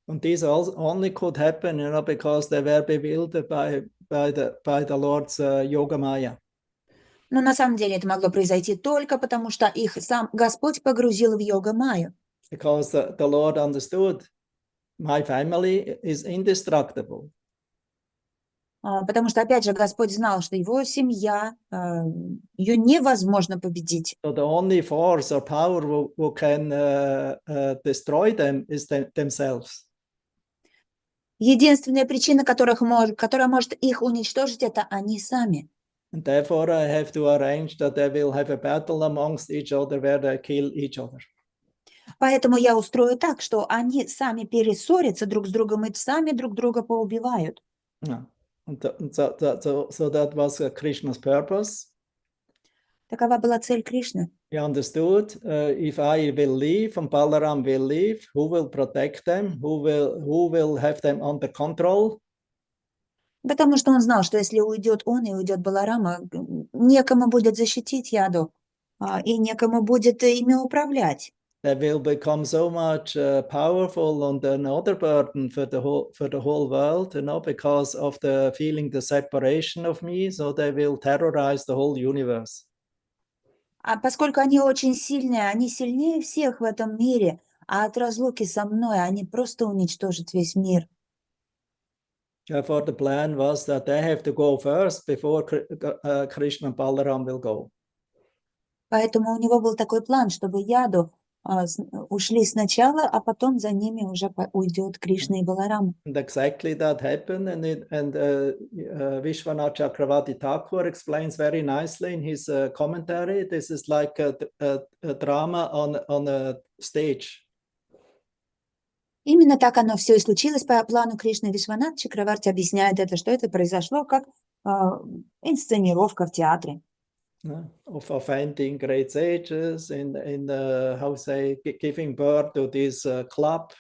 And this only could happen, because they were bewildered by the Lord's Yoga Maya. Но на самом деле это могло произойти только потому, что их сам Господь погрузил в йога-майю. Because the Lord understood, my family is indestructible. Потому что, опять же, Господь знал, что его семья, ее невозможно победить. So the only force or power who can destroy them is themselves. Единственная причина, которая может их уничтожить, это они сами. And therefore I have to arrange that they will have a battle amongst each other where they kill each other. Поэтому я устрою так, что они сами перессорятся друг с другом и сами друг друга поубивают. Yeah. So that was Krishna's purpose. Такова была цель Кришны. He understood, if I will leave and Balaram will leave, who will protect them? Who will have them under control? Потому что он знал, что если уйдет он и уйдет Баларама, некому будет защитить яду, и некому будет ими управлять. They will become so much powerful and another burden for the whole world, because of the feeling the separation of me. So they will terrorize the whole universe. А поскольку они очень сильные, они сильнее всех в этом мире, а от разлуки со мной они просто уничтожат весь мир. Therefore, the plan was that they have to go first before Krishna and Balaram will go. Поэтому у него был такой план, чтобы яду ушли сначала, а потом за ними уже уйдет Кришна и Баларам. And exactly that happened, and Vishwanath Chakravarti Thakur explains very nicely in his commentary. This is like a drama on a stage. Именно так оно все и случилось по плану Кришны. Вишванат Чакраварти объясняет это, что это произошло как инсценировка в театре. Of offending great sages in how say giving birth to this club.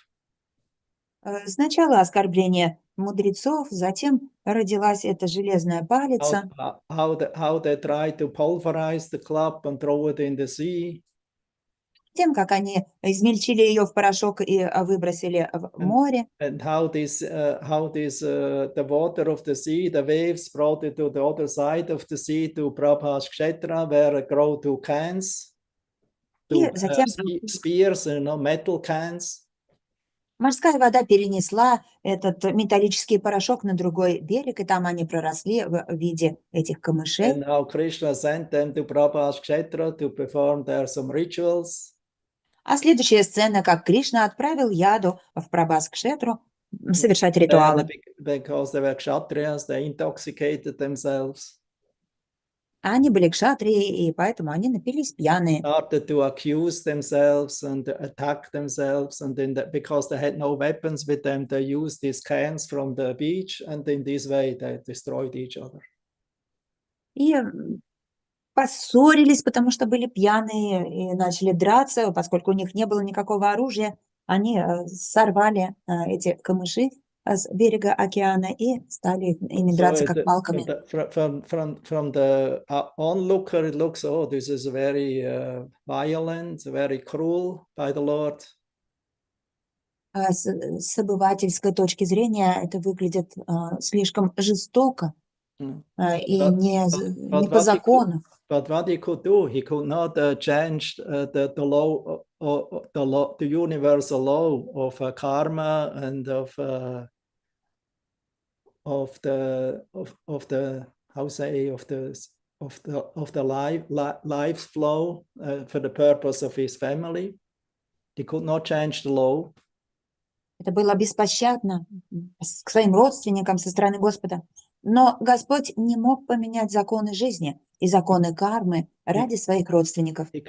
Сначала оскорбление мудрецов, затем родилась эта железная палица. How they try to pulverize the club and throw it in the sea. Тем, как они измельчили ее в порошок и выбросили в море. And how the water of the sea, the waves brought it to the other side of the sea, to Prabhas Kshetra, where it grow to cans, to spears, metal cans. Морская вода перенесла этот металлический порошок на другой берег, и там они проросли в виде этих камышей. And how Krishna sent them to Prabhas Kshetra to perform there some rituals. А следующая сцена, как Кришна отправил яду в Прабхас-кшетру совершать ритуалы. Because they were kshatriyas, they intoxicated themselves. Они были кшатрии, и поэтому они напились пьяные. Started to accuse themselves and attack themselves, and then because they had no weapons with them, they used these cans from the beach, and in this way they destroyed each other. И поссорились, потому что были пьяные, и начали драться, поскольку у них не было никакого оружия. Они сорвали эти камыши с берега океана и стали ими драться как палками. From the onlooker, it looks, oh, this is very violent, very cruel by the Lord. С обывательской точки зрения это выглядит слишком жестоко и не по закону. But what he could do, he could not change the law, the universal law of karma and of the life flow for the purpose of his family. He could not change the law. Это было беспощадно к своим родственникам со стороны Господа. Но Господь не мог поменять законы жизни и законы кармы ради своих родственников. He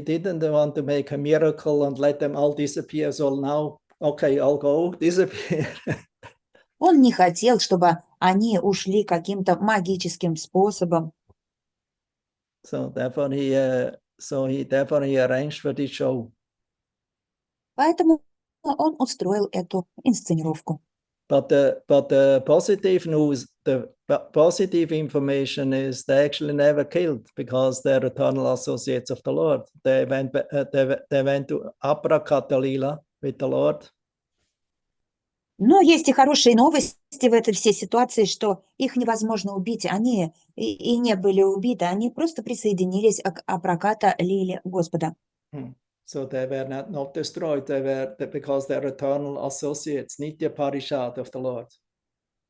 didn't want to make a miracle and let them all disappear. So now, okay, I'll go disappear. Он не хотел, чтобы они ушли каким-то магическим способом. So therefore he arranged for this show. Поэтому он устроил эту инсценировку. But the positive news, the positive information is they actually never killed because they're eternal associates of the Lord. They went to Abrakatalila with the Lord. Но есть и хорошие новости в этой всей ситуации, что их невозможно убить. Они и не были убиты, они просто присоединились к Апраката Лиле Господа. So they were not destroyed, because they're eternal associates, Nitya Parishad of the Lord.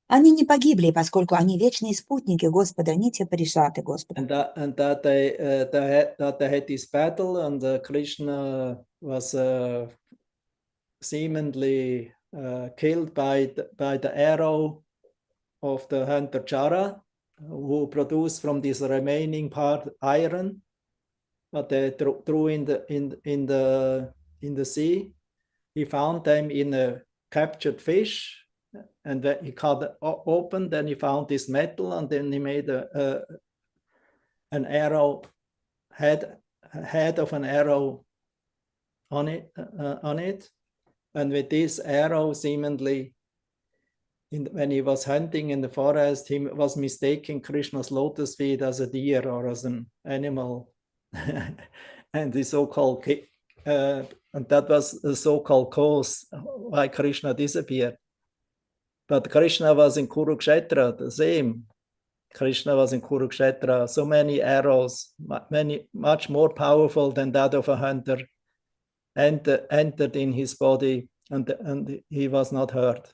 Они не погибли, поскольку они вечные спутники Господа, Нитья Паришаты Господа. And that they had this battle, and Krishna was seemingly killed by the arrow of the hunter Jara, who produced from this remaining part iron, but they threw in the sea. He found them in a captured fish, and then he cut it open. Then he found this metal, and then he made an arrow head of an arrow on it. And with this arrow, seemingly, when he was hunting in the forest, he was mistaking Krishna's lotus feet as a deer or as an animal, and the so-called and that was the so-called cause why Krishna disappeared. But Krishna was in Kurukshetra, the same. Krishna was in Kurukshetra, so many arrows, much more powerful than that of a hunter, entered in his body, and he was not hurt.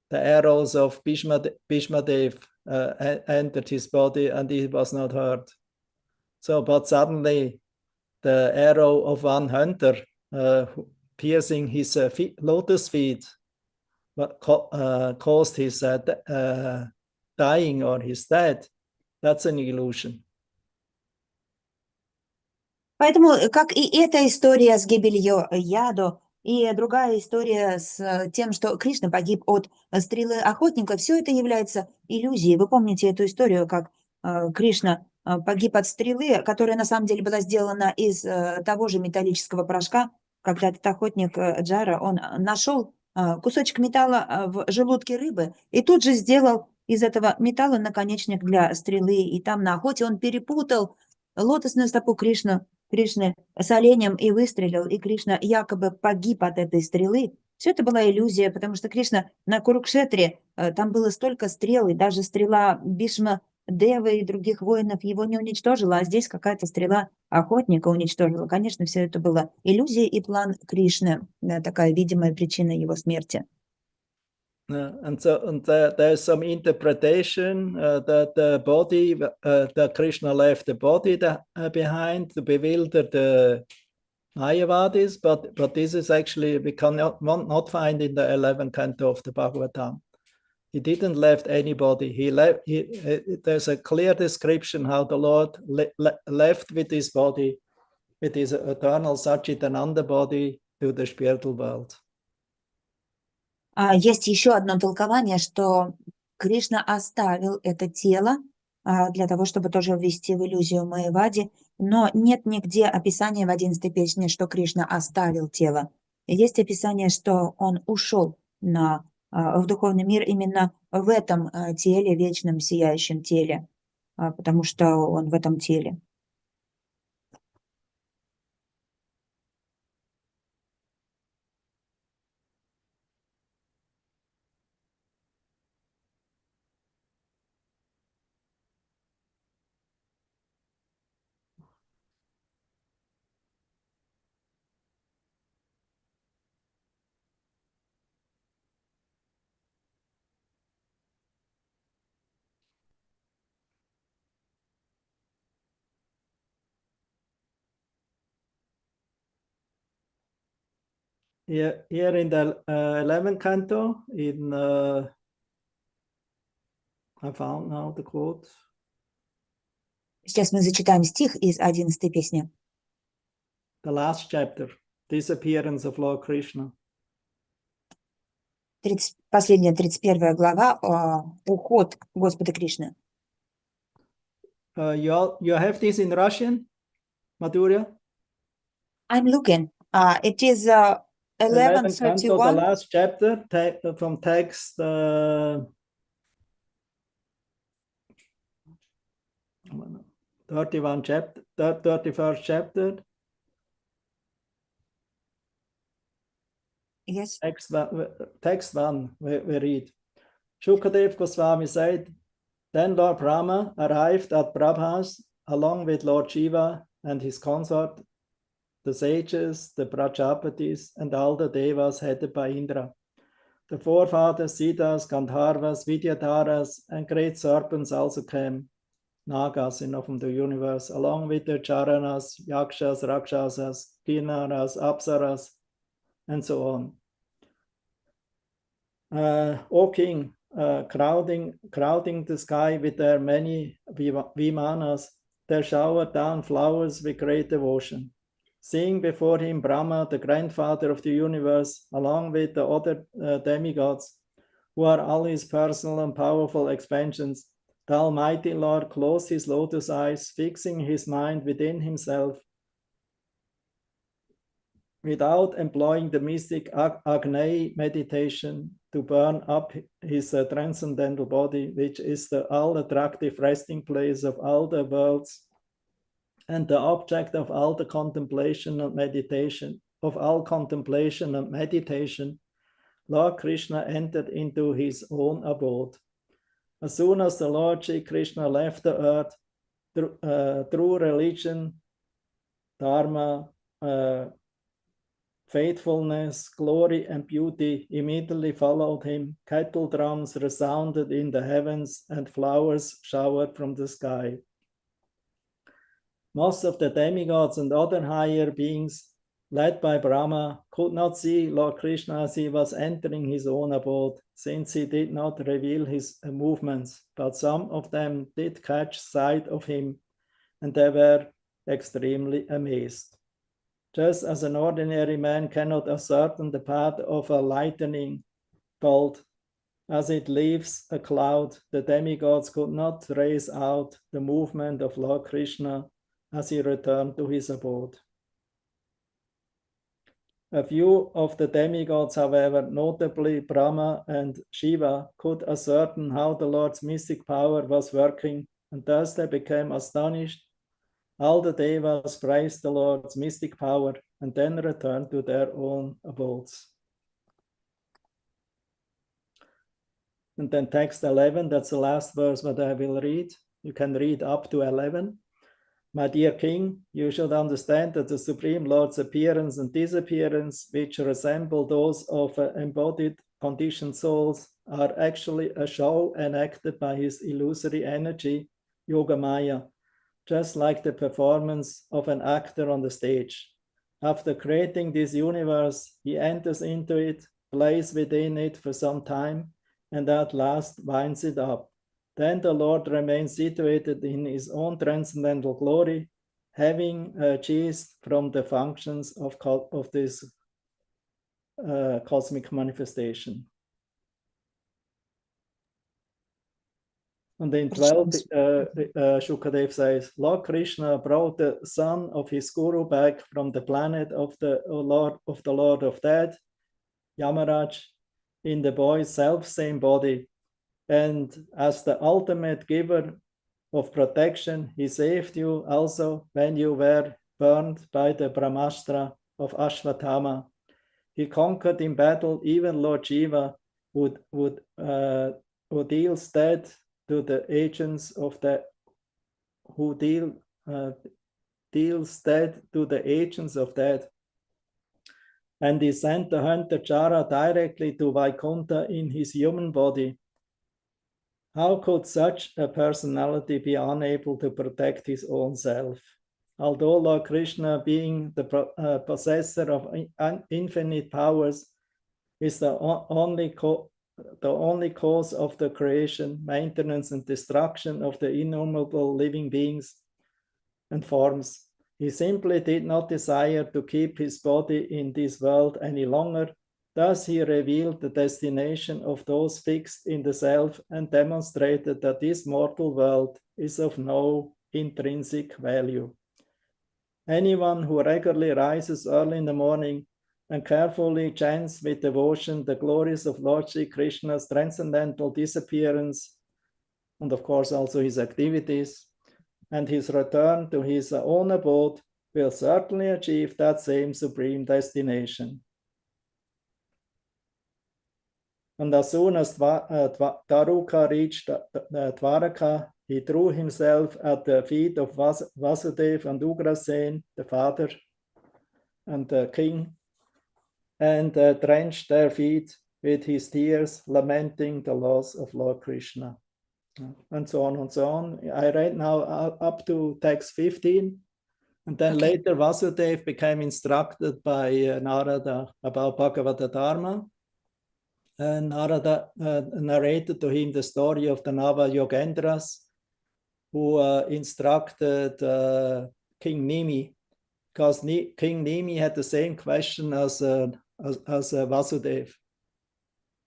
The arrows of Bhishma Dev entered his body, and he was not hurt. So, but suddenly, the arrow of one hunter piercing his lotus feet caused his dying or his death. That's an illusion. Поэтому, как и эта история с гибелью Яду, и другая история с тем, что Кришна погиб от стрелы охотника, все это является иллюзией. Вы помните эту историю, как Кришна погиб от стрелы, которая на самом деле была сделана из того же металлического порошка, когда этот охотник Джара, он нашел кусочек металла в желудке рыбы и тут же сделал из этого металла наконечник для стрелы. И там на охоте он перепутал лотосную стопу Кришны с оленем и выстрелил, и Кришна якобы погиб от этой стрелы. Все это была иллюзия, потому что Кришна на Курукшетре, там было столько стрел, и даже стрела Бишма Девы и других воинов его не уничтожила, а здесь какая-то стрела охотника уничтожила. Конечно, все это было иллюзия и план Кришны, такая видимая причина его смерти. And there's some interpretation that the body, that Krishna left the body behind to bewilder the Mayavadis, but this is actually, we cannot not find in the 11th canto of the Bhagavatam. He didn't left anybody. There's a clear description how the Lord left with his body, with his eternal Satchitananda body, to the spiritual world. Есть еще одно толкование, что Кришна оставил это тело для того, чтобы тоже ввести в иллюзию Майявади, но нет нигде описания в 11-й песне, что Кришна оставил тело. Есть описание, что он ушел в духовный мир именно в этом теле, вечном сияющем теле, потому что он в этом теле. Here in the 11th canto, I found now the quote. Сейчас мы зачитаем стих из 11 песни. The last chapter, Disappearance of Lord Krishna. Последняя 31 глава, уход Господа Кришны. You have this in Russian, Madhurya? I'm looking. It is 11th canto, the 11:31. last chapter from text 31st chapter. Yes. Text 1, we read. Shukadev Goswami said, then Lord Brahma arrived at Prabhas along with Lord Shiva and his consort, the sages, the Prajapatis, and all the devas headed by Indra. The forefathers, Siddhas, Gandharvas, Vidyadharas, and great serpents also came, Nagas from the universe, along with the Charanas, Yakshas, Rakshasas, Kinnaras, Apsaras, and so on. O king, crowding the sky with their many vimanas, they showered down flowers with great devotion. Seeing before him Brahma, the grandfather of the universe, along with the other demigods, who are all his personal and powerful expansions, the Almighty Lord closed his lotus eyes, fixing his mind within himself, without employing the mystic Agni meditation to burn up his transcendental body, which is the all-attractive resting place of all the worlds and the object of all the contemplation and meditation, Lord Krishna entered into his own abode. As soon as the Lord Shri Krishna left the earth, true religion, dharma, faithfulness, glory, and beauty immediately followed him. Kettle drums resounded in the heavens, and flowers showered from the sky. Most of the demigods and other higher beings, led by Brahma, could not see Lord Krishna as he was entering his own abode, since he did not reveal his movements, but some of them did catch sight of him, and they were extremely amazed. Just as an ordinary man cannot ascertain the path of a lightning bolt as it leaves a cloud, the demigods could not trace out the movement of Lord Krishna as he returned to his abode. A few of the demigods, however, notably Brahma and Shiva, could ascertain how the Lord's mystic power was working, and thus they became astonished. All the devas praised the Lord's mystic power and then returned to their own abodes. And then text 11, that's the last verse that I will read. You can read up to 11. My dear king, you should understand that the Supreme Lord's appearance and disappearance, which resemble those of embodied conditioned souls, are actually a show enacted by his illusory energy, Yoga Maya, just like the performance of an actor on the stage. After creating this universe, he enters into it, plays within it for some time, and at last winds it up. Then the Lord remains situated in his own transcendental glory, having ceased from the functions of this cosmic manifestation. And in 12, Shukadev says, Lord Krishna brought the son of his guru back from the planet of the Lord of Death, Yamaraj, in the boy's self-same body. And as the ultimate giver of protection, he saved you also when you were burned by the Brahmastra of Ashwatthama. He conquered in battle even Lord Shiva, who deals death to the agents of the deals death to the agents of death. And he sent the hunter Chara directly to Vaikuntha in his human body. How could such a personality be unable to protect his own self? although Lord Krishna, being the possessor of infinite powers, is the only cause of the creation, maintenance, and destruction of the innumerable living beings and forms. He simply did not desire to keep his body in this world any longer. Thus he revealed the destination of those fixed in the self and demonstrated that this mortal world is of no intrinsic value. Anyone who regularly rises early in the morning and carefully chants with devotion the glories of Lord Sri Krishna's transcendental disappearance, and of course also his activities, and his return to his own abode, will certainly achieve that same supreme destination. And as soon as Taruka reached Dwaraka, he threw himself at the feet of Vasudeva and Ugrasen, the father and the king, and drenched their feet with his tears, lamenting the loss of Lord Krishna. And so on and so on. I read now up to text 15, and then later Vasudeva became instructed by Narada about Bhagavata Dharma. And Narada narrated to him the story of the Nava Yogendras, who instructed King Nimi, because King Nimi had the same question as Vasudeva.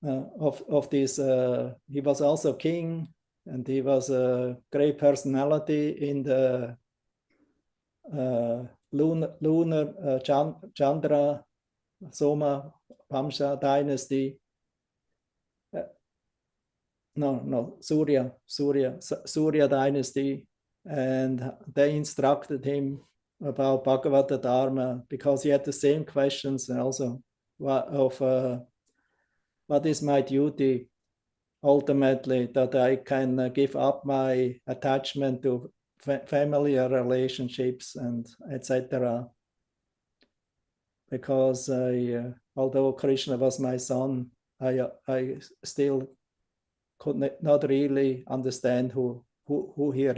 Of this, he was also king, and he was a great personality in the lunar Chandra Soma Vamsha dynasty. Surya dynasty, and they instructed him about Bhagavata Dharma because he had the same questions also of what is my duty ultimately, that I can give up my attachment to family relationships and etc. Because although Krishna was my son, I still could not really understand who he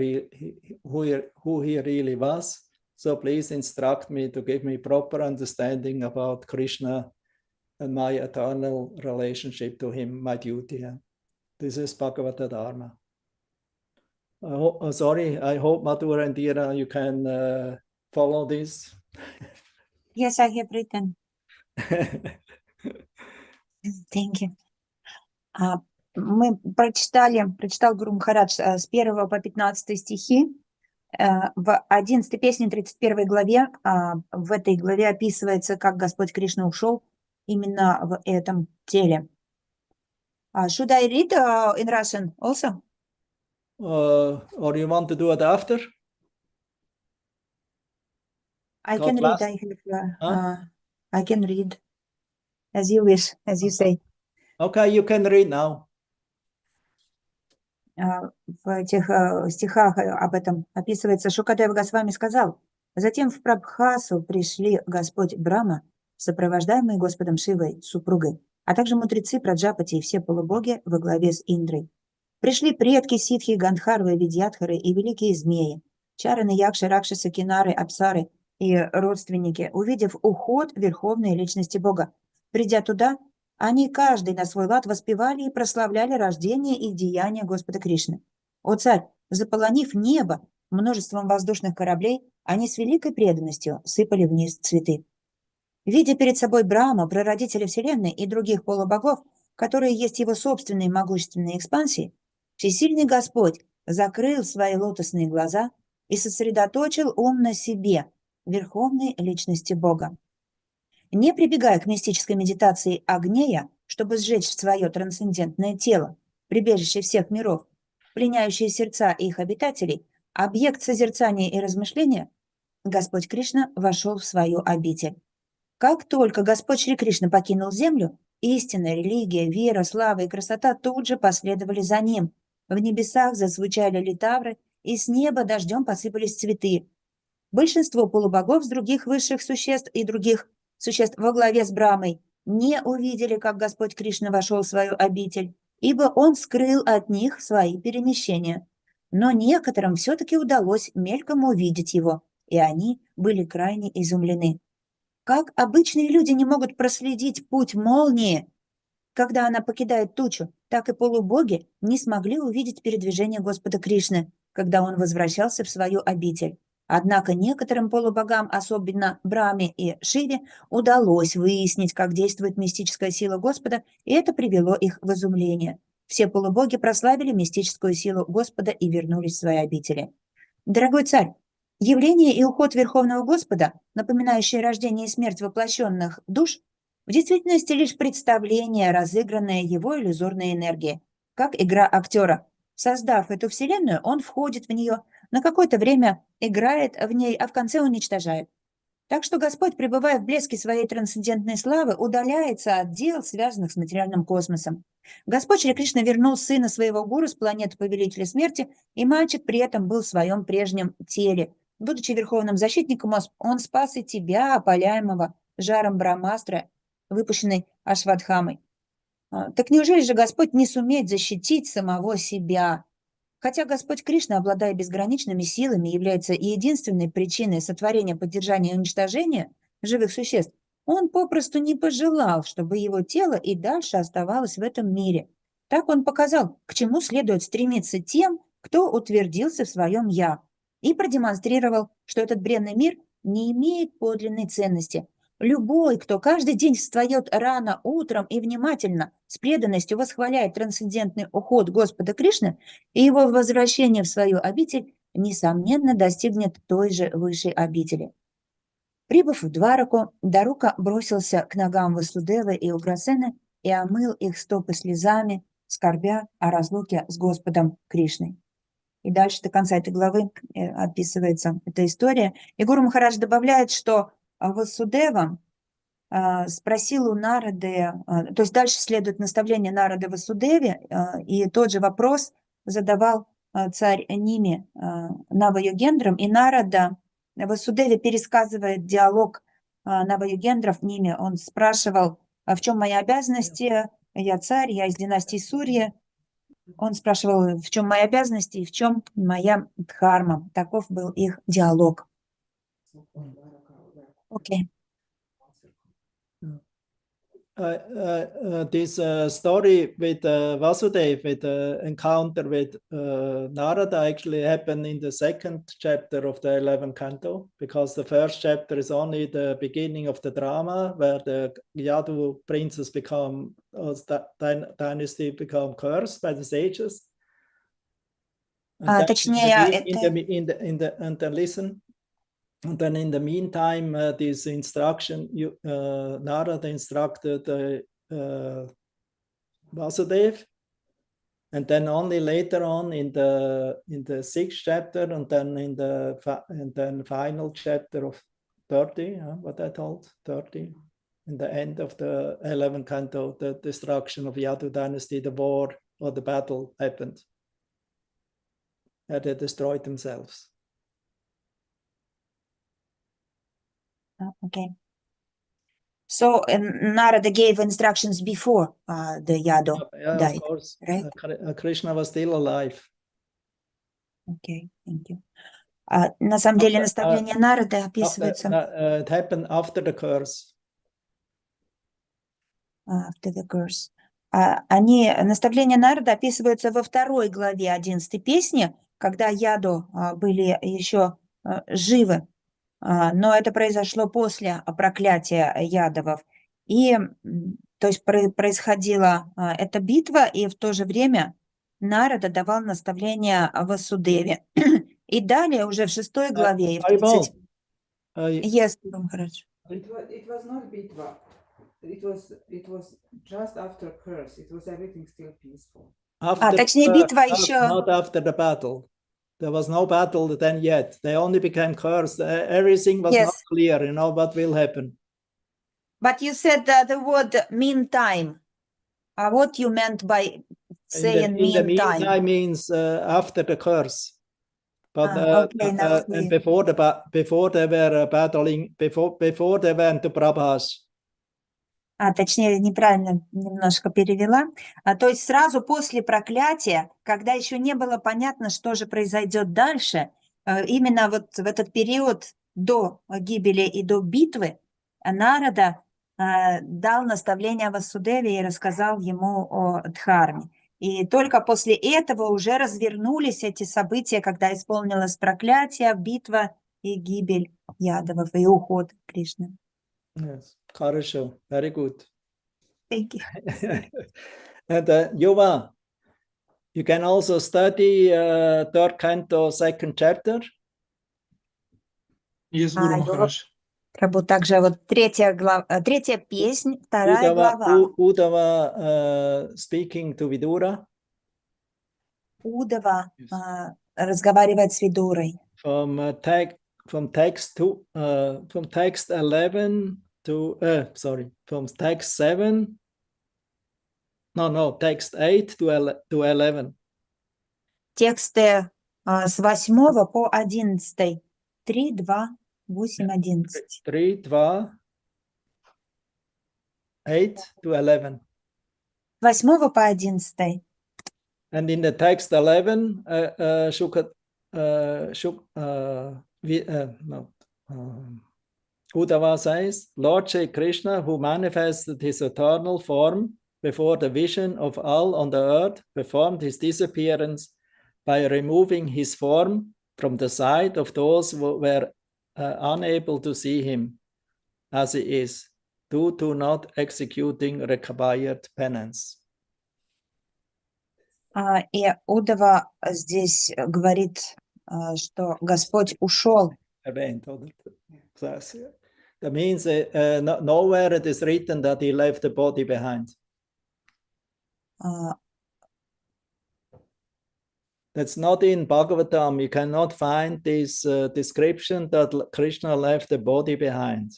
really was. So please instruct me to give me proper understanding about Krishna and my eternal relationship to him, my duty. This is Bhagavata Dharma. Sorry, I hope Madhura and Dira, you can follow this. Yes, I have written. Thank you. Мы прочитал Гуру Махарадж с 1 по 15 стихи. В 11 песне, 31 главе, в этой главе описывается, как Господь Кришна ушел именно в этом теле. Should I read in Russian also? Or you want to do it after? I can read. I can read as you wish, as you say. Okay, you can read now. В этих стихах об этом описывается, Шукадева Госвами сказал: затем в Прабхасу пришли Господь Брахма, сопровождаемый Господом Шивой, супругой, а также мудрецы Праджапати и все полубоги во главе с Индрой. Пришли предки Ситхи, Гандхарвы, Видьятхары и великие змеи, Чараны, Якши, Ракшасы, Кинары, Апсары и родственники, увидев уход Верховной Личности Бога. Придя туда, они каждый на свой лад воспевали и прославляли рождение и деяния Господа Кришны. О царь, заполонив небо множеством воздушных кораблей, они с великой преданностью сыпали вниз цветы. Видя перед собой Брахма, прародителя Вселенной и других полубогов, которые есть его собственные могущественные экспансии, всесильный Господь закрыл свои лотосные глаза и сосредоточил ум на себе, Верховной Личности Бога. Не прибегая к мистической медитации Агнея, чтобы сжечь свое трансцендентное тело, прибежище всех миров, пленяющие сердца их обитателей, объект созерцания и размышления, Господь Кришна вошел в свою обитель. Как только Господь Шри Кришна покинул землю, истина, религия, вера, слава и красота тут же последовали за ним. В небесах зазвучали литавры, и с неба дождем посыпались цветы. Большинство полубогов с других высших существ и других существ во главе с Брахмой не увидели, как Господь Кришна вошел в свою обитель, ибо Он скрыл от них свои перемещения. Но некоторым все-таки удалось мельком увидеть его. и они были крайне изумлены. Как обычные люди не могут проследить путь молнии, когда она покидает тучу, так и полубоги не смогли увидеть передвижение Господа Кришны, когда он возвращался в свою обитель. Однако некоторым полубогам, особенно Брахме и Шиве, удалось выяснить, как действует мистическая сила Господа, и это привело их в изумление. Все полубоги прославили мистическую силу Господа и вернулись в свои обители. Дорогой царь, явление и уход Верховного Господа, напоминающие рождение и смерть воплощенных душ, в действительности лишь представление, разыгранное его иллюзорной энергией, как игра актера. Создав эту вселенную, он входит в нее, на какое-то время играет в ней, а в конце уничтожает. Так что Господь, пребывая в блеске своей трансцендентной славы, удаляется от дел, связанных с материальным космосом. Господь Шри Кришна вернул сына своего гуру с планеты Повелителя Смерти, и мальчик при этом был в своем прежнем теле. Будучи верховным защитником, он спас и тебя, опаляемого жаром Брамастра, выпущенной Ашватхамой. Так неужели же Господь не сумеет защитить самого себя? Хотя Господь Кришна, обладая безграничными силами, является единственной причиной сотворения, поддержания и уничтожения живых существ, он попросту не пожелал, чтобы его тело и дальше оставалось в этом мире. Так он показал, к чему следует стремиться тем, кто утвердился в своем «я», и продемонстрировал, что этот бренный мир не имеет подлинной ценности. Любой, кто каждый день встает рано утром и внимательно, с преданностью восхваляет трансцендентный уход Господа Кришны и его возвращение в свою обитель, несомненно, достигнет той же высшей обители. Прибыв в Двараку, Дарука бросился к ногам Васудевы и Уграсены и омыл их стопы слезами, скорбя о разлуке с Господом Кришной. И дальше до конца этой главы описывается эта история. И Гуру Махарадж добавляет, что Васудева спросил у Нарады, то есть дальше следует наставление Нарады Васудеве, и тот же вопрос задавал царь Ними Нава-йогендрам, и Нарада Васудеве пересказывает диалог Нава-йогендров Ними. Он спрашивал, в чем мои обязанности, я царь, я из династии Сурья. Он спрашивал, в чем мои обязанности и в чем моя дхарма. Таков был их диалог. Окей. This story with Vasudeva, with the encounter with Narada, actually happened in the second chapter of the 11th canto, because the first chapter is only the beginning of the drama, where the Yadu princes become, dynasty become cursed by the sages. And then listen. And then in the meantime, this instruction, Narada instructed Vasudeva, and then only later on in the sixth chapter, and then in the final chapter of 30, what I told 30, in the end of the 11th canto, the destruction of Yadu dynasty, the war or the battle happened. They destroyed themselves. Okay. So Narada gave instructions before the Yadu died, of course. right? Krishna was still alive. Okay, thank you. На самом деле наставление Нарады описывается... It happened after the curse. After the curse. Наставления Нарады описываются во 2 главе 11 песни, когда Яду были еще живы. Но это произошло после проклятия ядовов. И, то есть, происходила эта битва, и в то же время Нарада давал наставления Васудеве. И далее, уже в 6 главе, и в 30... Yes, Maharaj. It was not bitva. It was just after curse. It was everything still peaceful. Точнее, битва еще... Not after the battle. There was no battle then yet. They only became cursed. Everything was not clear, what will happen. But you said the word meantime. What you meant by saying meantime? In the meantime means after the curse. But and before they were battling, before they went to Prabhas. Точнее, неправильно немножко перевела. То есть сразу после проклятия, когда еще не было понятно, что же произойдет дальше, именно вот в этот период до гибели и до битвы Нарада дал наставление Васудеве и рассказал ему о Дхарме. И только после этого уже развернулись эти события, когда исполнилось проклятие, битва и гибель Ядовов и уход Кришны. Yes, хорошо, very good. Thank you. And Yuva, you can also study third canto, second chapter. Yes, Guru Йова Maharaj. Прабhu, также вот третья песнь, вторая глава. Uddhava speaking to Vidura. Удава разговаривает с Видурой. From text 11 to from text 7. Text 8 to 11. Тексты с 8 по 11. 3, 2, 8, 11. 3, 2, 8 to 11. 8 по 11. And in the text 11, Uddhava says, Lord Shri Krishna, who manifested his eternal form before the vision of all on the earth, performed his disappearance by removing his form from the sight of those who were unable to see him as he is, due to not executing required penance. И Удава здесь говорит, что Господь ушел. That means nowhere it is written that he left the body behind. That's not in Bhagavatam. You cannot find this description that Krishna left the body behind.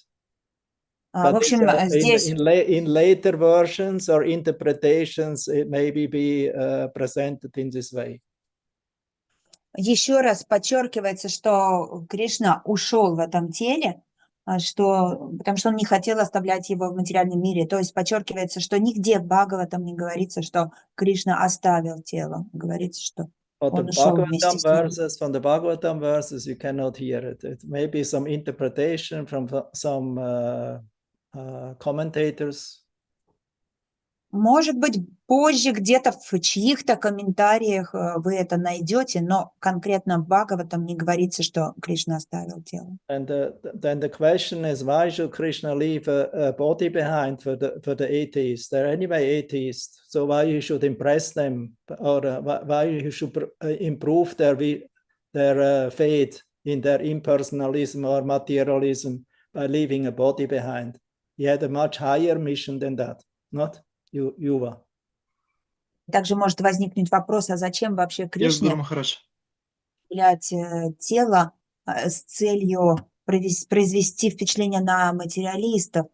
В общем, здесь... in later versions or interpretations, it may be presented in this way. Еще раз подчеркивается, что Кришна ушел в этом теле, потому что он не хотел оставлять его в материальном мире. То есть подчеркивается, что нигде в Бхагаватам не говорится, что Кришна оставил тело. Говорится, что он ушел вместе с ним. From the Bhagavatam verses, you cannot hear it. It may be some interpretation from some commentators. Может быть, позже где-то в чьих-то комментариях вы это найдете, но конкретно в Бхагаватам не говорится, что Кришна оставил тело. And then the question is, why should Krishna leave a body behind for the atheists? They're anyway atheists, so why you should impress them, or why you should improve their faith in their impersonalism or materialism by leaving a body behind? He had a much higher mission than that, not Yuva. Также может возникнуть вопрос, а зачем вообще Кришне являть тело с целью произвести впечатление на материалистов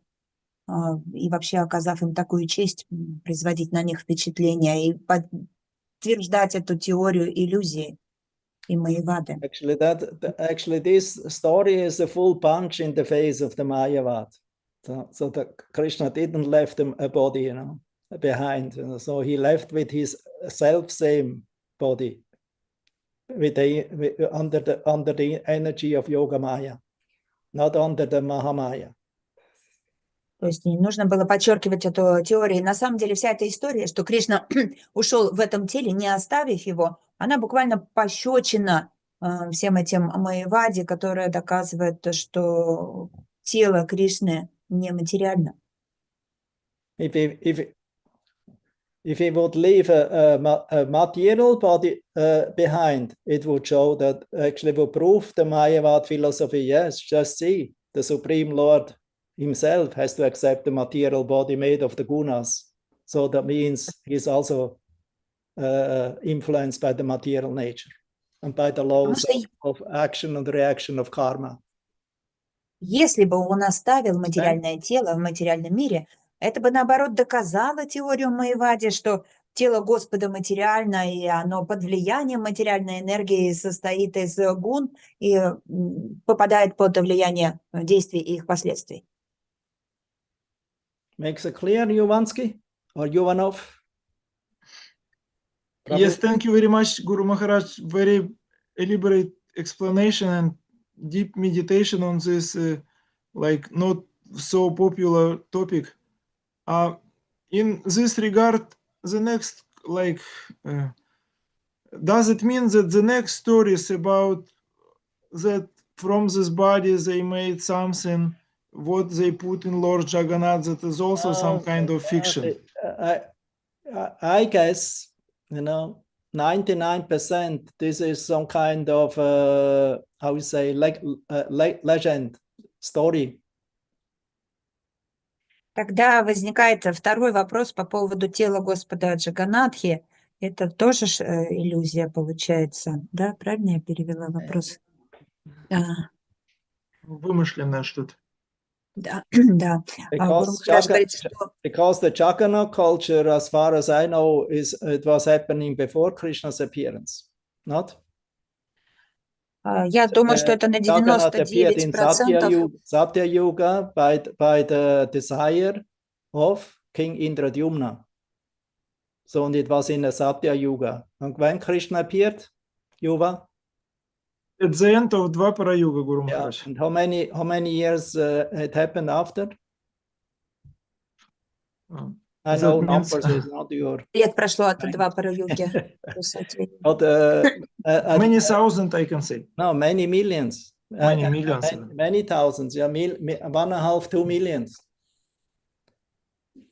и вообще, оказав им такую честь, производить на них впечатление и подтверждать эту теорию иллюзии и Майявады. Actually, this story is a full punch in the face of the Mayavad. So that Krishna didn't left him a body, behind. So he left with his self-same body, under the energy of Yoga Maya, not under the Mahamaya. То есть не нужно было подчеркивать эту теорию. На самом деле вся эта история, что Кришна ушел в этом теле, не оставив его, она буквально пощечина всем этим Майяваде, которая доказывает, что тело Кришны нематериально. If he would leave a material body behind, it would show that, actually would prove the Mayavad philosophy. Yes, just see, the Supreme Lord himself has to accept the material body made of the gunas. So that means he's also influenced by the material nature and by the laws of action and reaction of karma. Если бы он оставил материальное тело в материальном мире, это бы, наоборот, доказало теорию Майявади, что тело Господа материально, и оно под влиянием материальной энергии состоит из гун и попадает под влияние действий и их последствий. Makes it clear, Yuvansky or Yuvanov? Yes, thank you very much, Guru Maharaj. Very elaborate explanation and deep meditation on this like not so popular topic. In this regard, the next does it mean that the next stories about that from this body they made something, what they put in Lord Jagannath, that is also some kind of fiction? I guess, 99% this is some kind of, how we say, legend, story. Тогда возникает второй вопрос по поводу тела Господа Джаганатхи. Это тоже иллюзия получается, да? Правильно я перевела вопрос? Вымышленное что-то. Да, да. Гуру Махарадж говорит, что... Because the Jagannath culture, as far as I know, it was happening before Krishna's appearance, not? Я думаю, что это на 99%. Satya Yuga by the desire of King Indradyumna. So, and it was in the Satya Yuga. And when Krishna appeared, Yuva? At the end of Dvapara Yuga, Guru Maharaj. And how many years it happened after? I know numbers is not your... Лет прошло от Двапара Юги. Many thousand, I can say. No, many millions. Many millions. Many thousands, yeah, 1.5, 2 millions.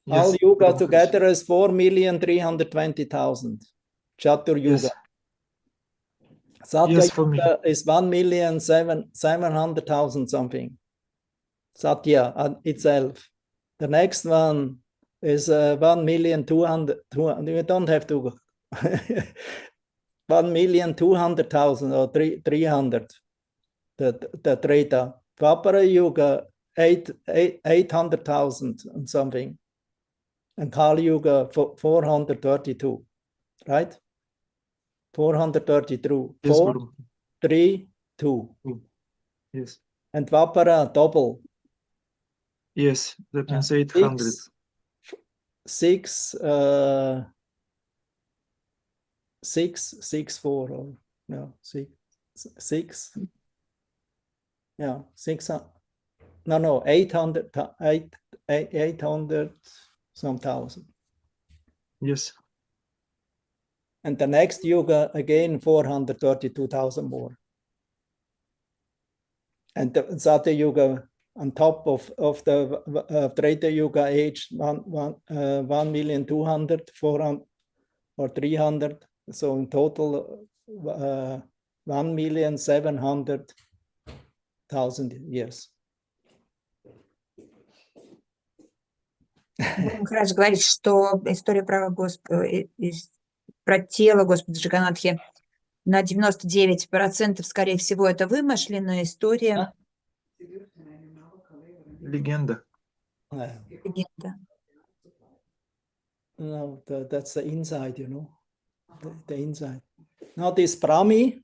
Yes, all yuga together is 4,320,000. Chatur Yuga. Yes. Satya Yes, for Yuga is 1,700,000 something. Satya itself. The next one is 1,200,000. You don't have to 1,200,000 or 300. The Treta. Dvapara Yuga 800,000 and something. And Kali Yuga 432, right? 432. Yes, 4, Guru. 3, 2. Yes. And Dvapara double. Yes, that means 800. 6, 4 or no 6. Yeah, 600. No, 800 some thousand. Yes. And the next yuga again 432,000 more. And the Satya Yuga on top of the Treta Yuga age 1,200,000, 400 or 300. So in total 1,700,000 years. Махарадж говорит, что история про тело Господа Джаганатхи на 99%, скорее всего, это вымышленная история. Легенда. Легенда. No, that's the inside, you know, the inside. Now this Brahmi,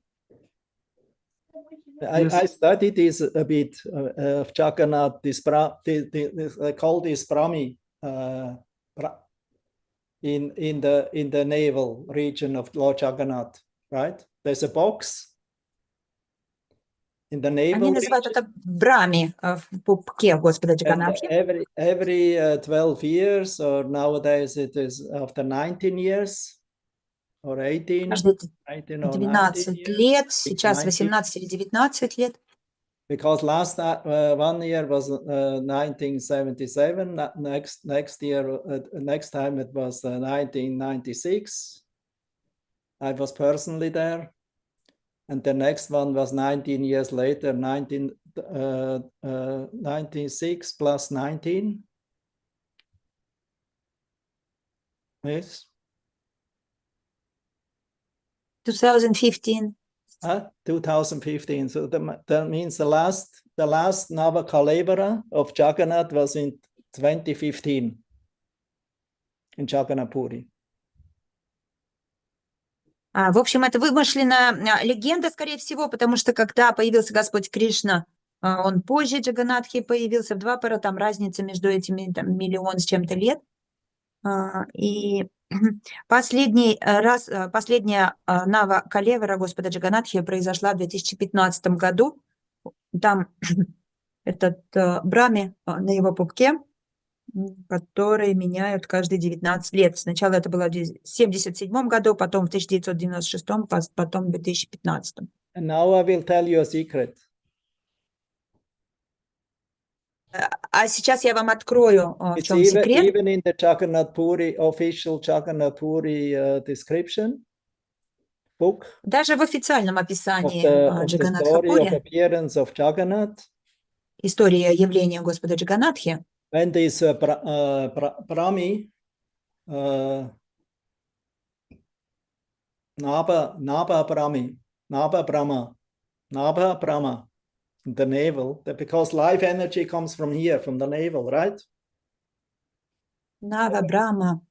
Yes. I studied this a bit of Jagannath. I call this Brahmi in the navel region of Lord Jagannath, right? There's a box in the navel. Они называют это Брами в пупке Господа Джаганатхи. Every 12 years, or nowadays it is after 19 years, or 18, Каждые 19 or 12 19 лет, years, сейчас 19. 18 или 19 лет. Because last 1 year was 1977. Next year, next time it was 1996. I was personally there, and the next one was 19 years later. 96 plus 19. Yes. 2015. 2015. So that means the last Navakalevara of Jagannath was in 2015 in Jagannath Puri. В общем, это вымышленная легенда, скорее всего, потому что когда появился Господь Кришна, он позже Джаганатхи появился в Двапара, там разница между этими 1 миллион с чем-то лет. И Последняя Нава Калевара Господа Джаганатхи произошла в 2015 году. Там этот Брахме на его пупке, которые меняют каждые 19 лет. Сначала это было в 1977 году, потом в 1996, потом в 2015. And now I will tell you a secret. А сейчас я вам открою, в It's чем секрет. even in the Jagannath Puri, official Jagannath Puri description book Даже в официальном of описании the story of Джаганатхапури, appearance of Jagannath, история явления Господа Джаганатхи, when this Brahmi, Nabha Brahma, the navel, because life energy comes from here, from the navel, right? Нава Брахма,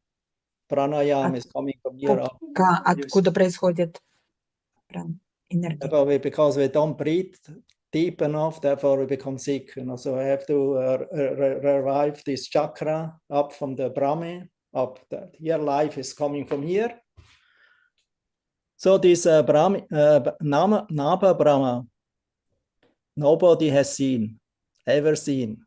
Pranayama is coming from here up. пупка, откуда происходит энергия. Therefore, because we don't breathe deep enough, therefore we become sick. So I have to revive this chakra up from the Brahmi, up. Here life is coming from here. So this Nabha Brahma, nobody has ever seen.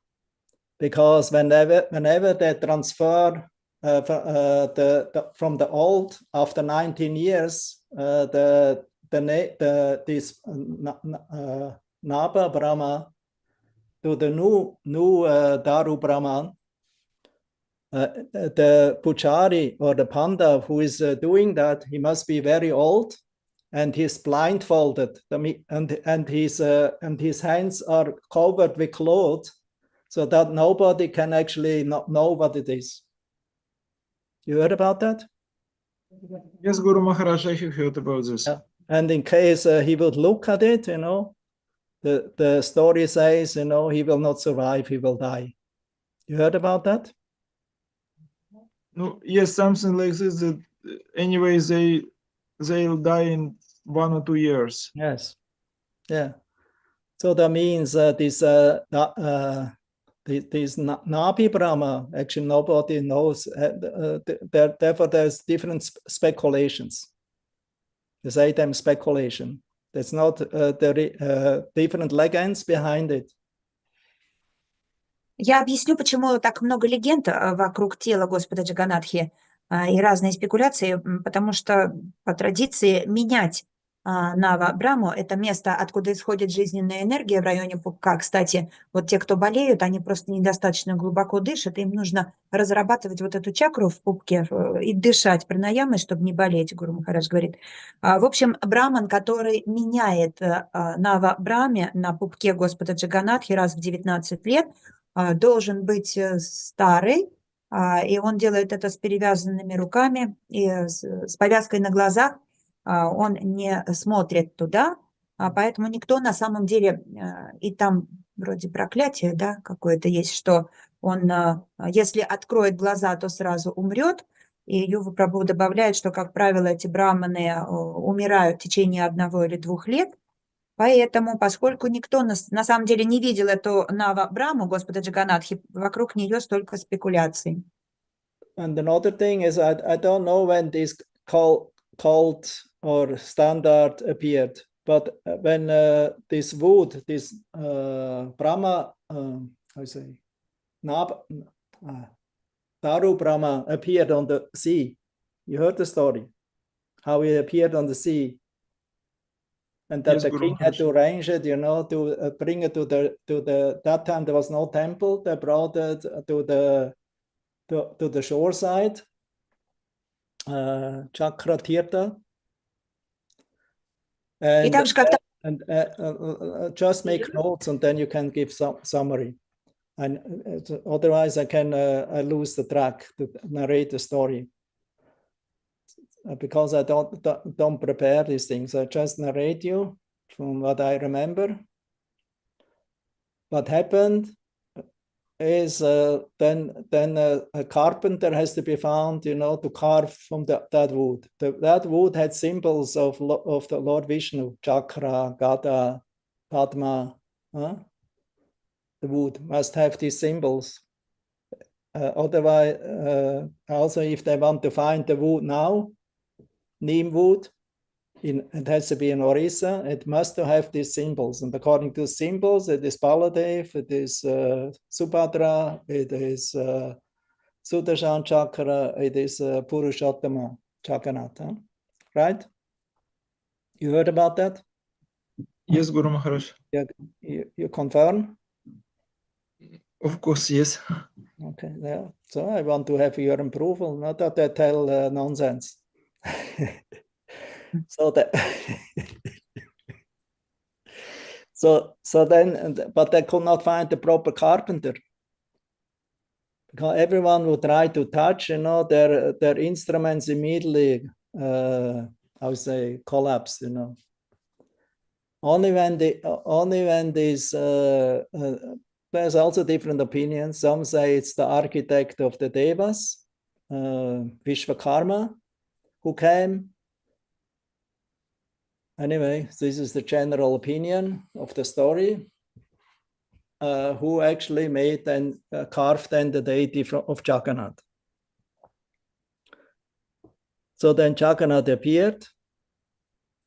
Because whenever they transfer from the old, after 19 years, this Nabha Brahma to the new Daru Brahman, the Pujari or the Panda who is doing that, he must be very old, and he's blindfolded, and his hands are covered with cloth, so that nobody can actually not know what it is. You heard about that? Yes, Guru Maharaj, I have heard about this. Yeah. And in case he would look at it, the story says, he will not survive, he will die. You heard about that? No, yes, something like this. That anyway, they'll die in 1 or 2 years. Yes. Yeah. So that means this Nabi Brahma, actually nobody knows. Therefore, there's different speculations. They say them speculation. There's not different legends behind it. Я объясню, почему так много легенд вокруг тела Господа Джаганатхи и разные спекуляции, потому что по традиции менять Нава Брахму – это место, откуда исходит жизненная энергия в районе пупка. Кстати, вот те, кто болеют, они просто недостаточно глубоко дышат, им нужно разрабатывать вот эту чакру в пупке и дышать пранаямой, чтобы не болеть, Гуру Махарадж говорит. В общем, браман, который меняет Нава Брахме на пупке Господа Джаганатхи раз в 19 лет, должен быть старый, и он делает это с перевязанными руками и с повязкой на глазах. Он не смотрит туда, поэтому никто на самом деле, и там вроде проклятие, да, какое-то есть, что он, если откроет глаза, то сразу умрет, и Юва Прабху добавляет, что, как правило, эти браманы умирают в течение 1 или 2 лет, поэтому, поскольку никто на самом деле не видел эту Нава Брахму, Господа Джаганатхи, вокруг нее столько спекуляций. And another thing is, I don't know when this cult or standard appeared, but when this wood, this Brahma, I say, Daru Brahma appeared on the sea. You heard the story, how he appeared on the sea, and that Yes, the Guru king had to Maharaj. arrange it, to bring it to the. That time there was no temple. They brought it to the shore side, Chakra Tirtha. И так же, как And just make notes, and then you can give some summary. And otherwise, I lose the track to narrate the story, because I don't prepare these things. I just narrate you from what I remember. What happened is then a carpenter has to be found, to carve from that wood. That wood had symbols of the Lord Vishnu, chakra, gada, padma. The wood must have these symbols. Otherwise, also if they want to find the wood now, neem wood, it has to be in Orissa, it must have these symbols. And according to symbols, it is Baladev, it is Subhadra, it is Sudarshan Chakra, it is Purushottama Jagannath. Right? You heard about that? Yes, Guru Maharaj. You confirm? Of course, yes. Okay, yeah. So I want to have your approval, not that I tell nonsense. So that so then, but they could not find the proper carpenter, because everyone would try to touch, their instruments immediately, I would say, collapse, Only when these, there's also different opinions. Some say it's the architect of the Devas, Vishvakarma, who came. Anyway, this is the general opinion of the story, who actually made and carved then the deity of Jagannath. So then Jagannath appeared,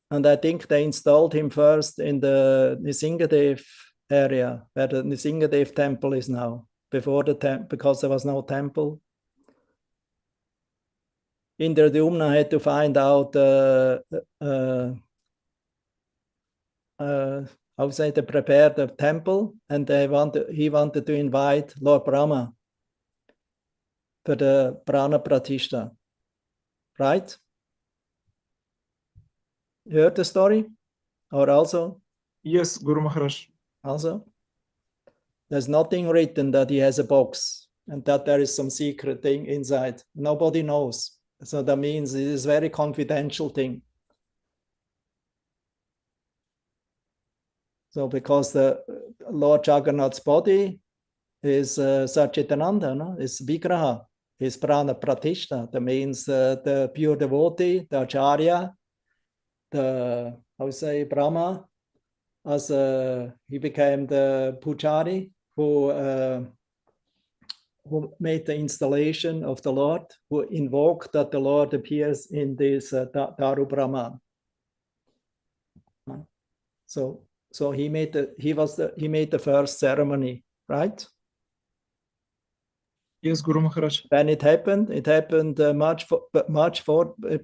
and I think they installed him first in the Nisingadev area, where the Nisingadev temple is now, before the temple, because there was no temple. Indradyumna had to find out I would say they prepared a temple, and he wanted to invite Lord Brahma for the Prana Pratishta. Right? You heard the story? Or also? Yes, Guru Maharaj. Also? There's nothing written that he has a box and that there is some secret thing inside. Nobody knows. So that means it is a very confidential thing. So because the Lord Jagannath's body is Satchitananda, no? Is Vigraha, is Prana Pratishta. That means the pure devotee, the Acharya, I would say Brahma, as he became the Pujari who made the installation of the Lord, who invoked that the Lord appears in this Daru Brahman. So he made the first ceremony, right? Yes, Guru Maharaj. When it happened much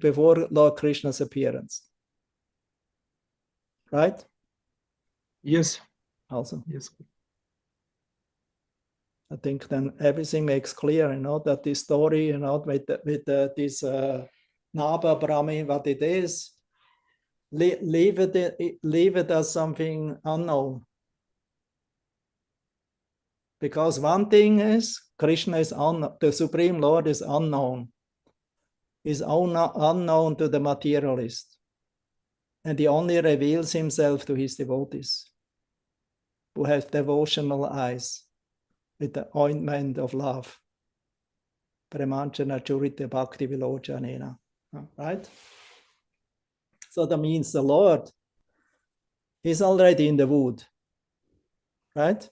before Lord Krishna's appearance, right? Yes. Also, Yes. I think then everything makes clear, that this story, with this Naba Brahmi, what it is, leave it as something unknown. Because one thing is, Krishna is the Supreme Lord is unknown. Is unknown to the materialist. And he only reveals himself to his devotees, who have devotional eyes with the ointment of love. Premanchana Churita Bhakti Vilochanena. Right? So that means the Lord is already in the wood. Right?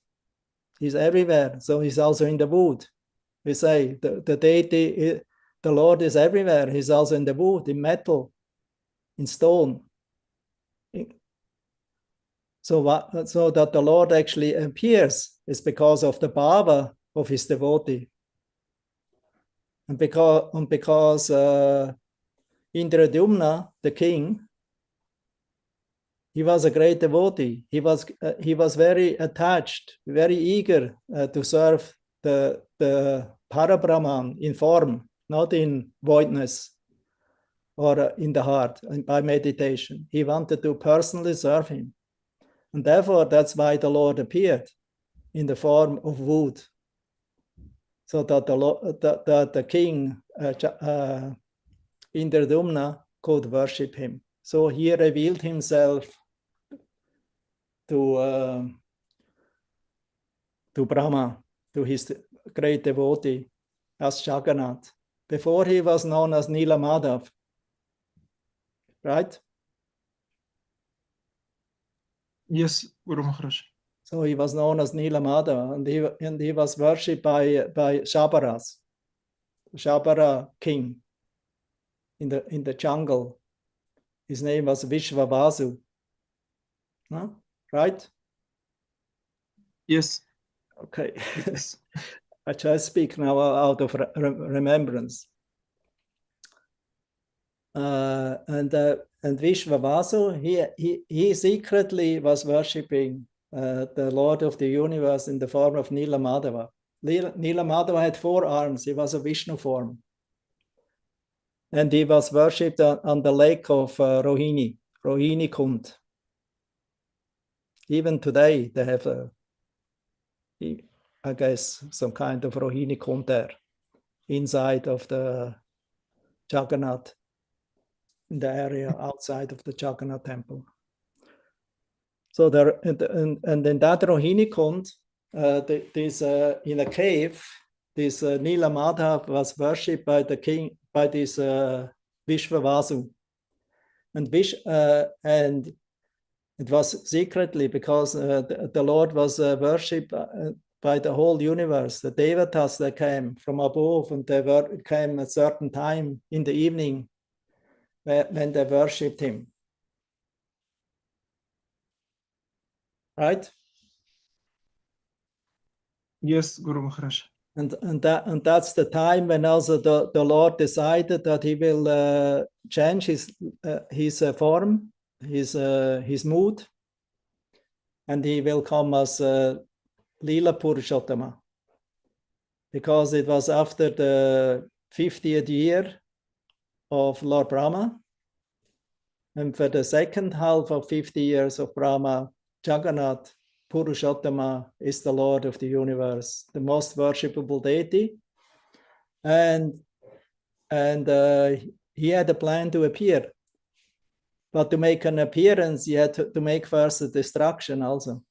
He's everywhere. So he's also in the wood. We say the deity, the Lord is everywhere. He's also in the wood, in metal, in stone. So that the Lord actually appears is because of the bhava of his devotee. And because Indradyumna, the king, he was a great devotee. He was very attached, very eager to serve the Parabrahman in form, not in voidness or in the heart, and by meditation. He wanted to personally serve him. And therefore, that's why the Lord appeared in the form of wood, so that the king, Indradyumna, could worship him. So he revealed himself to Brahma, to his great devotee, as Jagannath. Before he was known as Nila Madhav, right? Yes, Guru Maharaj. So he was known as Nila Madhava, and he was worshipped by Shabaras, Shabara king in the jungle. His name was Vishvavasu. No? Right? Yes. Okay. Yes. I just speak now out of remembrance. And Vishvavasu, he secretly was worshipping the Lord of the universe in the form of Nila Madhava. Nila Madhava had 4 arms. He was a Vishnu form. And he was worshipped on the lake of Rohini Kund. Even today, they have, I guess, some kind of Rohini Kund there, inside of the Jagannath, in the area outside of the Jagannath temple. So there, and in that Rohini Kund, this in a cave, this Nila Madhava was worshipped by the king, by this Vishvavasu, and it was secretly because the Lord was worshipped by the whole universe. The Devatas that came from above, and they came at a certain time in the evening when they worshipped him. Right? Yes, Guru Maharaj. And that's the time when also the Lord decided that he will change his form, his mood, and he will come as Lila Purushottama, because it was after the 50th year of Lord Brahma, and for the second half of 50 years of Brahma, Jagannath Purushottama is the Lord of the universe, the most worshipable deity, and he had a plan to appear, but to make an appearance, he had to make first a destruction also.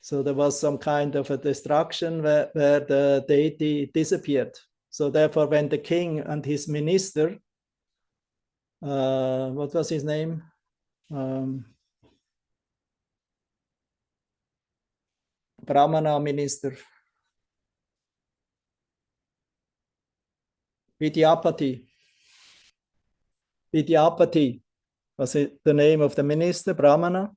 So there was some kind of a destruction where the deity disappeared. So therefore, when the king and his minister, what was his name? Brahmana minister, Vidyapati was it the name of the minister, Brahmana.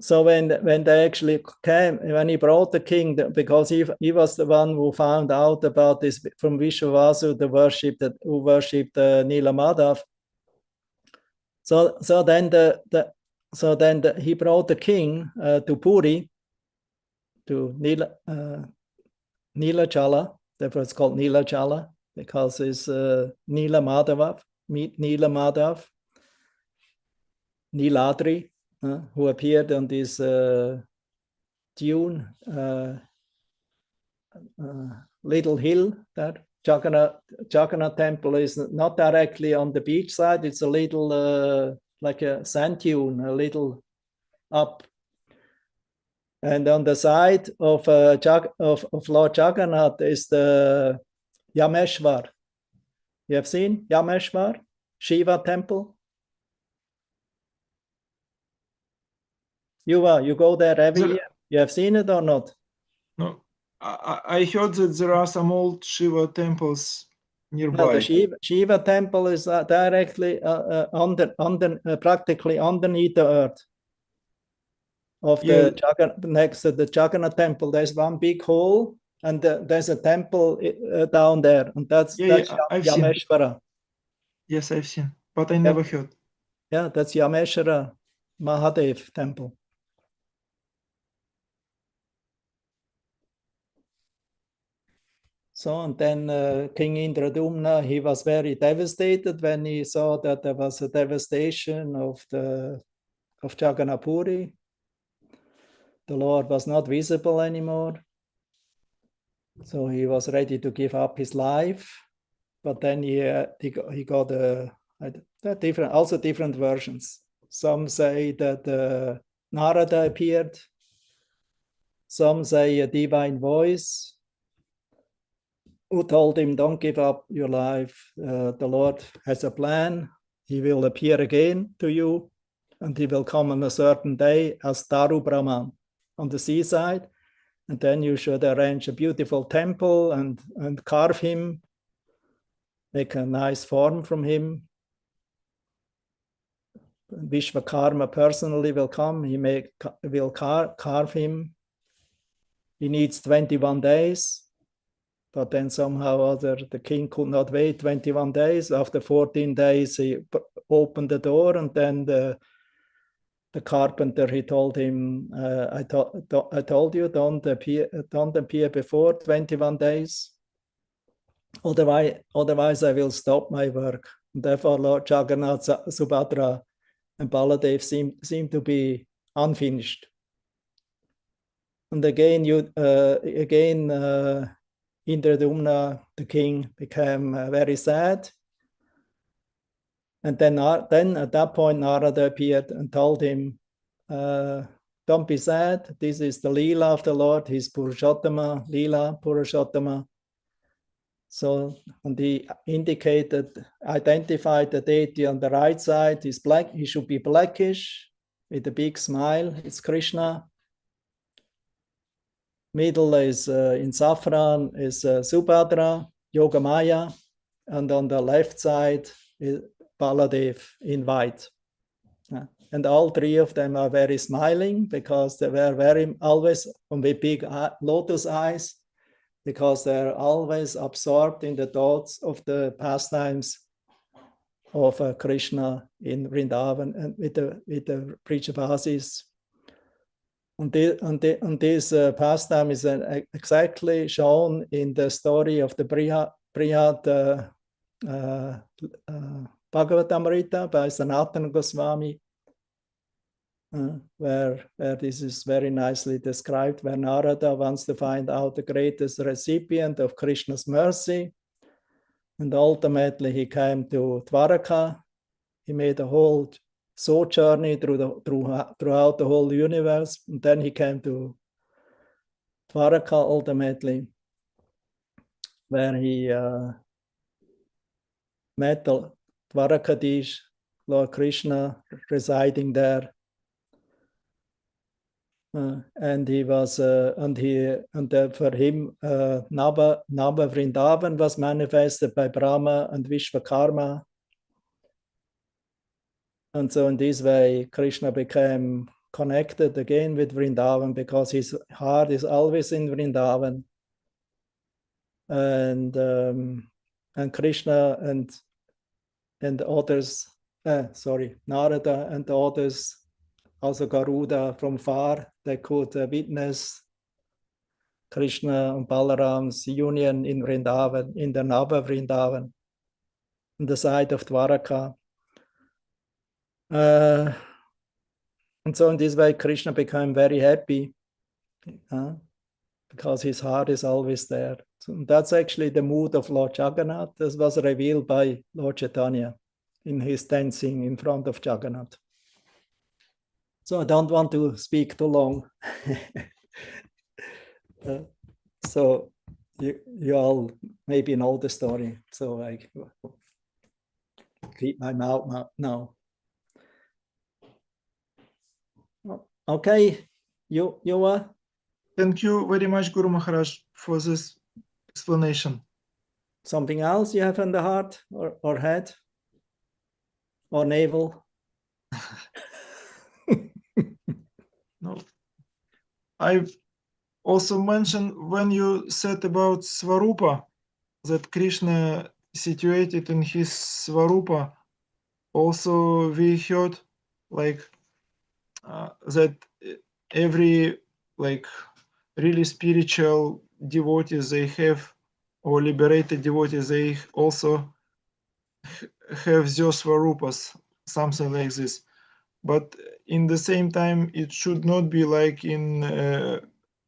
So when they actually came, when he brought the king, because he was the one who found out about this from Vishvavasu, who worshipped Nila Madhava. So then he brought the king to Puri, to Nilachala. Therefore, it's called Nilachala because it's Nila Madhava, Niladri, who appeared on this dune, little hill. That Jagannath temple is not directly on the beach side. It's a little like a sand dune, a little up. And on the side of Lord Jagannath is the Yameshwar. You have seen Yameshwar, Shiva temple? You go there every year. You have seen it or not? No, I heard that there are some old Shiva temples nearby. No, the Shiva temple is directly practically underneath the earth. Next to the Jagannath temple, there's one big hole, and there's a temple down there, and that's I've Yameshwara. Seen. Yes, I've seen, but I never heard. Yeah, that's Yameshwara Mahadev temple. So, and then King Indradumna, he was very devastated when he saw that there was a devastation of Jagannath Puri. The Lord was not visible anymore. So he was ready to give up his life. But then he got different versions. Some say that Narada appeared. Some say a divine voice who told him, don't give up your life. The Lord has a plan. He will appear again to you. and he will come on a certain day as Daru Brahman on the seaside. And then you should arrange a beautiful temple and carve him, make a nice form from him. Vishvakarma personally will come, will carve him. He needs 21 days, but then somehow or other the king could not wait 21 days. After 14 days, he opened the door, and then the carpenter, he told him, I told you, don't appear before 21 days. Otherwise I will stop my work. And therefore, Lord Jagannath, Subhadra, and Baladev seem to be unfinished. And again, Indradumna, the king, became very sad. And then at that point, Narada appeared and told him, don't be sad. This is the Leela of the Lord. He's Purushottama, Leela, Purushottama. So, and he identified the deity on the right side. He's black. He should be blackish with a big smile. It's Krishna. Middle is in saffron is Subhadra, Yogamaya, and on the left side is Baladev in white. And all three of them are very smiling because they were always with big lotus eyes, because they're always absorbed in the thoughts of the pastimes of Krishna in Vrindavan and with the Prijavasis. And this pastime is exactly shown in the story of the Brihad Bhagavatamrita by Sanatana Goswami, where this is very nicely described, where Narada wants to find out the greatest recipient of Krishna's mercy. And ultimately he came to Dwaraka. He made a whole sojourney throughout the whole universe. And then he came to Dwaraka ultimately, where he met the Dwarakadish, Lord Krishna, residing there. And he was, for him, Nava Vrindavan was manifested by Brahma and Vishvakarma. And so in this way, Krishna became connected again with Vrindavan because his heart is always in Vrindavan. And Krishna and others, Narada and the others, also Garuda from far, they could witness Krishna and Balaram's union in Vrindavan, in the Nava Vrindavan, on the side of Dwaraka. And so in this way, Krishna became very happy because his heart is always there. So that's actually the mood of Lord Jagannath. This was revealed by Lord Chaitanya in his dancing in front of Jagannath. So I don't want to speak too long. So you all maybe know the story. So I keep my mouth now. Okay, you are? Thank you very much, Guru Maharaj, for this explanation. Something else you have in the heart or head or navel? No. I've also mentioned when you said about Svarupa, that Krishna situated in his Svarupa. Also, we heard that every really spiritual devotees they have, or liberated devotees, they also have those Svarupas, something like this. But in the same time, it should not be like in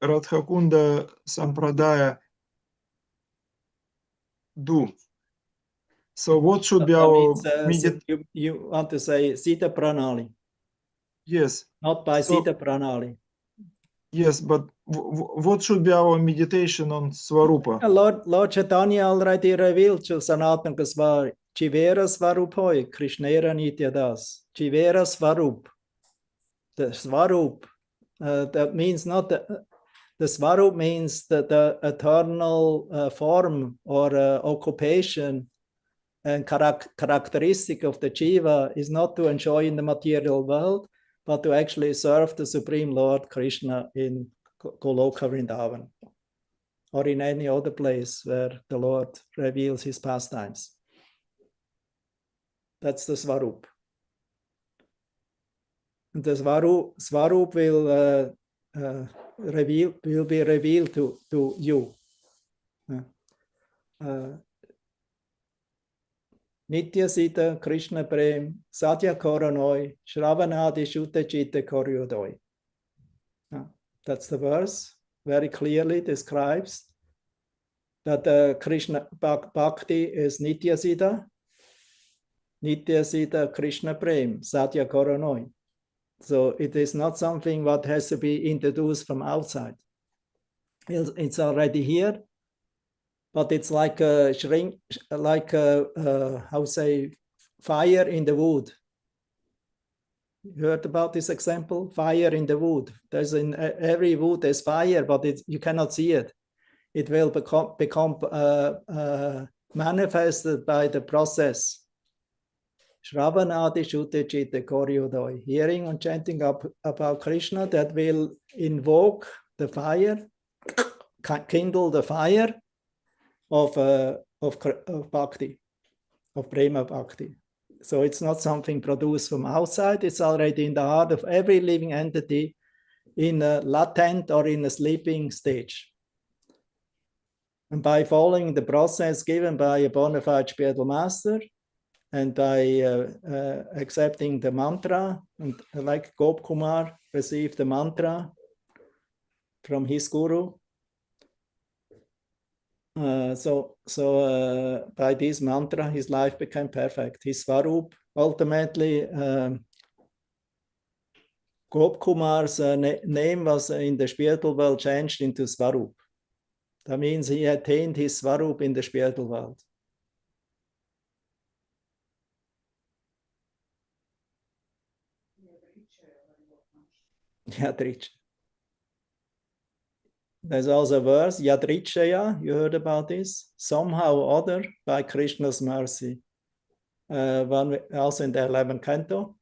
Radhakunda Sampradaya do. So what should be our you want to say Sita Pranali? Yes. Not by Sita Pranali. Yes, but what should be our meditation on Svarupa? Lord Chaitanya already revealed to Sanatana Goswami, Chivera Svarupoi, Krishnera Nityadas, Chivera Svarup, the Svarup. That means not the Svarup means the eternal form or occupation and characteristic of the Jiva is not to enjoy in the material world, but to actually serve the Supreme Lord Krishna in Goloka Vrindavan or in any other place where the Lord reveals his pastimes. That's the Svarup. And the Svarup will be revealed to you. Nitya Sita Krishna Prem Satya Koranoi Shravanadi Shuta Chitta Koryodoi. That's the verse, very clearly describes that Krishna Bhakti is Nitya Sita Krishna Prem Satya Koranoi. So it is not something what has to be introduced from outside. It's already here, but it's like a fire in the wood. You heard about this example? Fire in the wood. There's in every wood there's fire, but you cannot see it. It will become manifested by the process. Shravanadi Shuddha Chitta Koryodoi. Hearing and chanting about Krishna that will invoke the fire, kindle the fire of bhakti, of prema bhakti. So it's not something produced from outside, it's already in the heart of every living entity in a latent or in a sleeping stage. And by following the process given by a bona fide spiritual master, and by accepting the mantra, and like Gop Kumar received the mantra from his guru, so by this mantra, his life became perfect. His Svarup, ultimately, Gop Kumar's name was in the spiritual world changed into Svarup. That means he attained his Svarup in the spiritual world. Yadricha. There's also a verse, Yadrichaya, you heard about this? Somehow or other, by Krishna's mercy. Also in the 11th canto.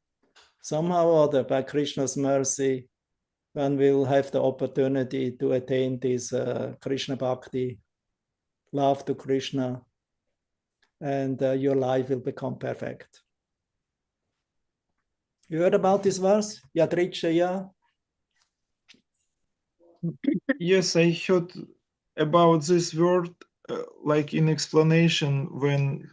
Somehow or other, by Krishna's mercy, one will have the opportunity to attain this Krishna Bhakti, love to Krishna, and your life will become perfect. You heard about this verse? Yadrichaya? Yes, I heard about this word like in explanation when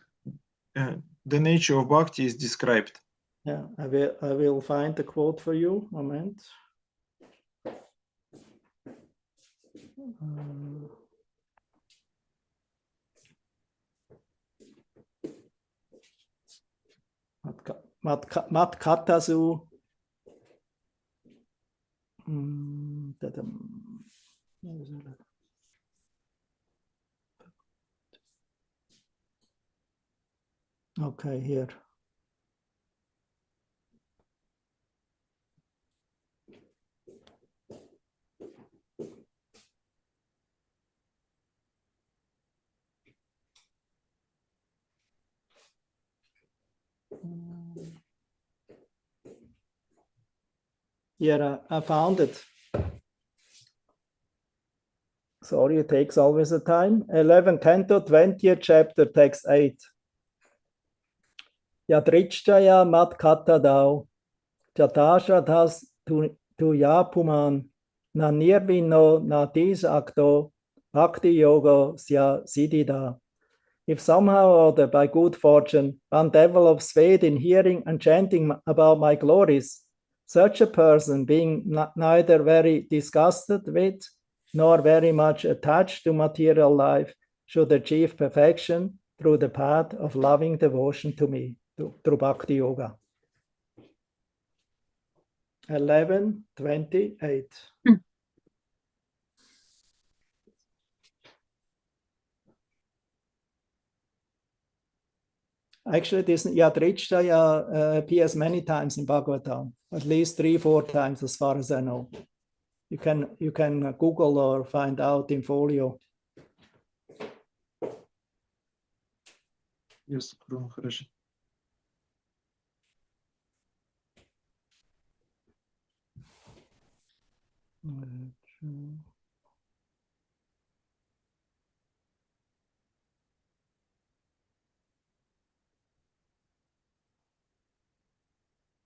the nature of bhakti is described. Yeah, I will find the quote for you. Moment. Mat katasu. Okay, here. Here, I found it. Sorry, it takes always a time. 11 canto, 20th chapter, text 8. Yadrichaya mat kata dao, jatashatas tu yapuman, na nirvino na dis acto, bhakti yoga sya siddhida. If somehow or other, by good fortune, one develops faith in hearing and chanting about my glories, such a person, being neither very disgusted with nor very much attached to material life, should achieve perfection through the path of loving devotion to me, through Bhakti Yoga. 11:28. Actually, this Yadrichaya appears many times in Bhagavatam, at least 3-4 times, as far as I know. You can Google or find out in folio. Yes, Гуру Махарадж.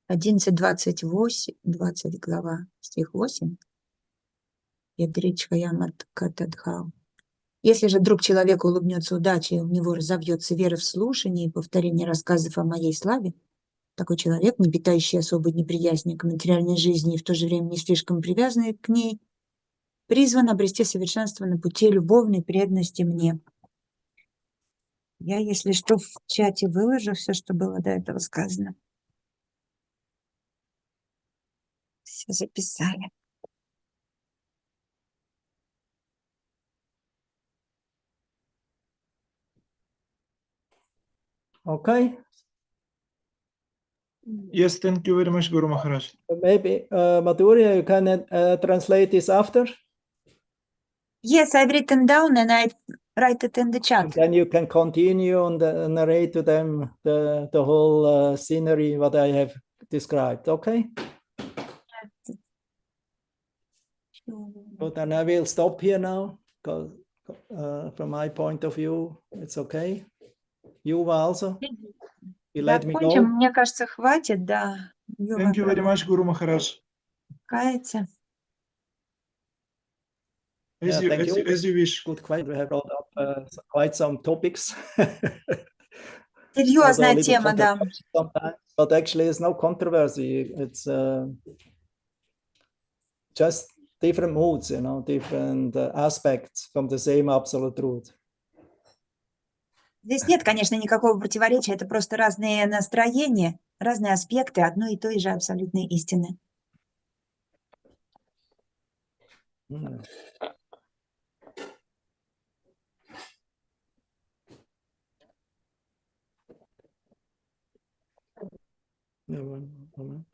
Одиннадцать 20 глава, стих 8. Ядричхаямат катадхау. Если же вдруг человеку улыбнется удача, и у него разовьется вера в слушание и повторение рассказов о моей славе, такой человек, не питающий особой неприязни к материальной жизни и в то же время не слишком привязанный к ней, призван обрести совершенство на пути любовной преданности мне. Я, если что, в чате выложу все, что было до этого сказано. Все записали. Okay. Yes, thank you very much, Guru Maharaj. Maybe Madhurya, you can translate this after? Yes, I've written down and I write it in the chat. And then you can continue and narrate to them the whole scenery what I have described, okay? But then I will stop here now, because from my point of view, it's okay. You also? You let me Закончим, know. мне кажется, хватит, да. Thank you very much, Guru Maharaj. Кается. As Yeah, thank you. you wish. Good question. We have brought up quite some topics. Although a Серьезная little тема, да. controversial sometimes, but actually it's no controversy. It's just different moods, you know, different aspects from the same absolute truth. Здесь нет, конечно, никакого противоречия, это просто разные настроения, разные аспекты одной и той же абсолютной истины. Mm. Yeah, one moment.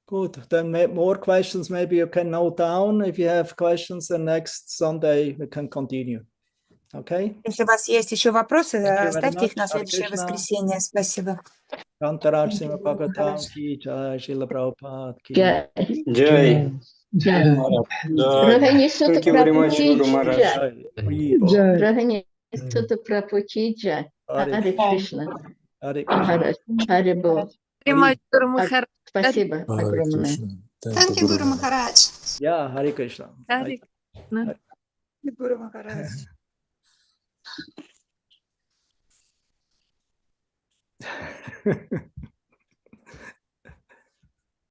Good. Then more questions. Maybe you can note down. If you have questions, then next Sunday we can continue. Okay. Если у вас есть еще вопросы, Thank you very оставьте их much. на Hare следующее Krishna. воскресенье. Спасибо. Kantaraj Thank you, Srimad Guru Bhagavatam Maharaj. ki jai, Srila Prabhupada ki. Jai. Jai. Jai. Jai. Rohanisuta Thank you very much, Guru Prabhupada. Maharaj. Jai. Hari Bol. Jai. Rohanisuta Prabhupada. Hare Hare Krishna. Hare Krishna. Maharaj. Hare Bol. Примать Гуру Махарадж. Спасибо Hare огромное. Krishna. Thank you, Guru Maharaj. Yeah, Hare Krishna. Харе Кришна. Гуру Махарадж. I-